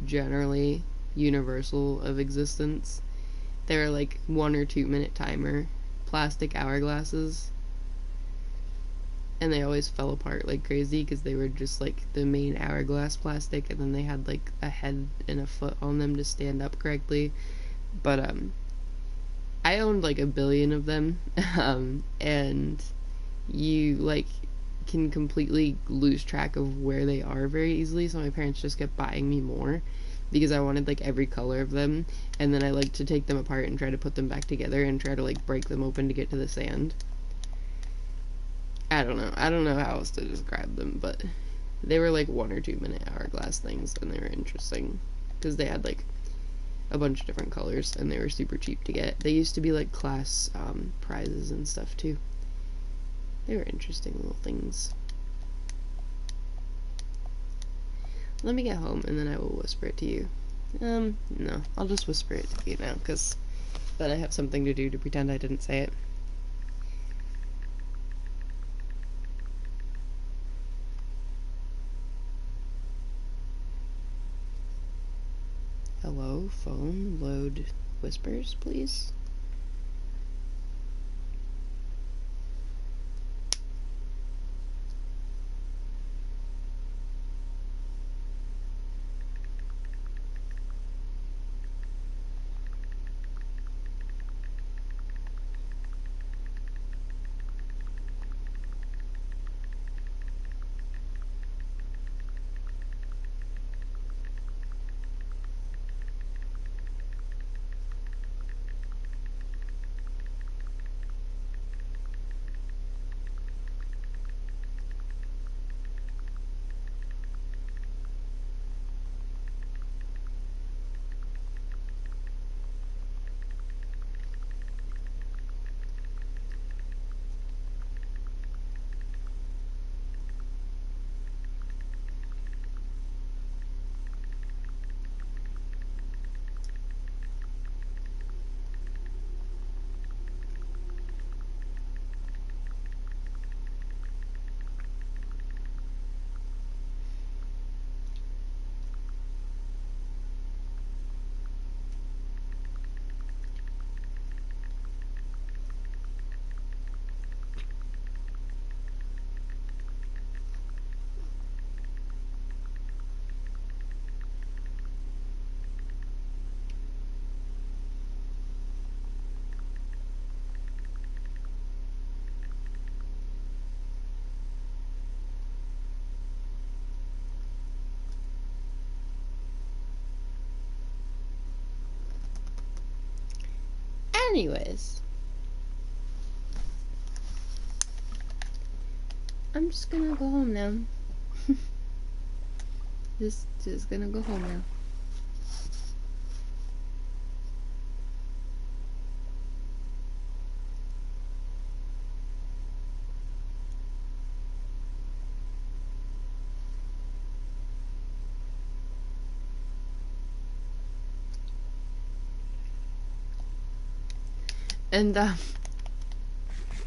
generally universal of existence. They're like 1 or 2 minute timer plastic hourglasses, and they always fell apart like crazy because they were just like the main hourglass plastic, and then they had like a head and a foot on them to stand up correctly. But I owned like 1 billion of them, and you like can completely lose track of where they are very easily, so my parents just kept buying me more because I wanted like every color of them, and then I like to take them apart and try to put them back together and try to like break them open to get to the sand. I don't know how else to describe them, but they were like 1 or 2 minute hourglass things, and they were interesting because they had like a bunch of different colors, and they were super cheap to get. They used to be like class prizes and stuff too. They were interesting little things. Let me get home, and then I will whisper it to you. No, I'll just whisper it to you now, because then I have something to do to pretend I didn't say it. Hello, phone, load whispers, please. Anyways, I'm just gonna go home now. just gonna go home now. And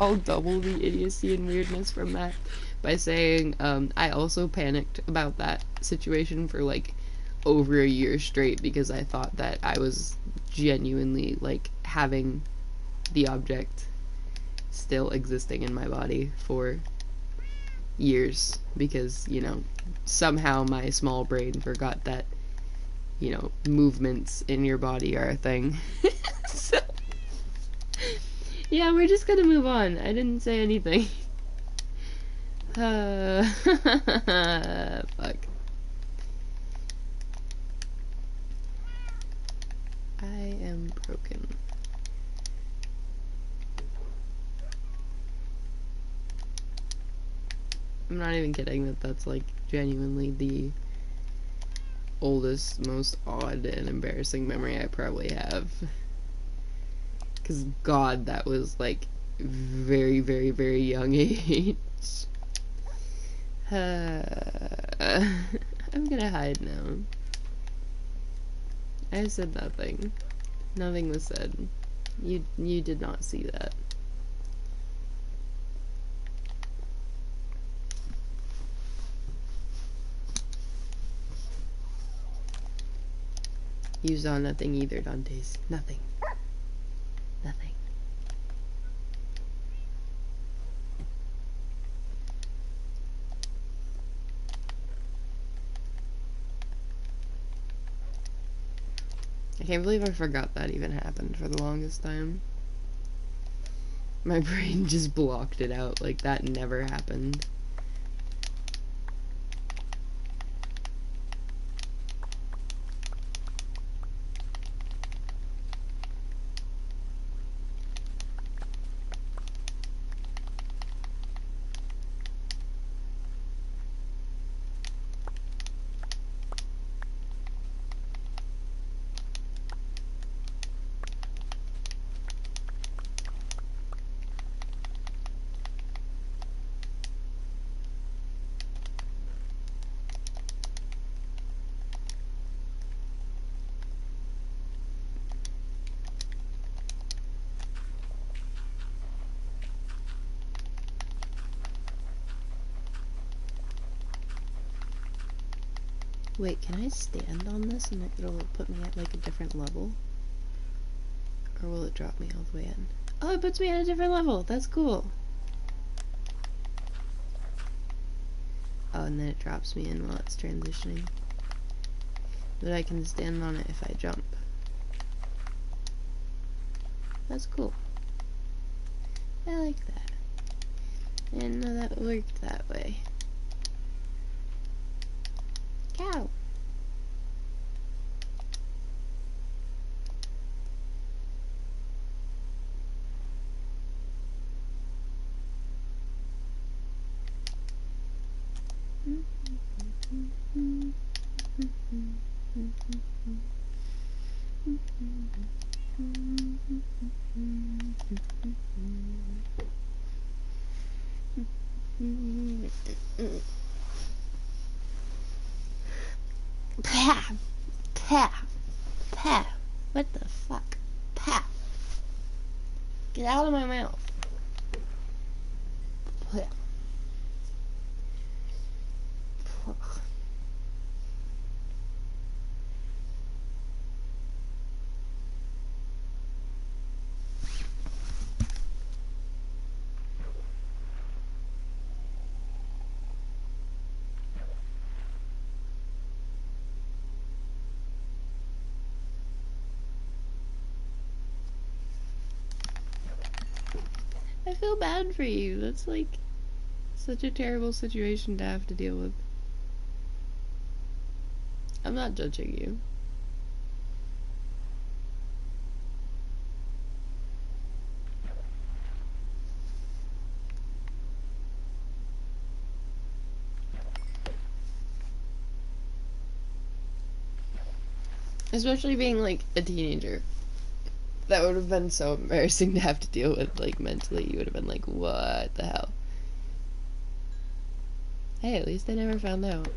I'll double the idiocy and weirdness from that by saying I also panicked about that situation for like over a year straight because I thought that I was genuinely like having the object still existing in my body for years because, you know, somehow my small brain forgot that, you know, movements in your body are a thing. So yeah, we're just gonna move on. I didn't say anything. Fuck. broken. I'm not even kidding that that's like genuinely the oldest, most odd and embarrassing memory I probably have. Because God, that was like very, very, very young age. I'm gonna hide now. I said nothing. Nothing was said. You did not see that. You saw nothing either, Dantes. Nothing. Nothing. I can't believe I forgot that even happened for the longest time. My brain just blocked it out, like that never happened. Wait, can I stand on this and it'll put me at like a different level? Or will it drop me all the way in? Oh, it puts me at a different level. That's cool. Oh, and then it drops me in while it's transitioning. But I can stand on it if I jump. That's cool. I like that. I didn't know that worked that way. Cow! Pah! Pah! Pah! What the fuck? Pah! Get out of my mouth. Pah. I feel bad for you. That's like such a terrible situation to have to deal with. I'm not judging you. Especially being like a teenager. That would have been so embarrassing to have to deal with, like, mentally. You would have been like, what the hell? Hey, at least I never found out.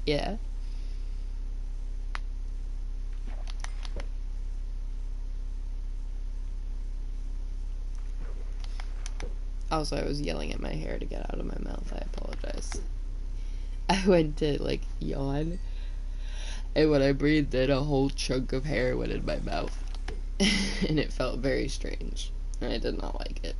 Yeah. Also, I was yelling at my hair to get out of my mouth. I apologize. I went to, like, yawn, and when I breathed in, a whole chunk of hair went in my mouth. And it felt very strange. And I did not like it.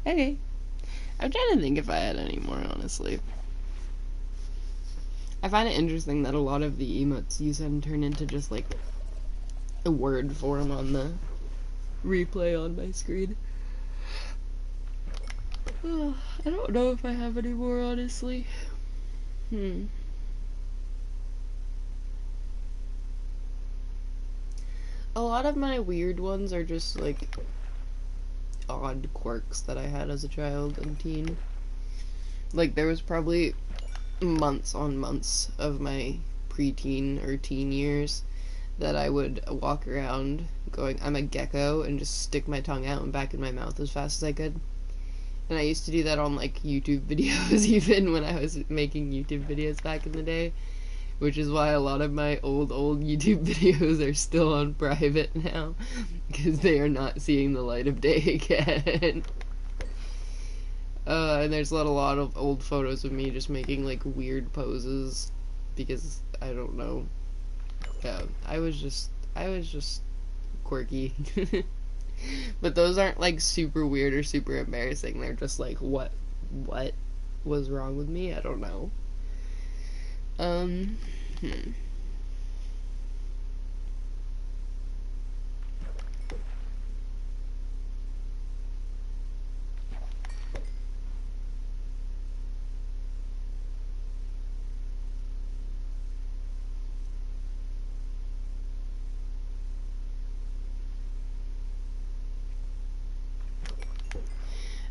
Okay. I'm trying to think if I had any more, honestly. I find it interesting that a lot of the emotes you send turn into just, like, a word form on the replay on my screen. I don't know if I have any more, honestly. A lot of my weird ones are just, like, odd quirks that I had as a child and teen. Like, there was probably months on months of my preteen or teen years that I would walk around going, I'm a gecko, and just stick my tongue out and back in my mouth as fast as I could. And I used to do that on, like, YouTube videos, even when I was making YouTube videos back in the day. Which is why a lot of my old YouTube videos are still on private now. Because they are not seeing the light of day again. And there's a lot of old photos of me just making, like, weird poses. Because, I don't know. Yeah, I was just quirky. But those aren't, like, super weird or super embarrassing. They're just like, what was wrong with me? I don't know.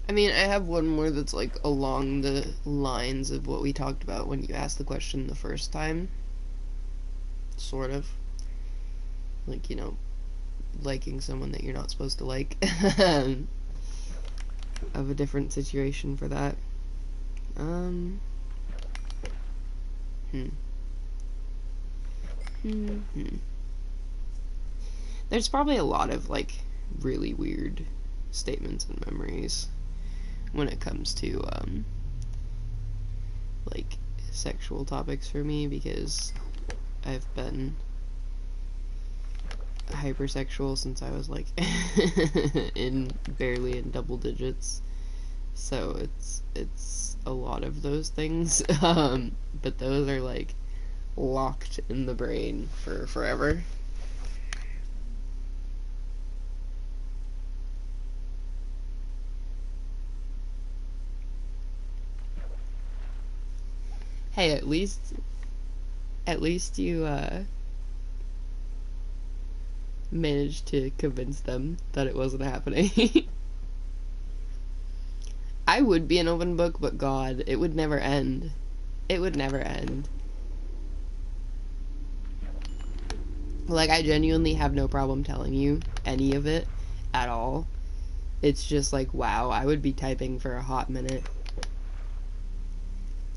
I mean, I have one more that's, like, along the lines of what we talked about when you asked the question the first time. Sort of. Like, you know, liking someone that you're not supposed to like. I have a different situation for that. There's probably a lot of, like, really weird statements and memories when it comes to, like, sexual topics for me, because I've been hypersexual since I was, like, barely in double digits. So it's a lot of those things. But those are, like, locked in the brain for forever. Hey, at least you managed to convince them that it wasn't happening. I would be an open book, but God, it would never end. It would never end. Like, I genuinely have no problem telling you any of it at all. It's just like, wow, I would be typing for a hot minute.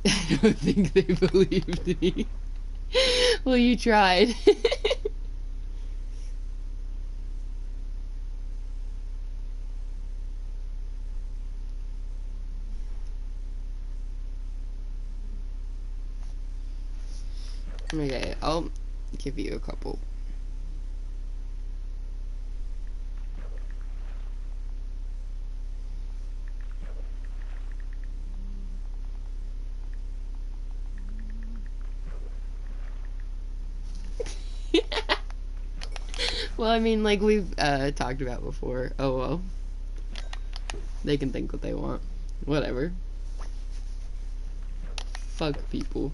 I don't think they believed me. Well, you tried. Okay, I'll give you a couple. Well, I mean, like we've talked about before. Oh well. They can think what they want. Whatever. Fuck people.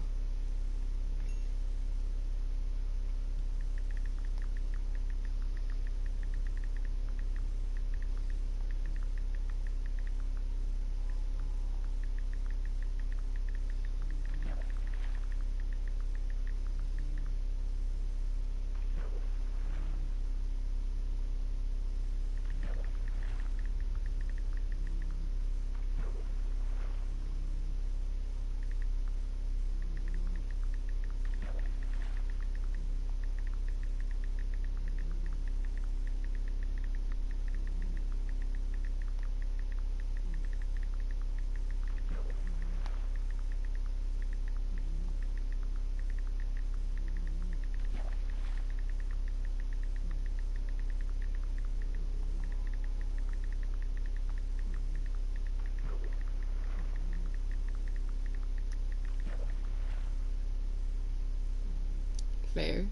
Fair.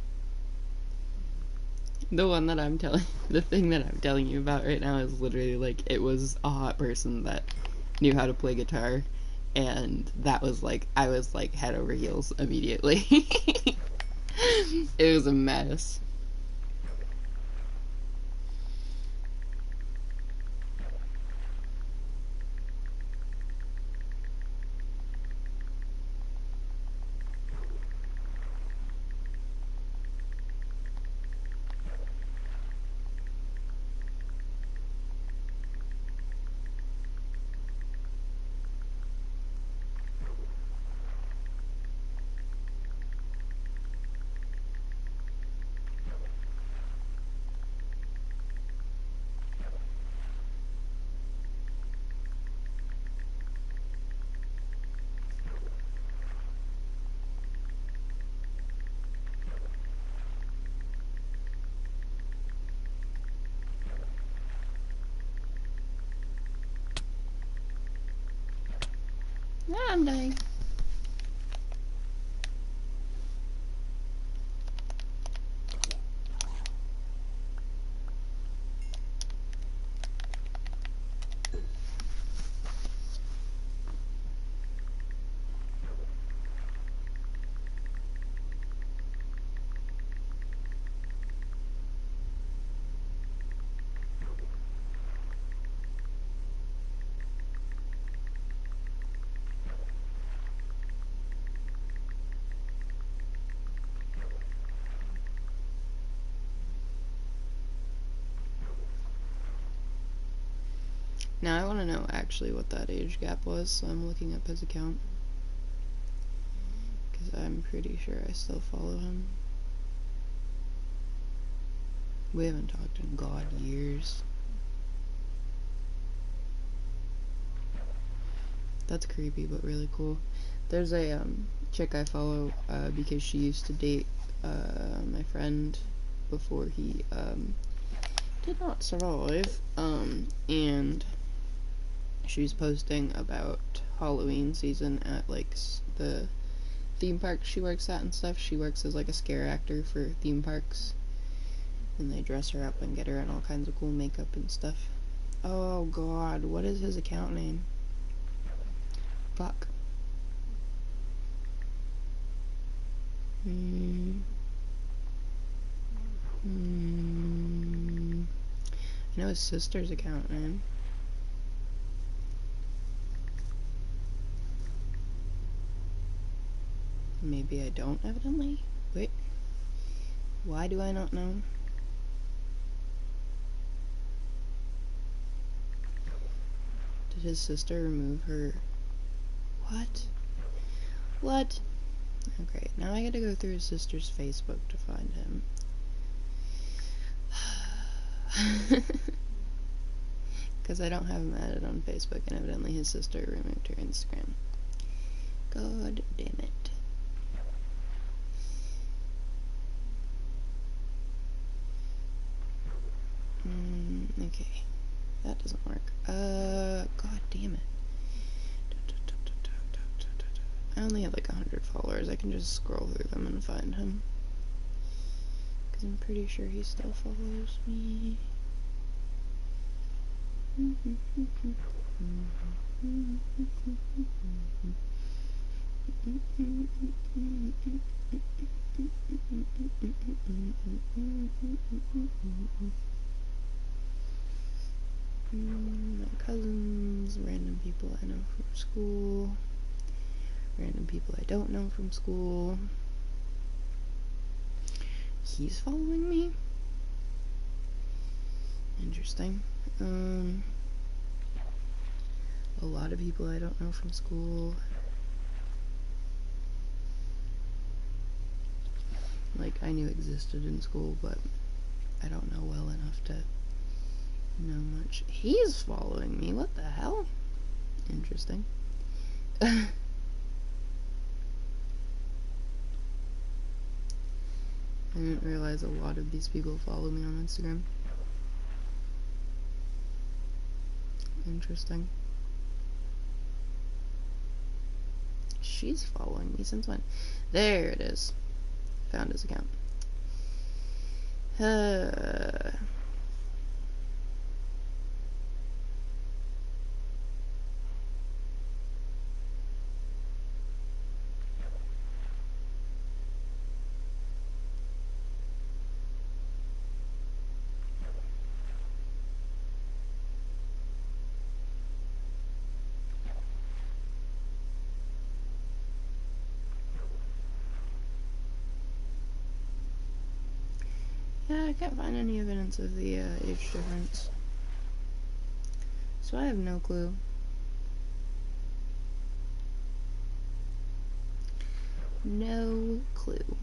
The one that I'm telling, the thing that I'm telling you about right now is literally like, it was a hot person that knew how to play guitar, and that was like, I was like head over heels immediately. It was a mess. I'm dying. Now I want to know actually what that age gap was, so I'm looking up his account. Because I'm pretty sure I still follow him. We haven't talked in god years. That's creepy, but really cool. There's a chick I follow because she used to date my friend before he did not survive. And she's posting about Halloween season at like the theme park she works at and stuff. She works as like a scare actor for theme parks, and they dress her up and get her in all kinds of cool makeup and stuff. Oh god, what is his account name? Fuck. I know his sister's account name. Maybe I don't, evidently. Wait. Why do I not know? Did his sister remove her? What? What? Okay, now I gotta go through his sister's Facebook to find him. Because I don't have him added on Facebook, and evidently his sister removed her Instagram. God damn it. Okay. That doesn't work. God damn it. I only have like 100 followers. I can just scroll through them and find him. Because I'm pretty sure he still follows me. My cousins, random people I know from school, random people I don't know from school. He's following me? Interesting. A lot of people I don't know from school. Like, I knew existed in school, but I don't know well enough to know much. He's following me, what the hell? Interesting. I didn't realize a lot of these people follow me on Instagram. Interesting. She's following me since when? There it is. found his account. Yeah, I can't find any evidence of the age difference. So I have no clue. No clue.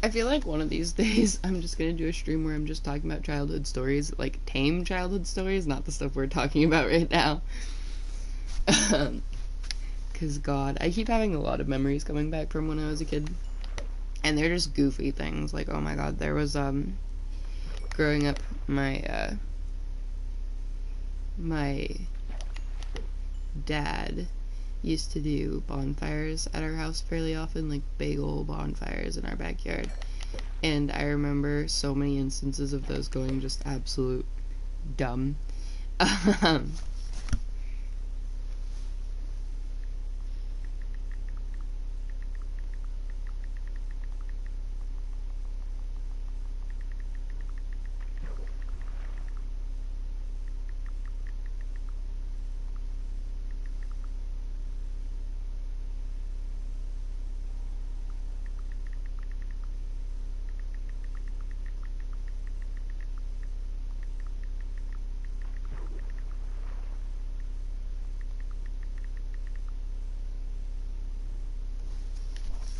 I feel like one of these days I'm just gonna do a stream where I'm just talking about childhood stories, like tame childhood stories, not the stuff we're talking about right now. Cause God, I keep having a lot of memories coming back from when I was a kid, and they're just goofy things. Like, oh my God, there was growing up, my dad used to do bonfires at our house fairly often, like big old bonfires in our backyard. And I remember so many instances of those going just absolute dumb.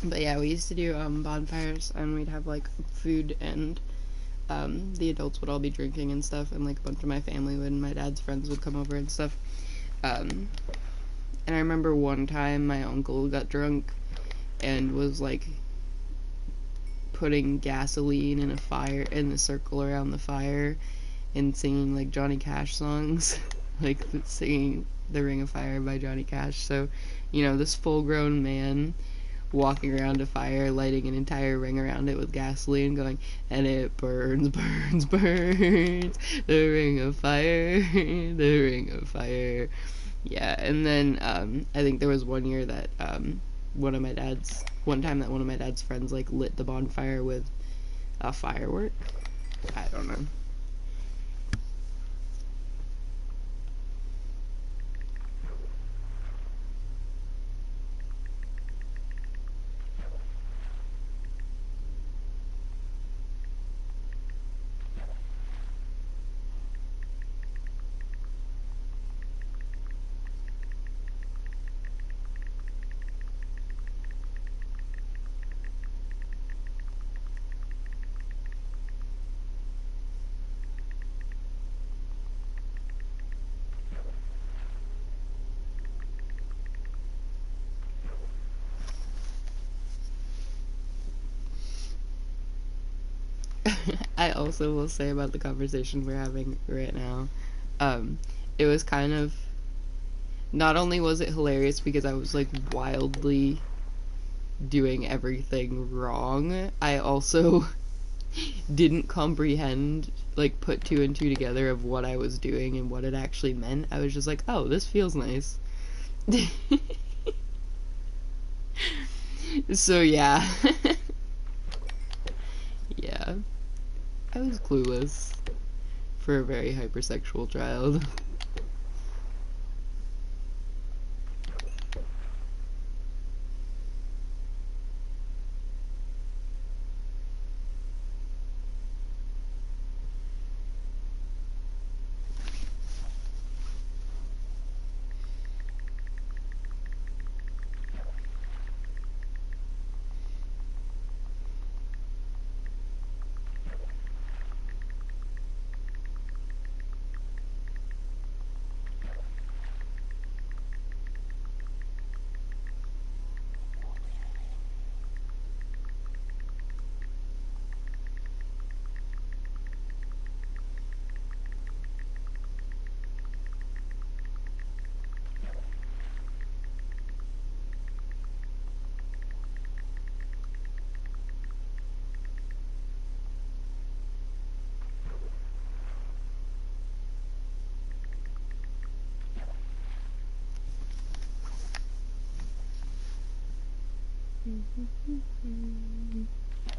But yeah, we used to do bonfires, and we'd have like food, and the adults would all be drinking and stuff, and like a bunch of my family would, and my dad's friends would come over and stuff. And I remember one time my uncle got drunk and was like putting gasoline in a fire, in the circle around the fire, and singing like Johnny Cash songs, like singing "The Ring of Fire" by Johnny Cash. So, you know, this full-grown man walking around a fire, lighting an entire ring around it with gasoline, going, and it burns, burns, burns, the ring of fire, the ring of fire. Yeah, and then I think there was one time that one of my dad's friends like lit the bonfire with a firework. I don't know. I also will say about the conversation we're having right now, it was kind of, not only was it hilarious because I was like wildly doing everything wrong, I also didn't comprehend, like, put two and two together of what I was doing and what it actually meant. I was just like, oh, this feels nice. So, yeah. Yeah. I was clueless for a very hypersexual child.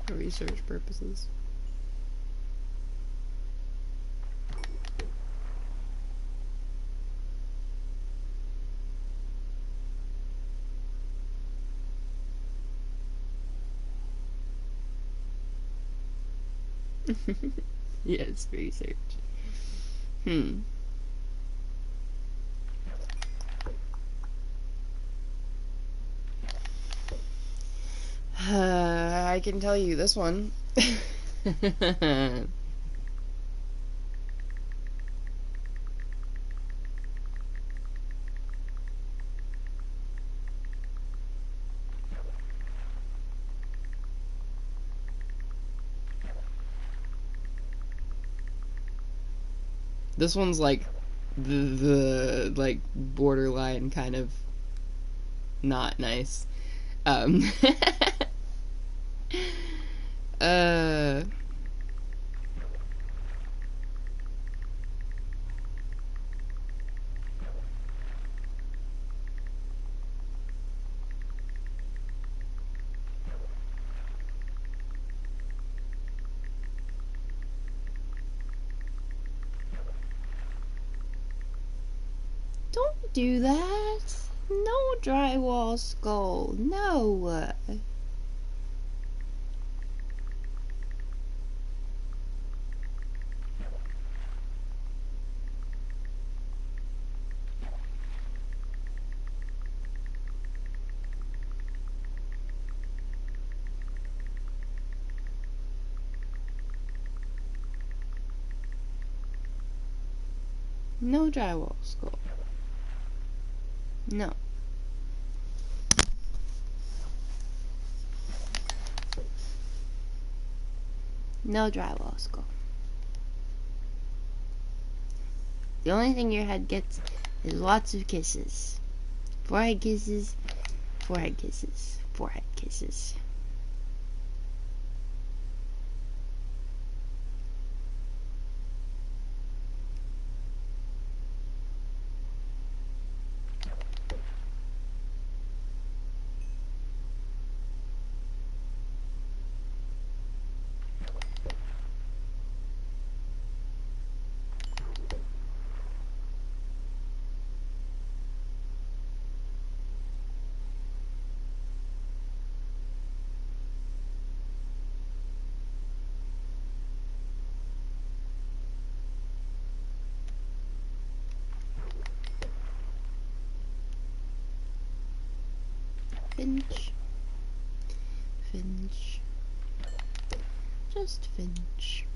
For research purposes. Yes, research. I can tell you this one. This one's like the like borderline kind of not nice. Don't do that. No drywall skull. No. No drywall skull. No. No drywall skull. The only thing your head gets is lots of kisses. Forehead kisses, forehead kisses, forehead kisses. Finch. Finch. Just Finch.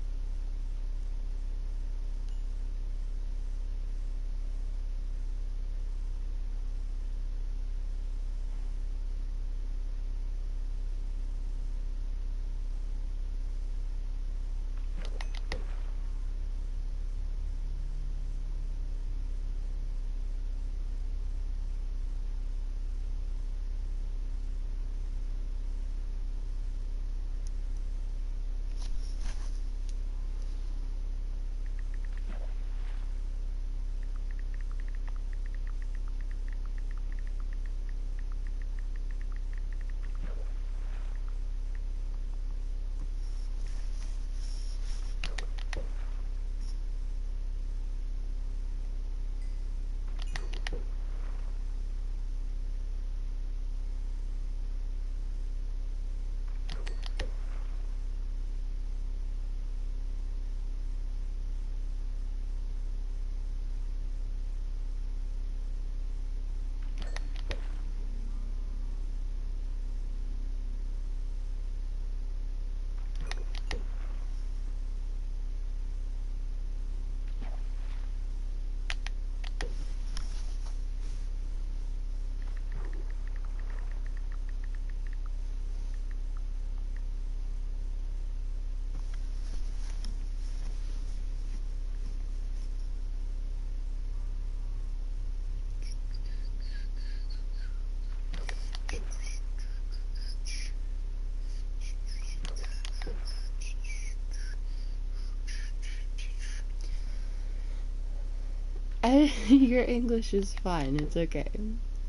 Your English is fine. It's okay.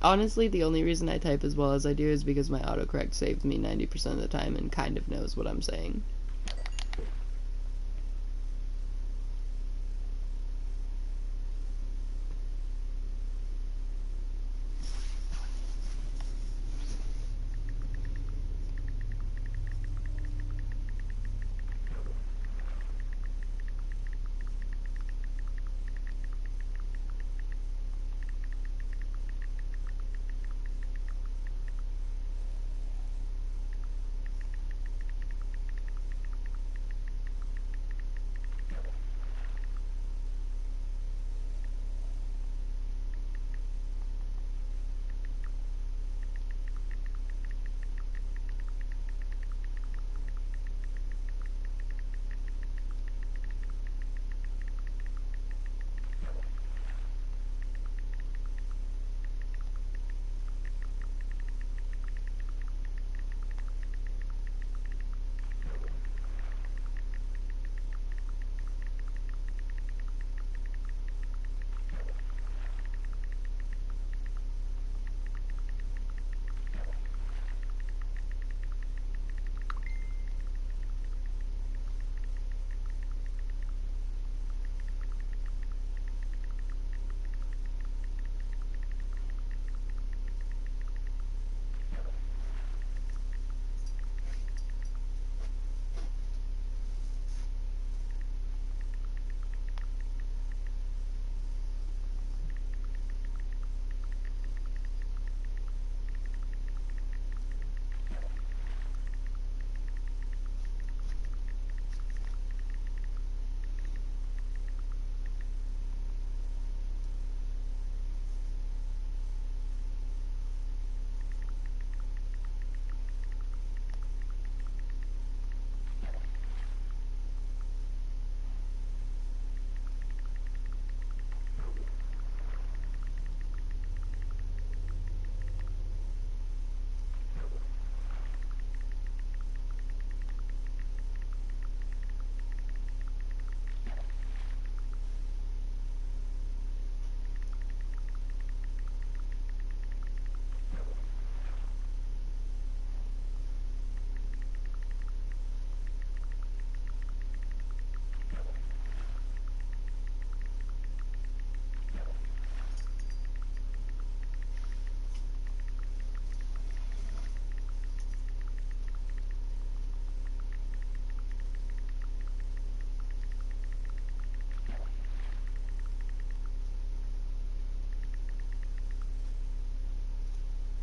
Honestly, the only reason I type as well as I do is because my autocorrect saves me 90% of the time and kind of knows what I'm saying.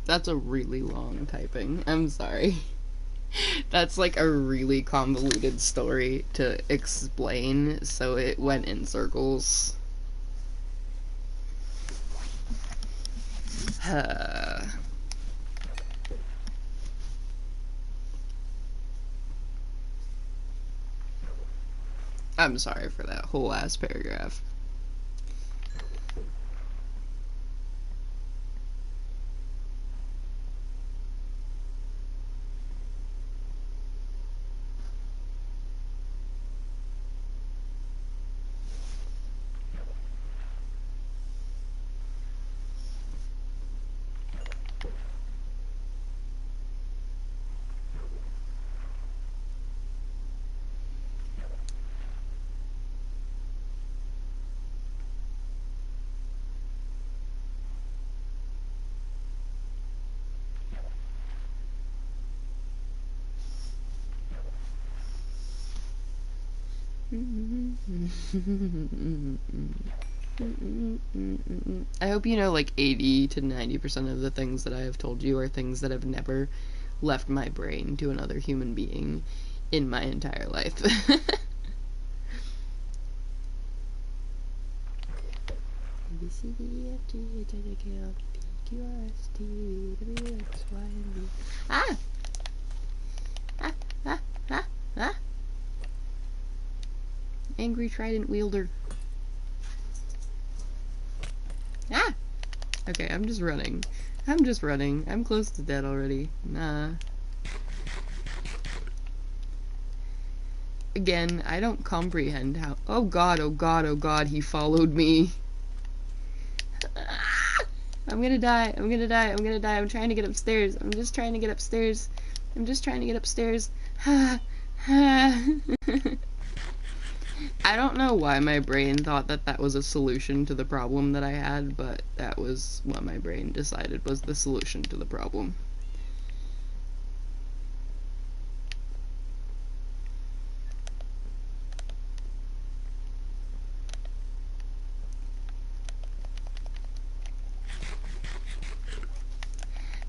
That's a really long typing. I'm sorry. That's like a really convoluted story to explain, so it went in circles. I'm sorry for that whole ass paragraph. I hope you know like 80 to 90% of the things that I have told you are things that have never left my brain to another human being in my entire life. Ah! Ah! Ah! Ah! Ah! Angry trident wielder. Ah! Okay, I'm just running. I'm close to dead already. Nah. Again, I don't comprehend how— oh god, he followed me. I'm gonna die. I'm gonna die. I'm gonna die. I'm trying to get upstairs. I'm just trying to get upstairs. I'm just trying to get upstairs. I don't know why my brain thought that that was a solution to the problem that I had, but that was what my brain decided was the solution to the problem.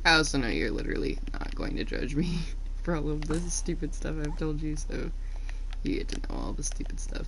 I also know you're literally not going to judge me for all of the stupid stuff I've told you, so you get to know all the stupid stuff.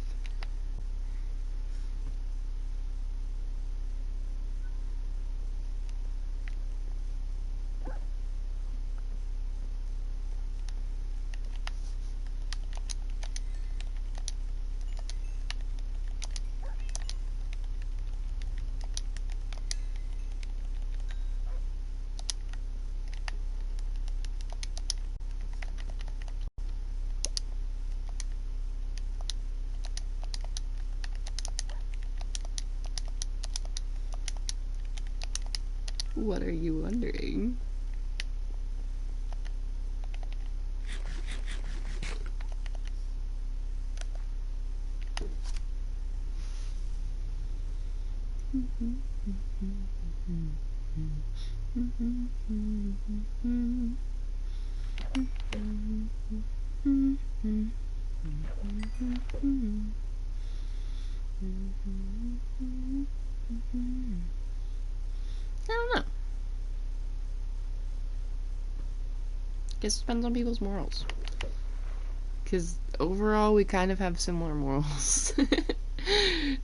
What are you wondering? I don't know. Guess it depends on people's morals. Because overall, we kind of have similar morals.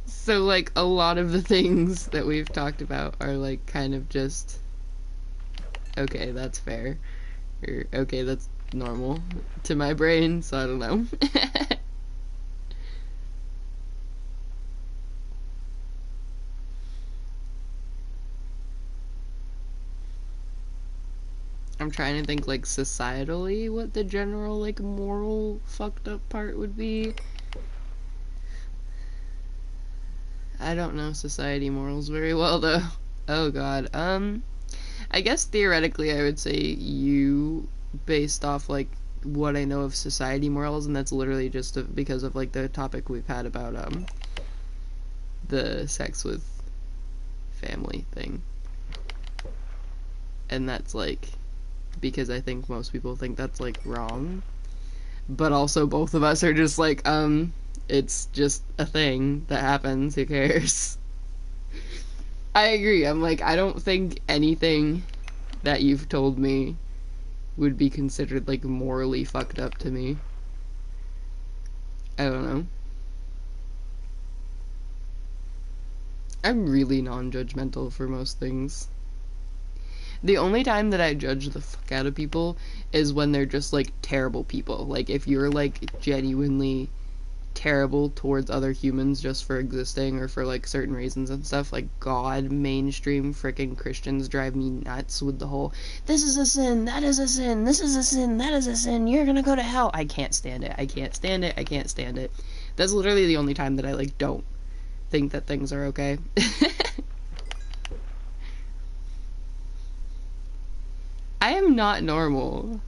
So, like, a lot of the things that we've talked about are, like, kind of just, okay, that's fair. Or, okay, that's normal to my brain, so I don't know. I'm trying to think, like, societally what the general, like, moral fucked up part would be. I don't know society morals very well, though. Oh god. I guess theoretically I would say you, based off, like, what I know of society morals, and that's literally just because of, like, the topic we've had about, the sex with family thing. And that's, like, because I think most people think that's, like, wrong. But also both of us are just like, it's just a thing that happens, who cares? I agree, I'm like, I don't think anything that you've told me would be considered, like, morally fucked up to me. I don't know. I'm really non-judgmental for most things. The only time that I judge the fuck out of people is when they're just, like, terrible people. Like, if you're, like, genuinely terrible towards other humans just for existing or for, like, certain reasons and stuff, like, God, mainstream freaking Christians drive me nuts with the whole, this is a sin, that is a sin, this is a sin, that is a sin, you're gonna go to hell. I can't stand it. I can't stand it. I can't stand it. That's literally the only time that I, like, don't think that things are okay. I am not normal,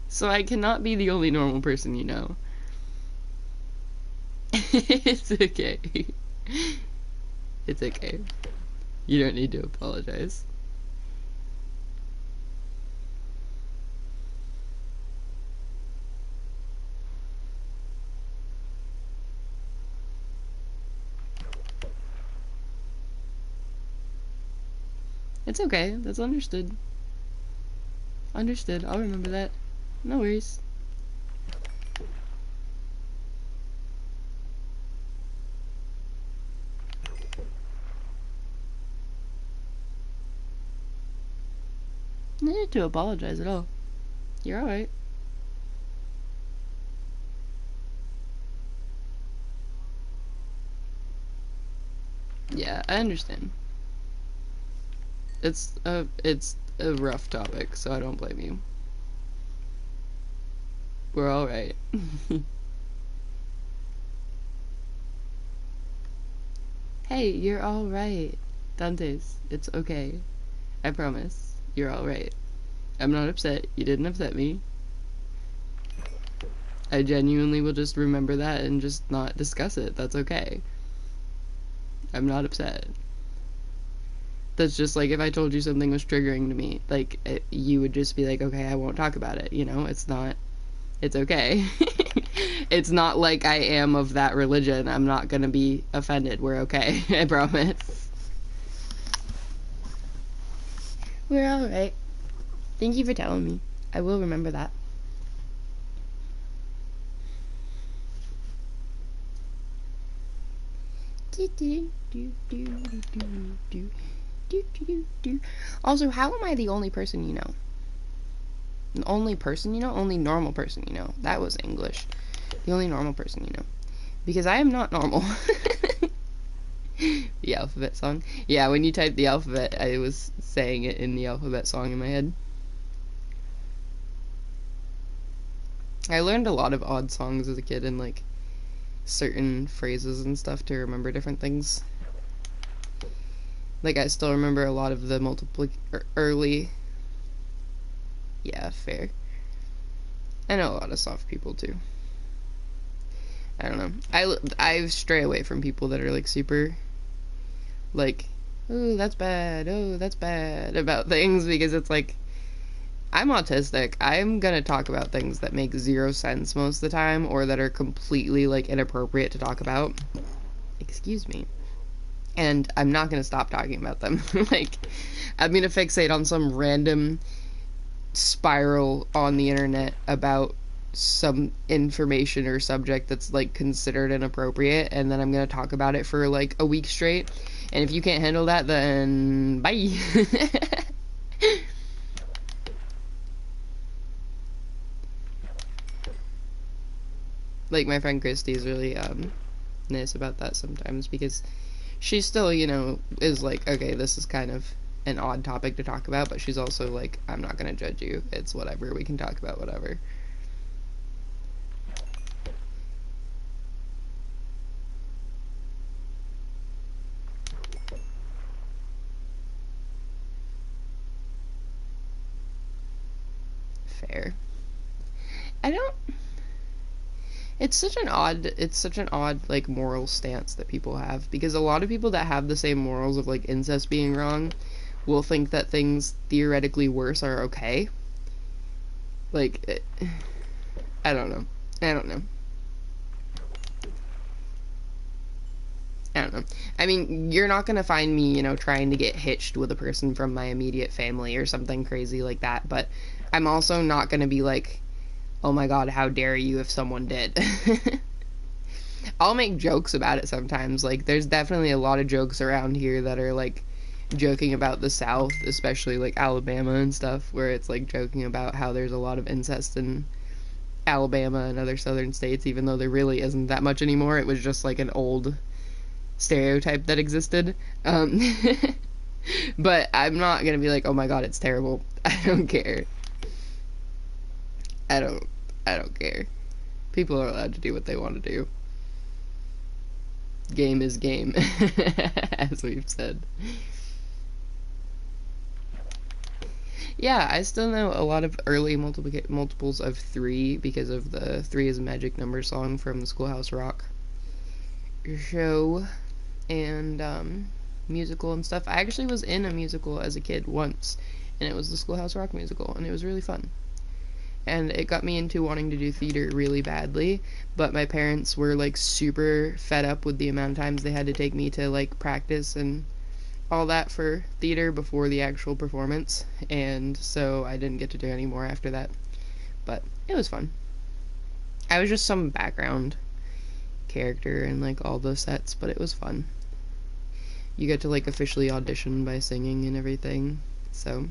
so I cannot be the only normal person you know. It's okay. It's okay. You don't need to apologize. It's okay. That's understood. Understood. I'll remember that. No worries. No need to apologize at all. You're alright. Yeah, I understand. It's a rough topic, so I don't blame you. We're alright. Hey, you're alright. Dantes, it's okay. I promise. You're alright. I'm not upset. You didn't upset me. I genuinely will just remember that and just not discuss it. That's okay. I'm not upset. That's just like if I told you something was triggering to me, like, you would just be like, okay, I won't talk about it, you know? It's okay. It's not like I am of that religion. I'm not gonna be offended. We're okay. I promise. We're alright. Thank you for telling me. I will remember that. Also, how am I the only person you know? The only person you know? Only normal person you know. That was English. The only normal person you know. Because I am not normal. The alphabet song. Yeah, when you typed the alphabet, I was saying it in the alphabet song in my head. I learned a lot of odd songs as a kid and, like, certain phrases and stuff to remember different things. Like, I still remember a lot of the early... Yeah, fair. I know a lot of soft people, too. I don't know. I stray away from people that are, like, super, like, oh, that's bad about things, because it's like, I'm autistic. I'm gonna talk about things that make zero sense most of the time, or that are completely, like, inappropriate to talk about. Excuse me. And I'm not gonna stop talking about them. Like, I'm gonna fixate on some random spiral on the internet about some information or subject that's, like, considered inappropriate, and then I'm gonna talk about it for, like, a week straight. And if you can't handle that, then bye. Like, my friend Christy's really nice about that sometimes, because she still, you know, is like, okay, this is kind of an odd topic to talk about, but she's also like, I'm not gonna judge you. It's whatever. We can talk about whatever. Fair. I don't... It's such an odd, like, moral stance that people have, because a lot of people that have the same morals of, like, incest being wrong will think that things theoretically worse are okay. Like, I don't know. I mean, you're not gonna find me, you know, trying to get hitched with a person from my immediate family or something crazy like that, but I'm also not gonna be like, oh my god, how dare you if someone did. I'll make jokes about it sometimes. Like, there's definitely a lot of jokes around here that are, like, joking about the South, especially, like, Alabama and stuff, where it's, like, joking about how there's a lot of incest in Alabama and other southern states, even though there really isn't that much anymore. It was just, like, an old stereotype that existed. But I'm not gonna be like, oh my god, it's terrible. I don't care. I don't care. People are allowed to do what they want to do. Game is game, as we've said. Yeah, I still know a lot of early multiples of 3 because of the 3 is a Magic Number song from the Schoolhouse Rock show and musical and stuff. I actually was in a musical as a kid once, and it was the Schoolhouse Rock musical, and it was really fun. And it got me into wanting to do theater really badly, but my parents were, like, super fed up with the amount of times they had to take me to, like, practice and all that for theater before the actual performance, and so I didn't get to do any more after that. But it was fun. I was just some background character in, like, all those sets, but it was fun. You get to, like, officially audition by singing and everything, so...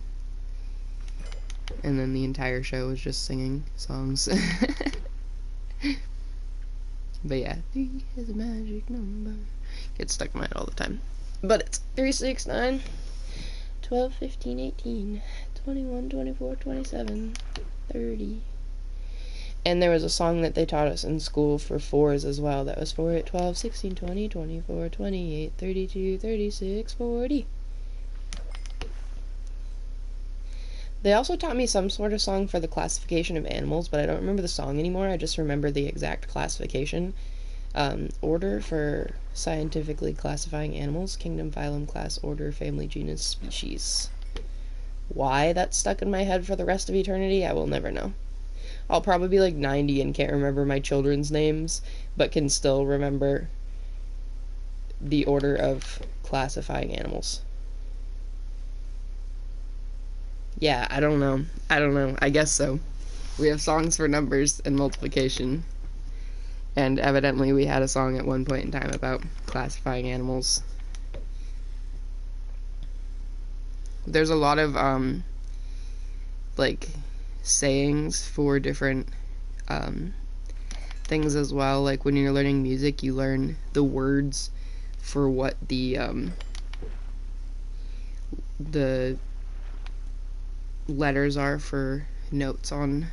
And then the entire show was just singing songs. But yeah, 3 is a magic number. Gets stuck in my head all the time. But it's 3, 6, 9, 12, 15, 18, 21, 24, 27, 30. And there was a song that they taught us in school for 4s as well. That was 4, 8, 12, 16, 20, 24, 28, 32, 36, 40. They also taught me some sort of song for the classification of animals, but I don't remember the song anymore. I just remember the exact classification. Order for scientifically classifying animals: kingdom, phylum, class, order, family, genus, species. Why that's stuck in my head for the rest of eternity, I will never know. I'll probably be like 90 and can't remember my children's names, but can still remember the order of classifying animals. Yeah, I don't know. I guess so. We have songs for numbers and multiplication. And evidently we had a song at one point in time about classifying animals. There's a lot of, like, sayings for different, things as well. Like, when you're learning music, you learn the words for what the letters are for notes on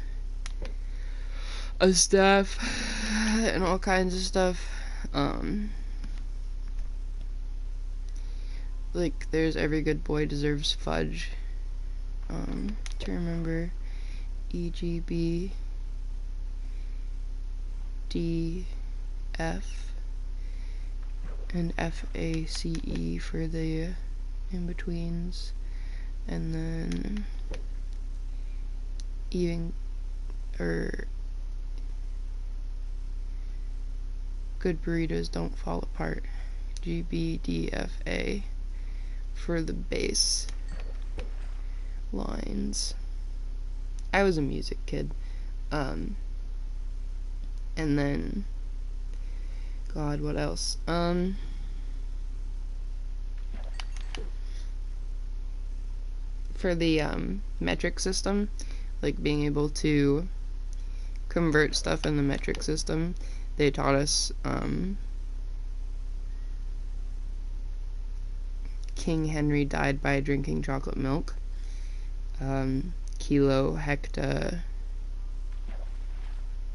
a staff and all kinds of stuff. Like, there's every good boy deserves fudge. To remember E, G, B, D, F, and F, A, C, E for the in-betweens, and then even, or good burritos don't fall apart. G, B, D, F, A for the bass lines. I was a music kid. And then, God, what else? For the metric system, like being able to convert stuff in the metric system, they taught us King Henry died by drinking chocolate milk. Kilo, hecta,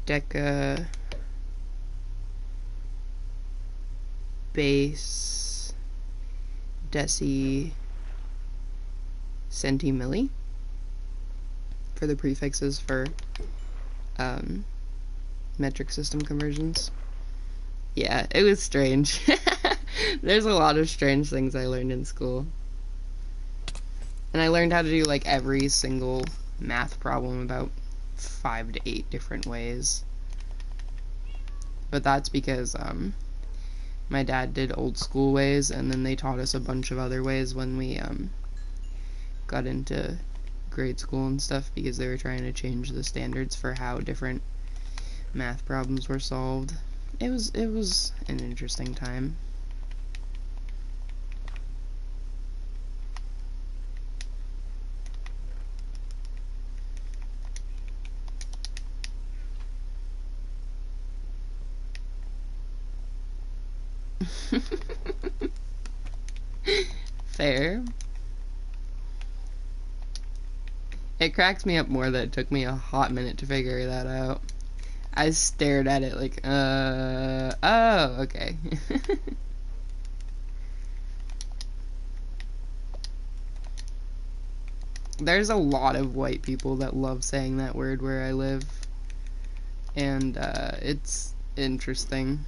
deca, base, deci, centimilli for the prefixes for metric system conversions. Yeah, it was strange. There's a lot of strange things I learned in school. And I learned how to do like every single math problem about 5 to 8 different ways. But that's because my dad did old school ways, and then they taught us a bunch of other ways when we got into grade school and stuff, because they were trying to change the standards for how different math problems were solved. It was an interesting time. Fair. It cracks me up more that it took me a hot minute to figure that out. I stared at it like, oh, okay. There's a lot of white people that love saying that word where I live, and it's interesting.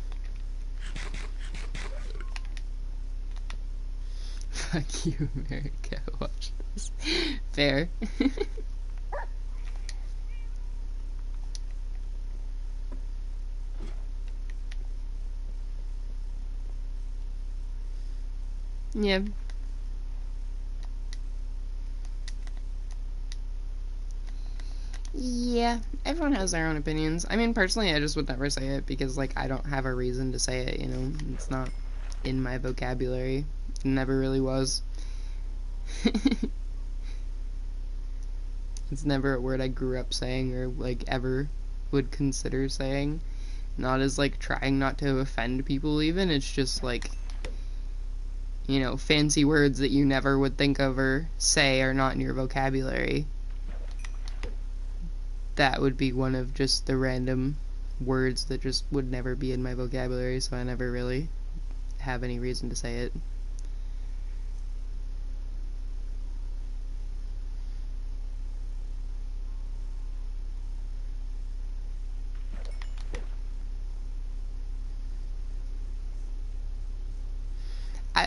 Fuck you, America. Watch this. Fair. Yeah. Yeah, everyone has their own opinions. I mean, personally, I just would never say it because, like, I don't have a reason to say it, you know? It's not in my vocabulary. It never really was. It's never a word I grew up saying or, like, ever would consider saying. Not as, like, trying not to offend people, even. It's just, like, you know, fancy words that you never would think of or say are not in your vocabulary. That would be one of just the random words that just would never be in my vocabulary, so I never really have any reason to say it.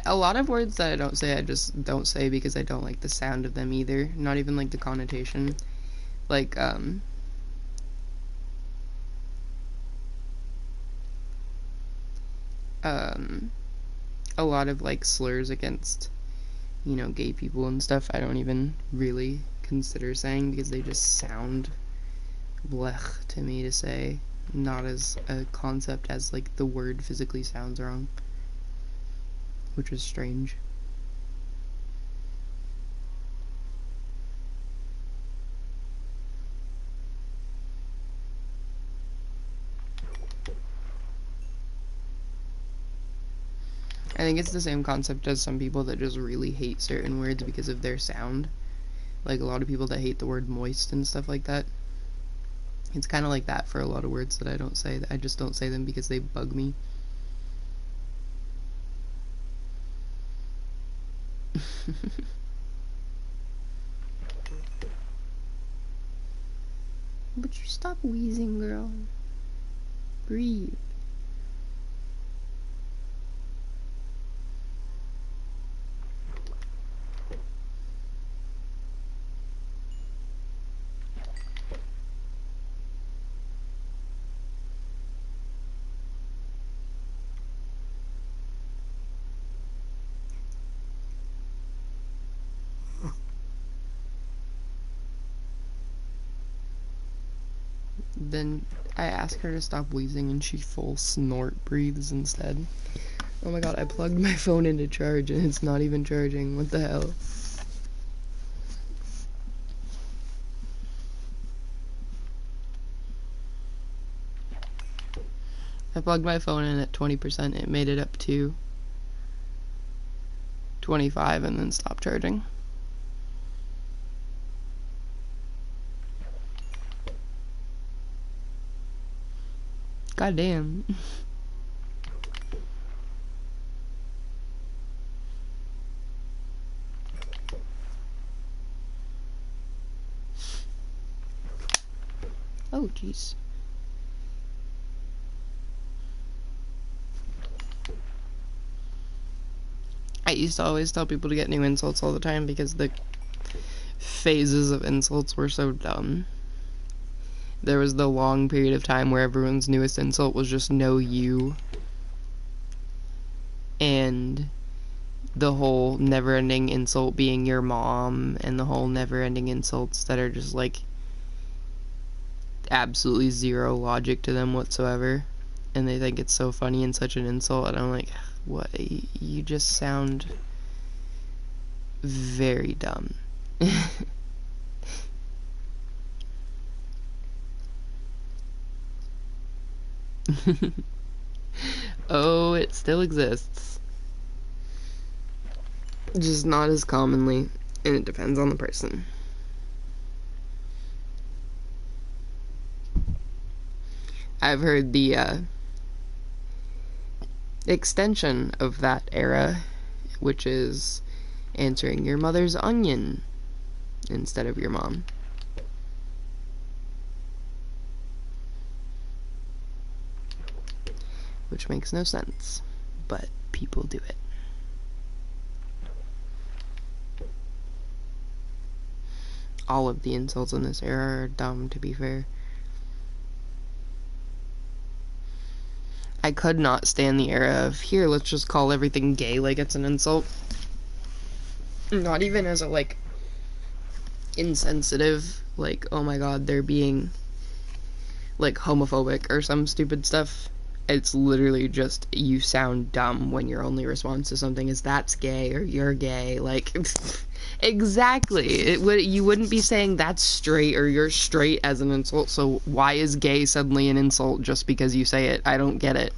A lot of words that I don't say, I just don't say because I don't like the sound of them either. Not even like the connotation. Like, a lot of like slurs against, you know, gay people and stuff, I don't even really consider saying because they just sound blech to me to say, not as a concept as like the word physically sounds wrong, which is strange. I think it's the same concept as some people that just really hate certain words because of their sound. Like a lot of people that hate the word moist and stuff like that. It's kind of like that for a lot of words that I don't say. I just don't say them because they bug me. Would you stop wheezing, girl? Breathe. Then I ask her to stop wheezing and she full snort breathes instead. Oh my god, I plugged my phone into charge and it's not even charging. What the hell? I plugged my phone in at 20%. It made it up to 25 and then stopped charging. God damn. Oh, jeez. I used to always tell people to get new insults all the time because the phases of insults were so dumb. There was the long period of time where everyone's newest insult was just no you. And the whole never-ending insult being your mom, and the whole never-ending insults that are just like absolutely zero logic to them whatsoever. And they think it's so funny and such an insult, and I'm like, what? You just sound very dumb. Oh, it still exists. Just not as commonly, and it depends on the person. I've heard the extension of that era, which is answering your mother's onion instead of your mom. Which makes no sense, but people do it. All of the insults in this era are dumb, to be fair. I could not stand the era of, here, let's just call everything gay like it's an insult. Not even as a, like, insensitive, like, oh my god, they're being, like, homophobic or some stupid stuff. It's literally just, you sound dumb when your only response to something is, that's gay, or you're gay, like, exactly. You wouldn't be saying that's straight, or you're straight as an insult, so why is gay suddenly an insult just because you say it? I don't get it.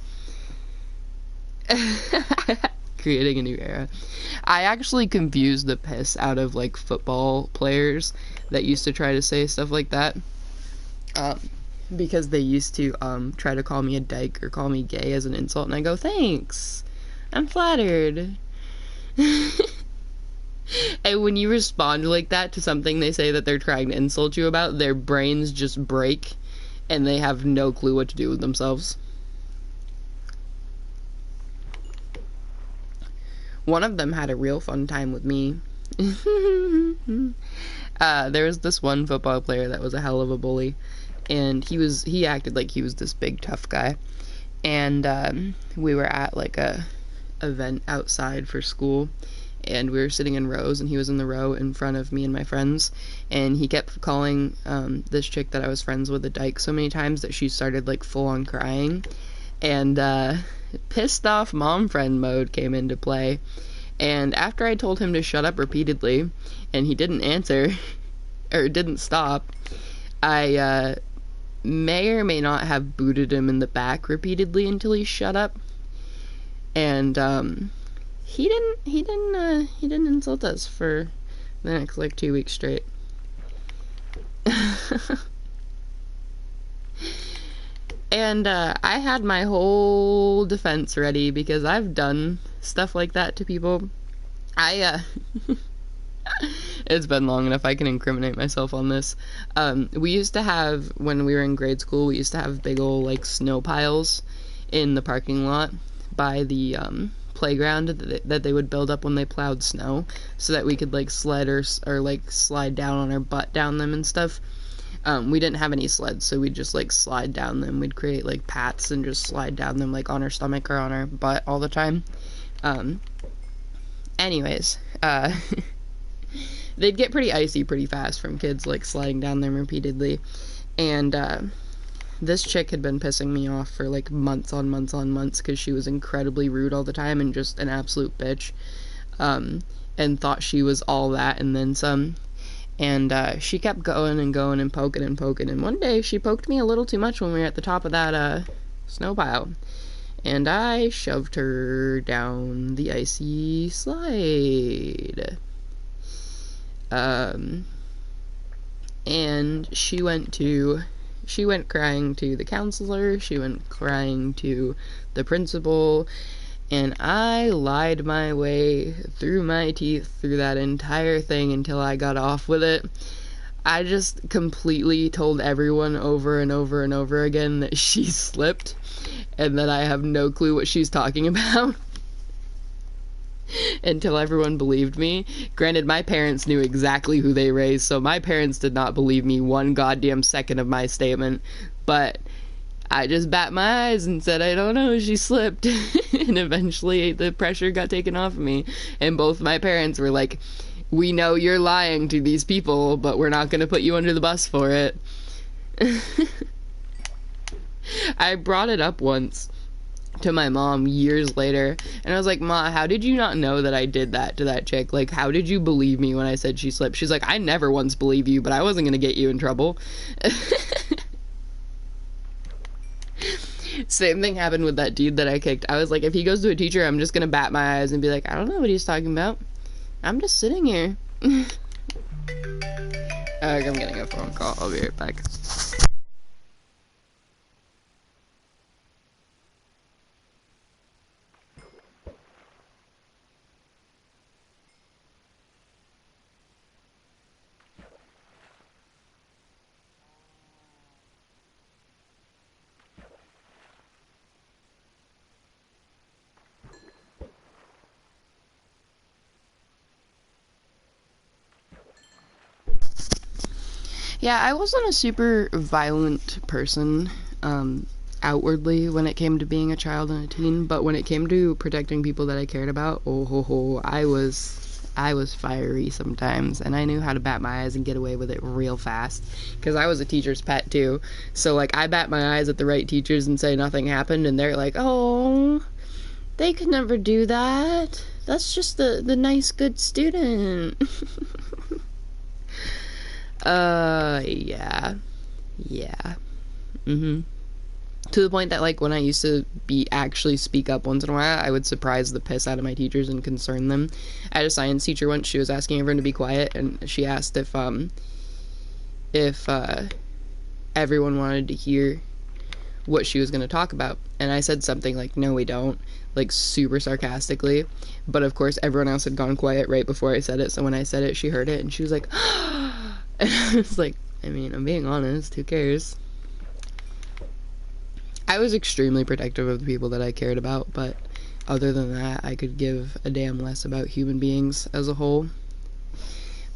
Creating a new era. I actually confused the piss out of, like, football players that used to try to say stuff like that. Because they used to try to call me a dyke or call me gay as an insult, and I go, thanks, I'm flattered. And when you respond like that to something they say that they're trying to insult you about, their brains just break and they have no clue what to do with themselves. One of them had a real fun time with me. There was this one football player that was a hell of a bully, and he acted like he was this big tough guy. And we were at like a event outside for school, and we were sitting in rows, and he was in the row in front of me and my friends, and he kept calling this chick that I was friends with a dyke so many times that she started like full on crying, and pissed off mom friend mode came into play. And after I told him to shut up repeatedly and he didn't answer or didn't stop, I may or may not have booted him in the back repeatedly until he shut up. And he didn't insult us for the next like 2 weeks straight. And I had my whole defense ready because I've done stuff like that to people. It's been long enough I can incriminate myself on this. We used to have, when we were in grade school, we used to have big old like snow piles in the parking lot by the playground that they would build up when they plowed snow, so that we could like sled or like slide down on our butt down them and stuff. We didn't have any sleds, so we'd just like slide down them. We'd create like paths and just slide down them like on our stomach or on our butt all the time. Anyways, they'd get pretty icy pretty fast from kids like sliding down them repeatedly. And this chick had been pissing me off for like months on months on months because she was incredibly rude all the time and just an absolute bitch, and thought she was all that and then some. And she kept going and going and poking and poking, and one day she poked me a little too much when we were at the top of that snow pile, and I shoved her down the icy slide. And she went crying to the counselor, she went crying to the principal, and I lied my way through my teeth through that entire thing until I got off with it. I just completely told everyone over and over and over again that she slipped and that I have no clue what she's talking about. Until everyone believed me. Granted, my parents knew exactly who they raised, so my parents did not believe me one goddamn second of my statement, but I just bat my eyes and said, I don't know, she slipped. And eventually the pressure got taken off of me, and both my parents were like, we know you're lying to these people, but we're not gonna put you under the bus for it. I brought it up once to my mom years later, and I was like, Ma, how did you not know that I did that to that chick? Like, how did you believe me when I said she slipped? She's like, I never once believed you, but I wasn't gonna get you in trouble. Same thing happened with that dude that I kicked. I was like, if he goes to a teacher, I'm just gonna bat my eyes and be like, I don't know what he's talking about. I'm just sitting here. I'm getting a phone call. I'll be right back. Yeah, I wasn't a super violent person, outwardly when it came to being a child and a teen, but when it came to protecting people that I cared about, I was fiery sometimes, and I knew how to bat my eyes and get away with it real fast, because I was a teacher's pet too. So like, I bat my eyes at the right teachers and say nothing happened, and they're like, oh, they could never do that. That's just the nice, good student. Yeah. To the point that, like, when I used to actually speak up once in a while, I would surprise the piss out of my teachers and concern them. I had a science teacher once, she was asking everyone to be quiet, and she asked if everyone wanted to hear what she was going to talk about. And I said something like, no, we don't, like, super sarcastically. But, of course, everyone else had gone quiet right before I said it, so when I said it, she heard it, and she was like, and I was like, I mean, I'm being honest, who cares? I was extremely protective of the people that I cared about, but other than that, I could give a damn less about human beings as a whole.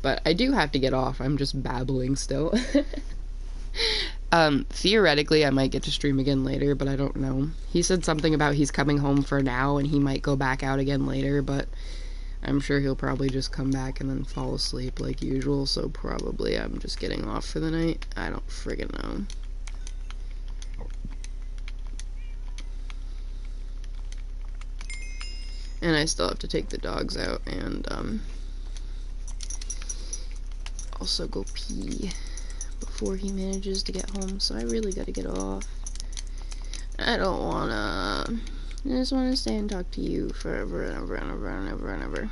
But I do have to get off. I'm just babbling still. Theoretically, I might get to stream again later, but I don't know. He said something about he's coming home for now, and he might go back out again later, but I'm sure he'll probably just come back and then fall asleep like usual, so probably I'm just getting off for the night. I don't friggin' know. And I still have to take the dogs out and, also go pee before he manages to get home, so I really gotta get off. I don't wanna... I just wanna stay and talk to you forever and ever and ever and ever and ever.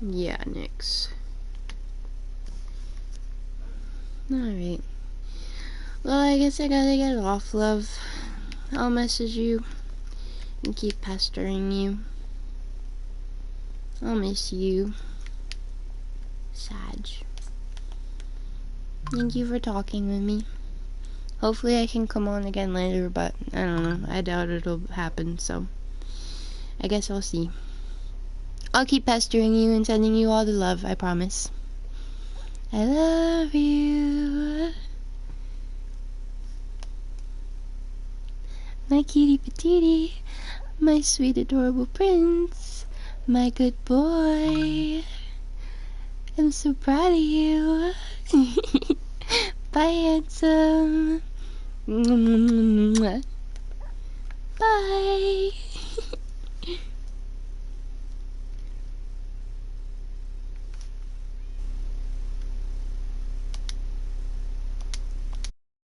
Yeah, Nix. Alright. Well, I guess I gotta get off, love. I'll message you and keep pestering you. I'll miss you. Sag. Thank you for talking with me. Hopefully I can come on again later, but I don't know. I doubt it'll happen, so I guess I'll see. I'll keep pestering you and sending you all the love, I promise. I love you. My kitty patootie. My sweet adorable prince. My good boy. I'm so proud of you. Bye, handsome. Bye.